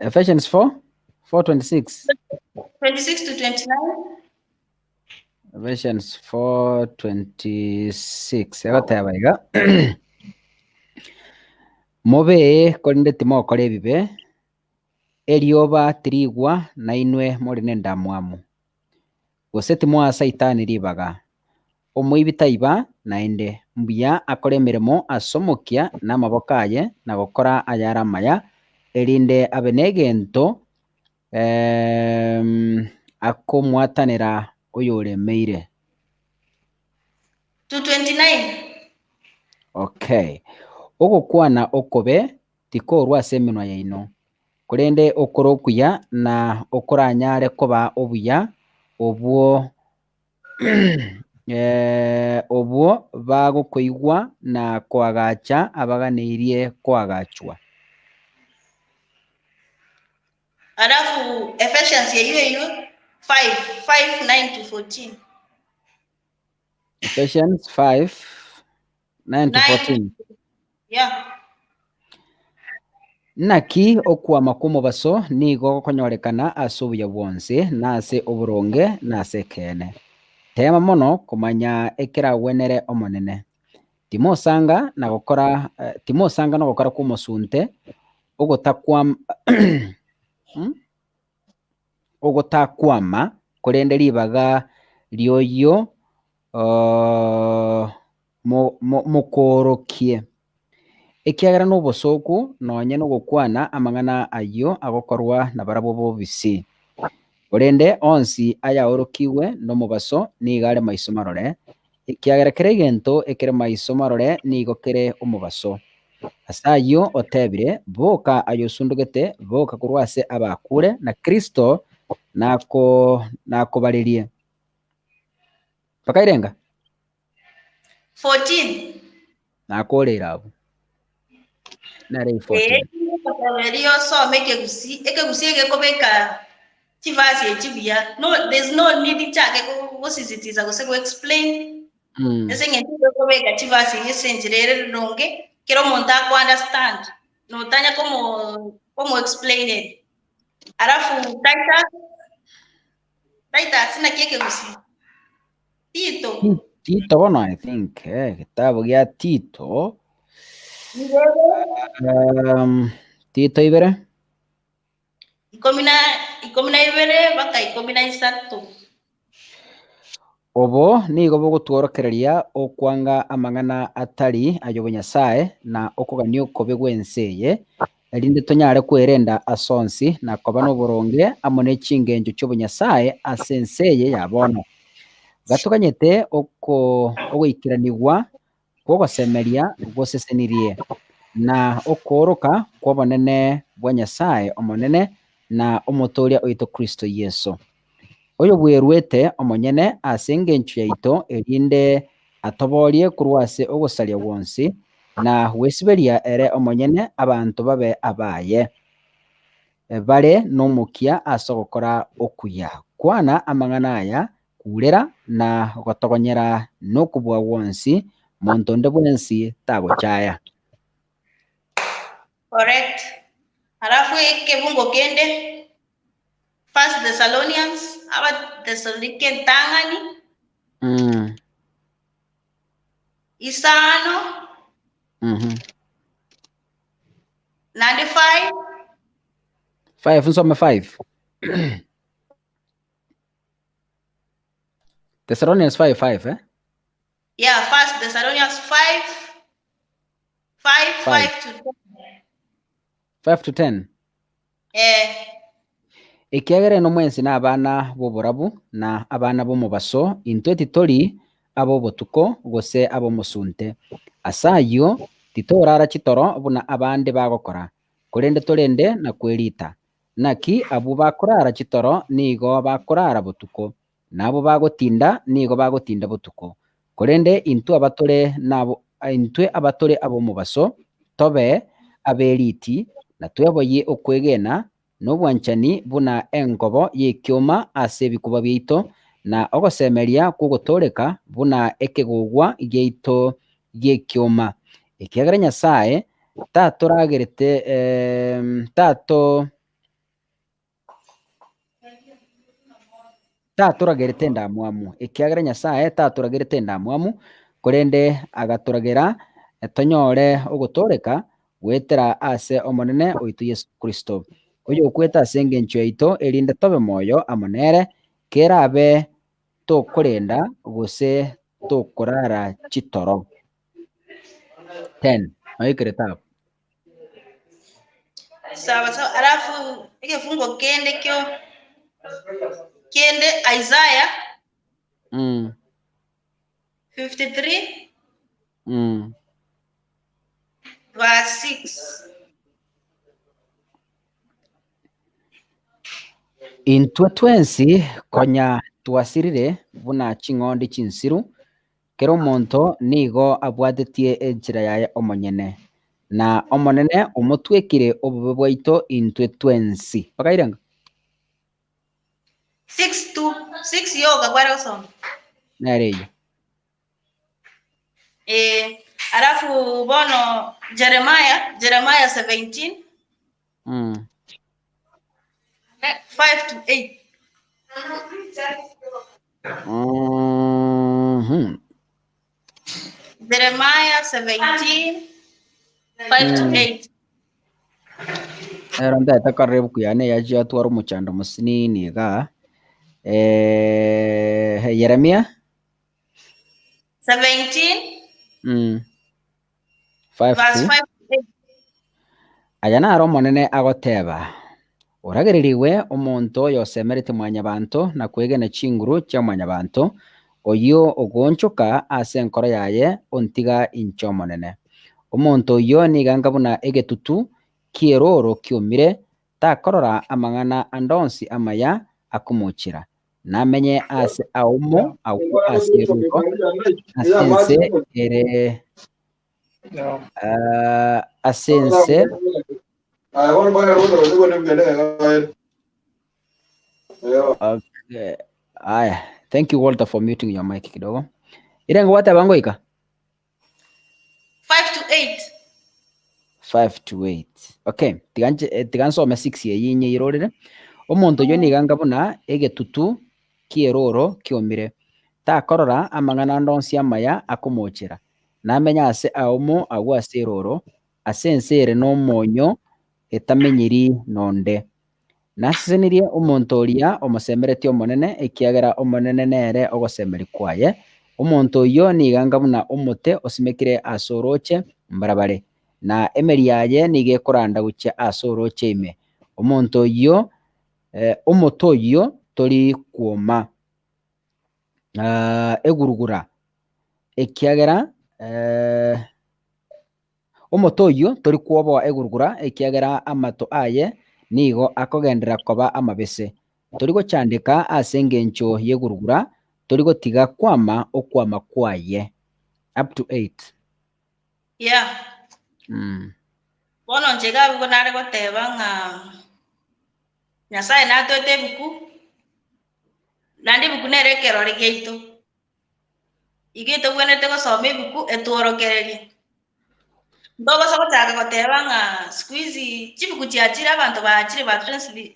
Ephesians 4:26. 26 to 29. Ephesians 4:26. Egatebaiga. Mobe konde timo kore bibe. Erioba tirigwa na inwe muri nenda mwamu. Goseti mwa saitani ribaga. omoibitaiba naende mbuya akore emeremo asomokia namaboko aye na gokora ayare amaya erinde abe na egento akomwatanera oyo oremeire. 229. Okay. Ogokwana okobe tikorwa ase eminwa yaino korende okora okuya na okoranyare koba obuya obwo obwo bagokoigwa na koagacha abaganeirie koagachwa. Alafu Ephesians hiyo 5:9-14. Ephesians 5:9-14. Yeah. Naki okwama kw'omubaso nigo gokonyorekana ase obuya bwonse nase oboronge nase ekene. Tema mono komanya ekeragwenere omonene. Timosanga na gokora kw'omosunte ogotakwama korende ribaga rioyo mokorokie ekiagera nobosoku nonye nogokwana amang'ana ayo agokorwa na barabo bobisi korende onsi ayaorokiwe nomobaso niga are maiso marore ekiagera kere egento ekere maiso marore nigo kere omobaso. Ase aywo otebire boka ayosundugete boka korwa ase abakure na Kristo nakobarerie mpaka irenga 14. nakoreire abo nare 14. Erio some ekegusi egekobeka chivasi echibia. No, there's no need chake gusisitiza gose go explain. Ese ngenti ekobeka chivasi esenjerere ronge kero monta ku understand. No tanya como explain it. Alafu Titus sina kieke gusi. Tito bono I think kitabu gya Tito. Tito ibere 12 mpaka 13. Obo nigo bogotworokereria okwanga amang'ana atari ayobo Nyasaye na okogania okobe gwenseye erinde tonyare kwerenda asonsi na koba noboronge amo na echingencho chiobonyasaye ase enseye yabono. Gatuganyete ogoikiranigwa kwogosemeria gosesenirie na okoroka kw'obonene bwa Nyasaye omonene na omotoria oito Kristo Yesu oyo bwerwete omonyene ase engencho yaito erinde atoborie korwa ase ogosaria gwonsi na gwesiberia ere omonyene abanto babe abaye bare nomokia ase ogokora okuya kwana amang'ana aya kurera na gotogonyera nokobua gwonsi monto onde bwensi tagochaya. Correct. Halafu kebungo kende 1 Thessalonians aba Thessalonican tangani isano 95 nsome 5 Thessalonians 5 Yeah, 1 Thessalonians 5:5-10. Ekiagera eno mwensi na abana b'oborabu na abana b'omubaso intwe titori abobotuko gose abomosunte ase aywo titorara chitoro buna abande bagokora korende torende na kwerita naki abo bakorara chitoro nigo bakorara botuko nabo bagotinda nigo bagotinda botuko korende intwe abatore abomobaso tobe aberiti na tweboyie okwegena n'obwanchani buna enkobo yekioma ase ebikuba byaito na ogosemeria kwogotoreka buna ekegogwa giaito gyekioma ekiagera Nyasaye tatoragerete ndamwamu ekiagera Nyasaye tatoragerete ndamwamu korende agatoragera tonyore ogotoreka gwetera ase omonene oito Yesu Kristo oyo okweta ase engencho yaito erinde tobe moyo amonere kerabe tokorenda gose tokurara chitoro. 10. Maikere tap. Sawa sawa, alafu ike fungo kende Isaiah 53 verse 6. Intwe twensi konya twasirire buna ching'ondi chinsiru kero omonto nigo abwatetie enchera yaye omonyene na omonene omotwekire obobe bwaito intwe twensi pakairanga 6 yoga kware osoma nereyo alafu bono Jeremiah 17 5 to 8. Jeremiah 17 5 to 8. Era ndata karibu kuyane yaji atwara umuchando musinini ga Yeremia 17 5 verse to 5 to 8. aya naro omonene agoteba oragereriwe omonto oyo osemerete mwanyabanto na kwegena chinguru chia mwanyabanto oyo ogonchoka ase enkoro yaye ontiga inche omonene omonto oyo niganga buna egetutu kieroro kiomire takorora amang'ana andonsi amaya akomochira namenye ase aomo au ase erugo asense ere asense okay. Aya, thank you Walter for muting your mic kidogo. Irengo wata bangoika 5 to 8. 5 to 8. Okay, tigansome 6 yeyinye irorire omonto yo niganga buna egetutu kieroro kiomire takorora amang'ana ndonsi amaya akomochera namenya ase aomo agu ase eroro ase ensere n'omonyo etamenyeri nonde nasesenirie omonto oria omosemereti omonene ekiagera omonene nere ogosemeri kwaye omonto oyo niganga buna omote osimekire ase oroche mbarabare na emeri yaye niga ekoranda gochia ase oroche ime omonto oyo omoto oyo tori kwoma egurugura ekiagera omoto oyo tori kwoboa egurugura ekiagera amato aye nigo akogendera koba amabese tori gochandika ase engencho yegurugura tori gotiga kwama okwama kwaye up to 8. Yeah. Bono nchega bigo nare goteba ng'a Nyasaye natwete ebuku nandi ebuku nere ekerore giaito igo tobwenete gosoma ebuku etworokererie ntogosa gochaka goteba ng'a siku hizi chibuku chiachire abanto baachire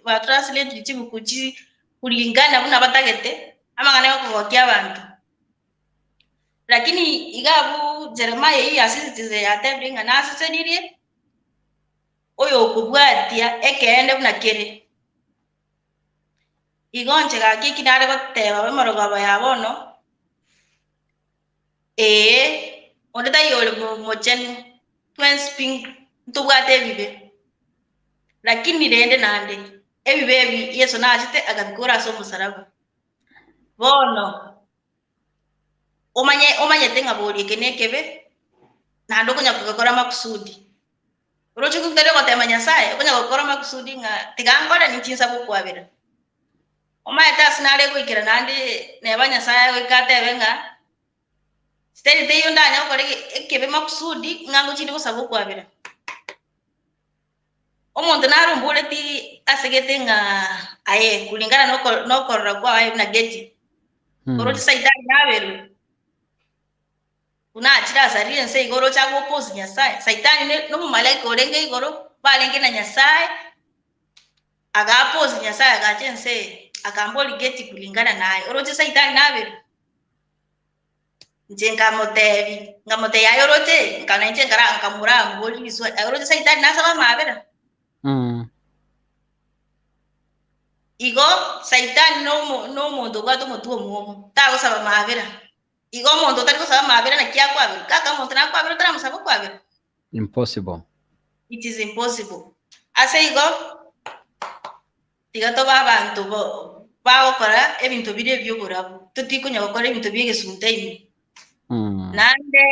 batranslate chibuku chi kulingana buna batagete amang'ana gokogokia abantu lakini igabu Jeremiah iyi asisitize yatebire ng'a nasesenirie oyo okobwatia ekende buna kere igonche gaki kinare goteba bemorogobo yabono onde tayore mochenu twensping ntobwate ebibe lakini rende nande ebibe ebi Yesu nachite agabikora ase omusaraba bono omanyete ng'a borie eke nekebe nande okonya kogekora makusudi oroche kugere gotema Nyasaye okonya gokora makusudi ng'a tigangora nichinsa gokwabera omaete ase nare goikera nande neba Nyasaye goika atebe ng'a sterite iyo ndanya gokora ekebe makusudi ng'a ngochiri gosaba okwabera omonto naromboreti asegete ng'a aye kulingana nokorora kwaye buna geti oroche saitani naberwe unachira asarie nse igoro chago opose Nyasaye saitani nomumalaika orenge igoro barenge na Nyasaye agapose Nyasaye agache nse akamboli geti kulingana naye oroche saitani naberwe nje ngamote yayo oroche nkana nje ngara nkamura mboli iswa oroche saitani nasaba mabera igo saitani no mondo gwato motuo muomo tago saba mabera igo muntu tari kusaba mabere na kia kwabere kaka muntu na kwabere tara musaba kwabere. Impossible. It is impossible. Ase igo tiga toba abantu bagokora ebintu bire by'oburabu tutikunya gukora ebintu by'egesuntaini nande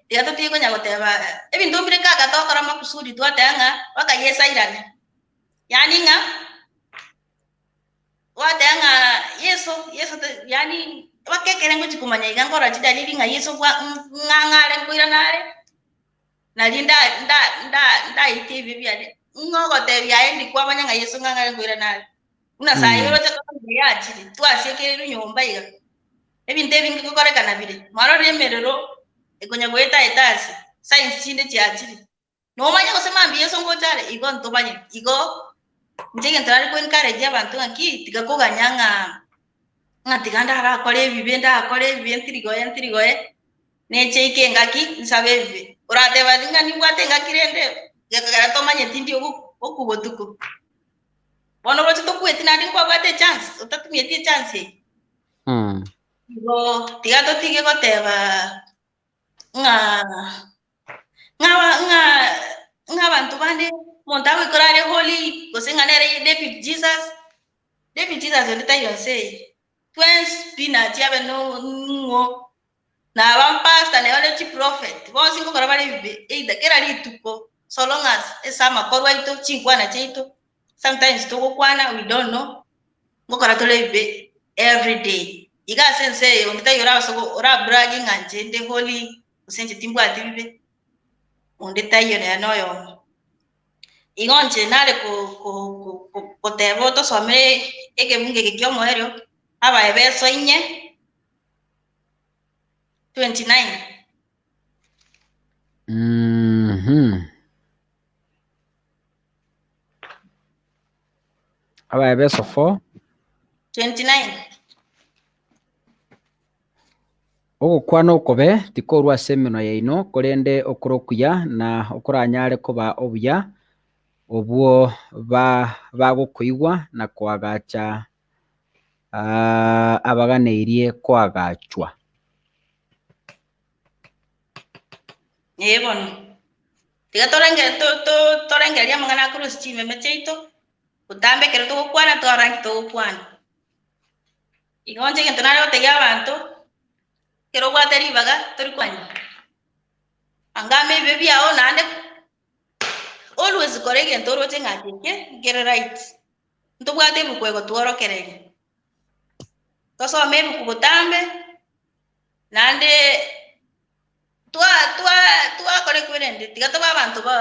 tiga tutikunya goteba ebintu bire kaka tokora makusudi twatenga bakayesairana yani nga watenga yeso yani bakekere ngo chikumanya igangora chidalili nga yeso kwa ngangare kuiranare nalinda nda itivi byane ngogote byaendi kwa banya nga yeso ngangare kuiranare una sayiro cha yachi twasiekere nyumba iga ebinte bingi kukorekana bire maro remerero ikonya gweta etasi science chinde chiachiri no manya kusema mbi yeso ngotare igo ntobanye igo njenge ntari ko encourage abantu ngaki tigakuganyanga ngatiganda ara kore bibenda akore bibentirigoye neche ikengaki nsabe bibe urate badinga nibwate ngakirende yakagara tomanye tindi okubotuko bono rocho tokweti nadi kwa bwate chance utatumie chance go tigato tige goteba nga bantu bande montawe korare holy gosenganere David Jesus yonita yonse twins spinach yabe no na bampasta ne ole chi prophet bonsi ko korabare bibe eida kera lituko so long as esama korwa ito chinkwana cheito sometimes to kwana we don't know ngokora tole bibe every day iga sense yonita yora so ora bragging anje nde holy usenje timbu atibibe onde tayo ne anoyo igonche nale ko tebo to some ege bunge ke kyo moerio aba ebeso inye 29 aba ebeso 4 29 ogokwana okobe tikorwa semino yaino korende okorokuya na okoranyare koba obuya obwo bagokoigwa na kwagacha abaganeirie kwagachwa bono tiga torengeria mangana cruz chime mecheito utambe kero to kwana to arangi to kwana igonje que tonare otegia abantu kero gwateri baga tori kwanya angame bebi ao nande always correct ntoro chengati get right ntobwate bukwego tuoro kerege toso mebu kubutambe nande tua correct werende tigato abantu ba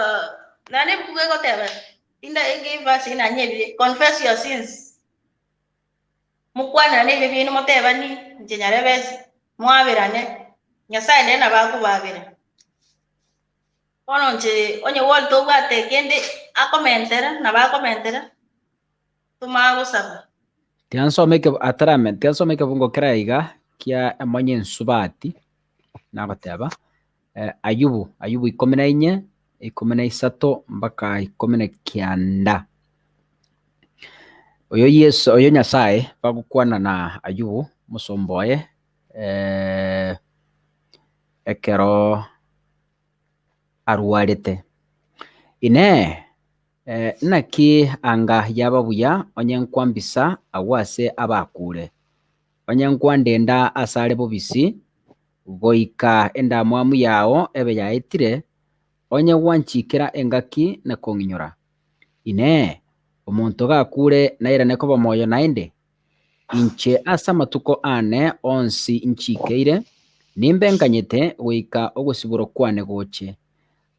nane bukwego tebe inda ege vasi na nyebi confess your sins mukwana ne bebi no moteba ni njenyare besi mwabirane nyasaye ndena bakubabira ononche onye wol to bwate kende akomentera na bakomentera tumagusaba tiansomeke atrament tiansomeke bungo kraiga kia emonye nsubati nagoteba ayubu 14 13 mpaka 19 oyo yesu oyo nyasaye bagukwana na ayubu musomboye ekero arwarete ine naki anga yababuya onye nkwambisa awase abakure onye nkwandenda asare bobisi goika enda mwamu yao ebe yaitire onye wanchikira engaki na konginyora ine omuntu gakure nairane koba moyo nainde inche asa matuko ane onsi nchikeire nimbenganyete goika ogosiburo kwane goche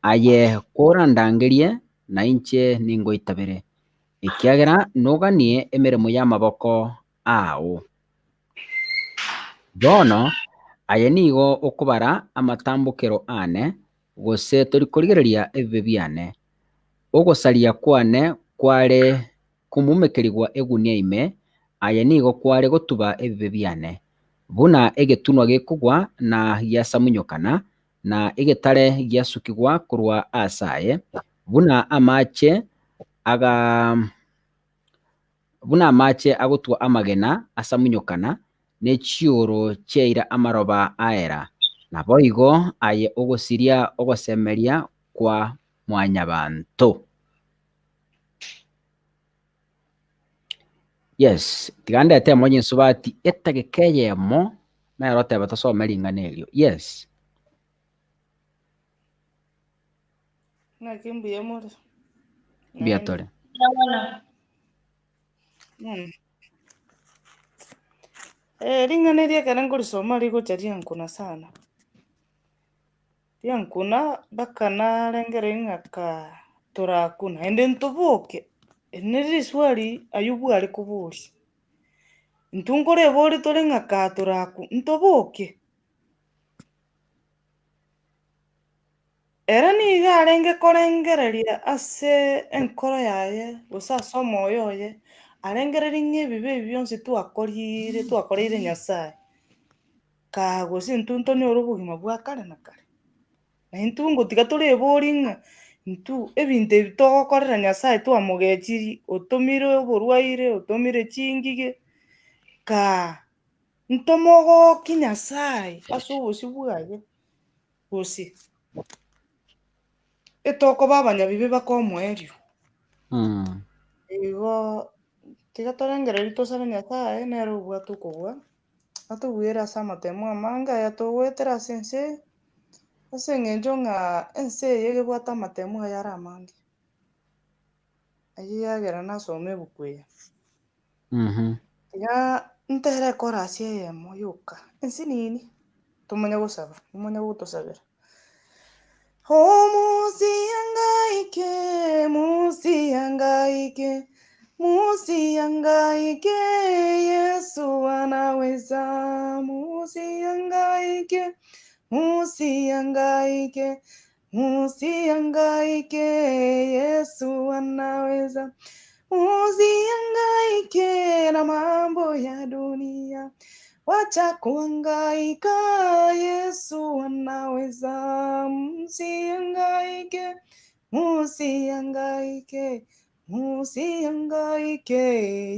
aye kora ndangerie na inche ningoitabere ikiagera noganie emeremo y'amaboko ao bono aye nigo okobara amatambukero ane gose tori korigereria ebibe biane ogosaria kwane kware kumumekerigwa egunia ime aye nigo kware gotuba ebibe biane buna egetunwa gekugwa na giasamunyokana na egetare giasukigwa kurwa asaye buna amache agotwa amagena asamunyokana nechioro cheira amaroba aera nabo igo aye ogosiria ogosemeria kwa mwanyabanto. Yes, tigande ate monye subati etagekeyemo mero teba tosome ringanerio. Yes. Nakimbuye muri. Biatore. Ringaneria kana ngorisoma riko nkuna sana. Nkuna bakana rengere ngaka torakuna ende ntoboke. Eneri swali ayubu ali kuburi. Ntungore bori tore ngaka toraku ntoboke. Era niga arenge korengereria ase enkoro yaye gusasoma oyoye arengereria ng'ebibe byonse twakoreire Nyasaye kagosi ntunto ni orobogima bwa kare na kare na intungo tiga torebori ng'a ntu ebinto ebitogokorera Nyasaye twamogechiri otomire oborwaire otomire chingige ka ntomogoki Nyasaye ase obosi bwaye gosi etoko babanyabibe bakomoerio. Igo tiga torengereria tosabe Nyasaye nero obwa tokobua atobwere ase amatemo amange aya togwetera ase ense ase eng'encho ng'a ense eye gebwate amatemo aya are amange ayio yagera nasoma ebuku eye. Iga ntere ekorasi eyemo yoka ense nini tomonye gosaba omonye gotosabera. Musiangaike, musiangaike, musiangaike, Yesu anaweza. Musiangaike, musiangaike, musiangaike, Yesu anaweza. Musiangaike na mambo ya dunia, wacha kuhangaika, Yesu anaweza. Musiangaike, musiangaike, musiangaike,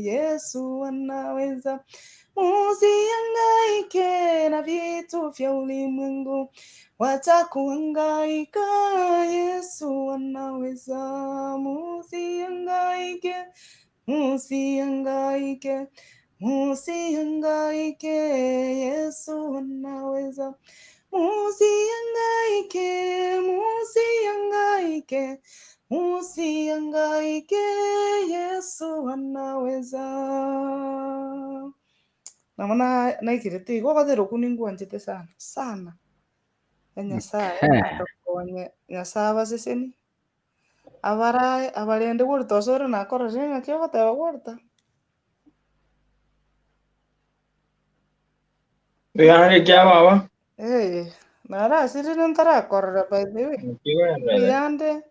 Yesu anaweza. Musiangaike na vitu vya ulimwengu, wacha kuhangaika, Yesu anaweza. Musiangaike, musiangaike, musiangaike, Yesu anaweza. Musiangaike, musiangaike, musiangaike, Yesu anaweza. Namana naikirete igo gathero kuningwanjete sana sana. Nyasaye akonye Nyasaye abaseseni abarae abarende gurtosoro nakorore ng'akio goteba gwarta. Rigane kya baba? Nara sirine ntarakorora by the way. Yande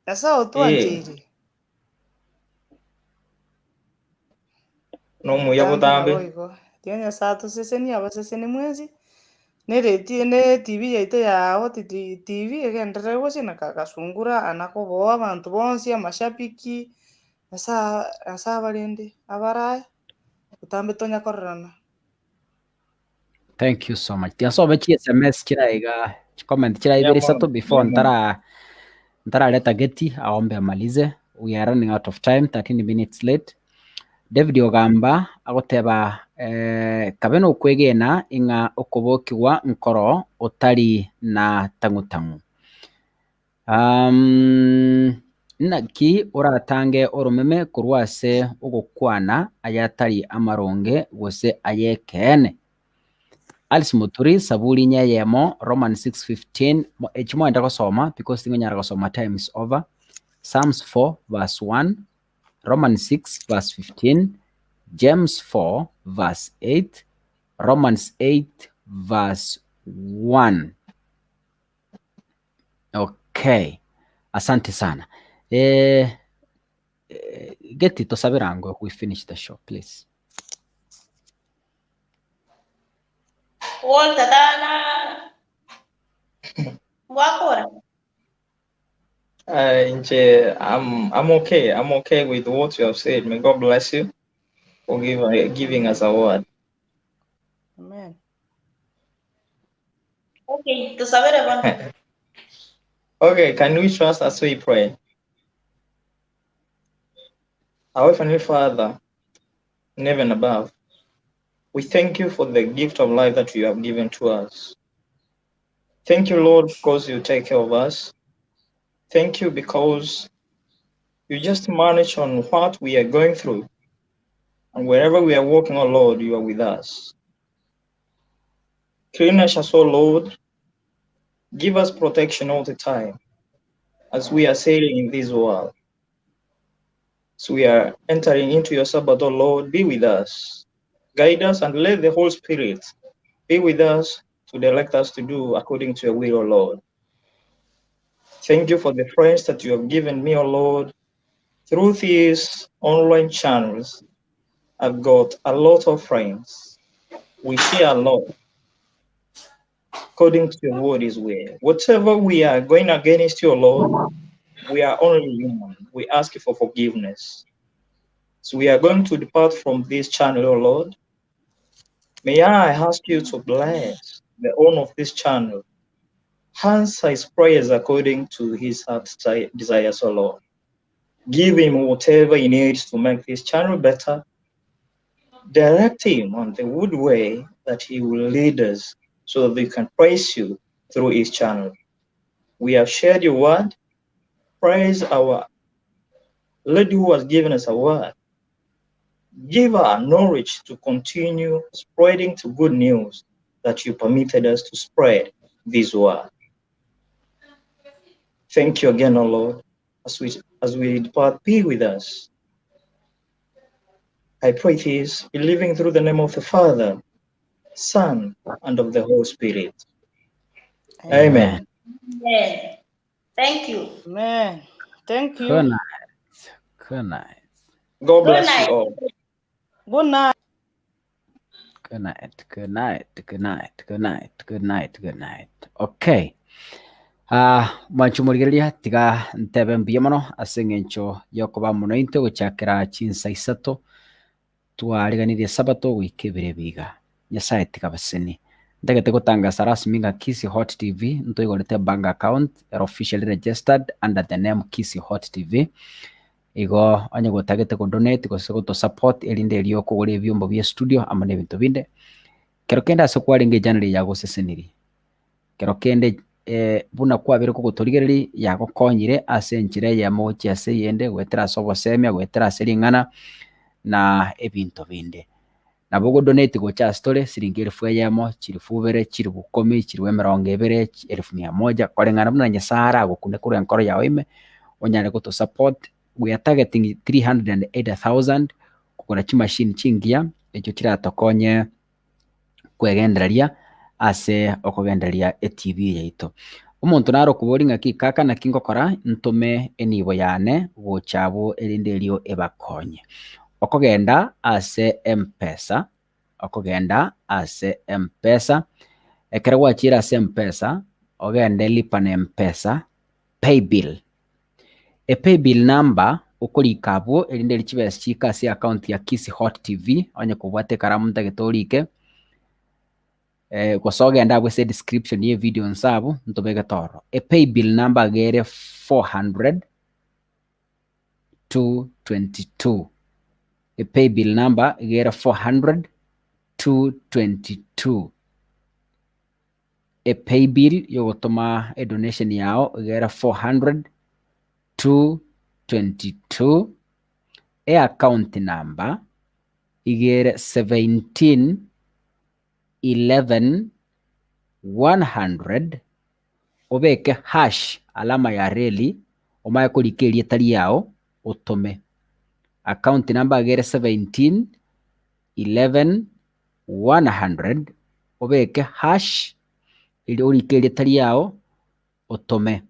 asa otwanjiri. No muya botambe. Tiene sato seseni abaseseni mwezi. Nereti ne TV yaite yao TV egendere gosi nakakasungura anakoboa abantu bonsi amashabiki asa barende abarae utambe tonya korana. Thank you so much. Tiasobe chi SMS kiraiga comment kiraibere sato before ntaraleta geti aombe amalize. We are running out of time, 13 minutes late. David Ogamba agoteba kabe no kwegena inga okobokigwa nkoro otari na tangutangu. Naki oratange orumeme kurwase ogokwana ayatari amaronge gose ayekene. Alice Muturi saburi nyayemo Roman 6:15 echimo enda gosoma because tingo nyara gosoma time is over. Psalms 4 verse 1, Romans 6 verse 15, James 4 verse 8, Romans 8 verse 1. Okay. Asante sana. Geti tosabirango we finish the show please. Walter Dana Wakora. I'm okay. I'm okay with what you have said. May God bless you. for giving us a word. Amen. Okay, to saber about. Okay, can we trust as we pray? Our Heavenly Father, in heaven above, we thank you for the gift of life that you have given to us. Thank you, Lord, because you take care of us. Thank you because you just manage on what we are going through. And wherever we are walking, oh Lord, you are with us. Clean us, oh Lord. Give us protection all the time as we are sailing in this world. As we are entering into your Sabbath, oh Lord, be with us. Guide us and let the Holy Spirit be with us to direct us to do according to your will, O Lord. Thank you for the friends that you have given me, O Lord. Through these online channels, I've got a lot of friends. We share a lot according to your word is way. Whatever we are going against you, Lord, we are only human. We ask you for forgiveness. So we are going to depart from this channel, O Lord. May I ask you to bless the owner of this channel, answer his prayers according to his heart's desires, O Lord. Give him whatever he needs to make this channel better. Direct him on the good way that he will lead us so that we can praise you through his channel. We have shared your word. Praise our lady who has given us a word. Give her knowledge to continue spreading the good news that you permitted us to spread this word. Thank you again, O Lord, as we depart, be with us. I pray this, believing through the name of the Father, Son, and of the Holy Spirit. Amen. Amen. Thank you. Amen. Thank you. Good night. Good night. God Good bless night. you all. Good night. Good night. Good night. Good night. Good night. Good night. Good night. Okay. Mwanchumurigeria tiga ntebe mbuya muno ase eng'encho ya okuba muno into gochakera chinsa isato twariganirie sabato goika ebire biga nyasaye tiga baseni ndagete gotangasa rasmi nga Kisi Hot TV ntoigorete bank account are officially registered under the name Kisi Hot TV igo onye gotagete ko donate gose goto support elinde elio kugura ebyombo bya studio amane ebintu binde kero kenda ase kwaringe janali yago seseniri kero kende buna kwabire ko gutorigereri yagokonyire ase enchire ya mochi ase yende gwetera sobosemia gwetera ase ringana na ebinto binde nabogo donate gocha story siringi 1000 yamo chiri fubere chiri 10 chiri 200 1100 korengana buna nyasara gukune kuri enkoro yawe ime onyane goto support we are targeting 380,000 kugura chi machine chingia echo kiratokonye kwegendereria ase okugendereria TV yaito omonto naro kuboringa kikaka na kingokora ntume enibo yane gochabo erinde elio ebakonye okogenda ase M-Pesa ekere gwachira ase M-Pesa ogende lipa na M-Pesa paybill paybill number ukorika abo erinde lichibes chika ase account ya Kisi Hot TV onye kubwate karamu ntagetorike gosogenda abo ase description ye video nsabo ntobege toro paybill number gere 400 222 paybill number gere 400 222 paybill yogotoma donation yao gere 400 222 account number igere 17 11 100 obeke hash alama ya reli omaye kurikeria tari yao otome account number gere 17 11 100 obeke hash ili urikeria tari yao otome.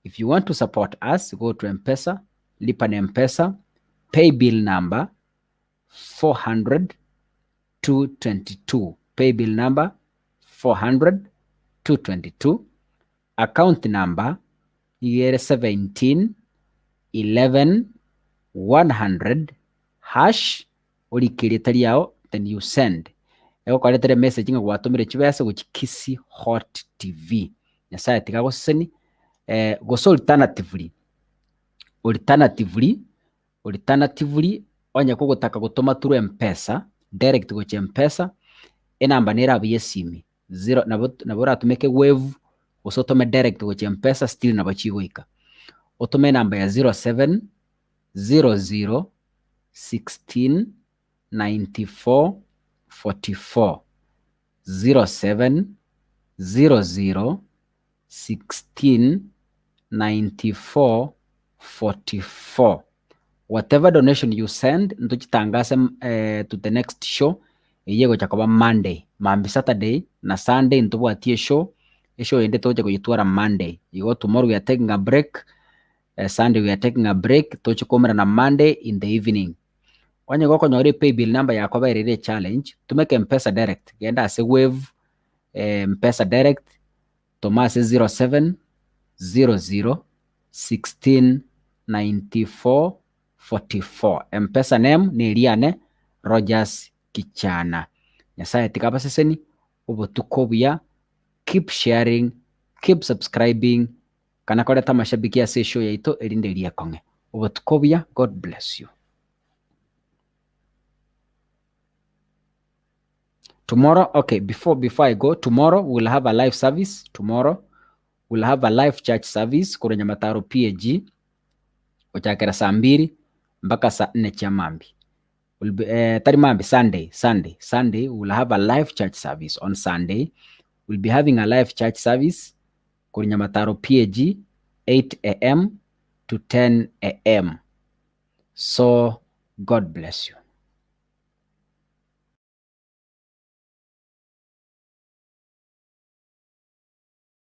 If you want to support us, go to M-Pesa, lipa na M-Pesa, pay bill number 400 222 pay bill number 400 222 account number year 17 11 100 hash orikirite riao then you send egokoretere message nga gwatumire chibese guchi Kisi Hot TV nyasaye tigagoseni goso alternatively onye kugutaka gutuma turu M-Pesa direct gochi M-Pesa enamba nera abiye simi 0 nabo ratumeke wave usotome direct gochi M-Pesa still nabo chigoika utume namba ya 0700 16 94 44 0700 16 94 44. Whatever donation you send ntuchitangase to the next show iyego chakaba Monday mambi Saturday na Sunday ntubwatie show ende toje kuyitwara Monday. You go tomorrow we are taking a break. Sunday we are taking a break tochikomera na Monday in the evening. Onye goko nyori pay bill number yako bairire challenge to make M-Pesa direct genda ase wave M-Pesa direct Thomas 07 00 16 94 44. M-Pesa name ni Eliane Rogers Kichana. Nyasaye tikaba seseni ubutukobya. Keep sharing, keep subscribing. Kana koleta mashabiki ya show yaito elinde liya konge. Ubutukobya. God bless you. Tomorrow, okay, before I go, tomorrow we'll have a live service. Tomorrow we'll have a live church service kule Nyamataro PAG ochakera saa 2 mpaka saa 4 chamambi. Tarimambi Sunday we'll have a live church service on Sunday. We'll be having a live church service kule Nyamataro PAG 8 a.m. to 10 a.m. So God bless you.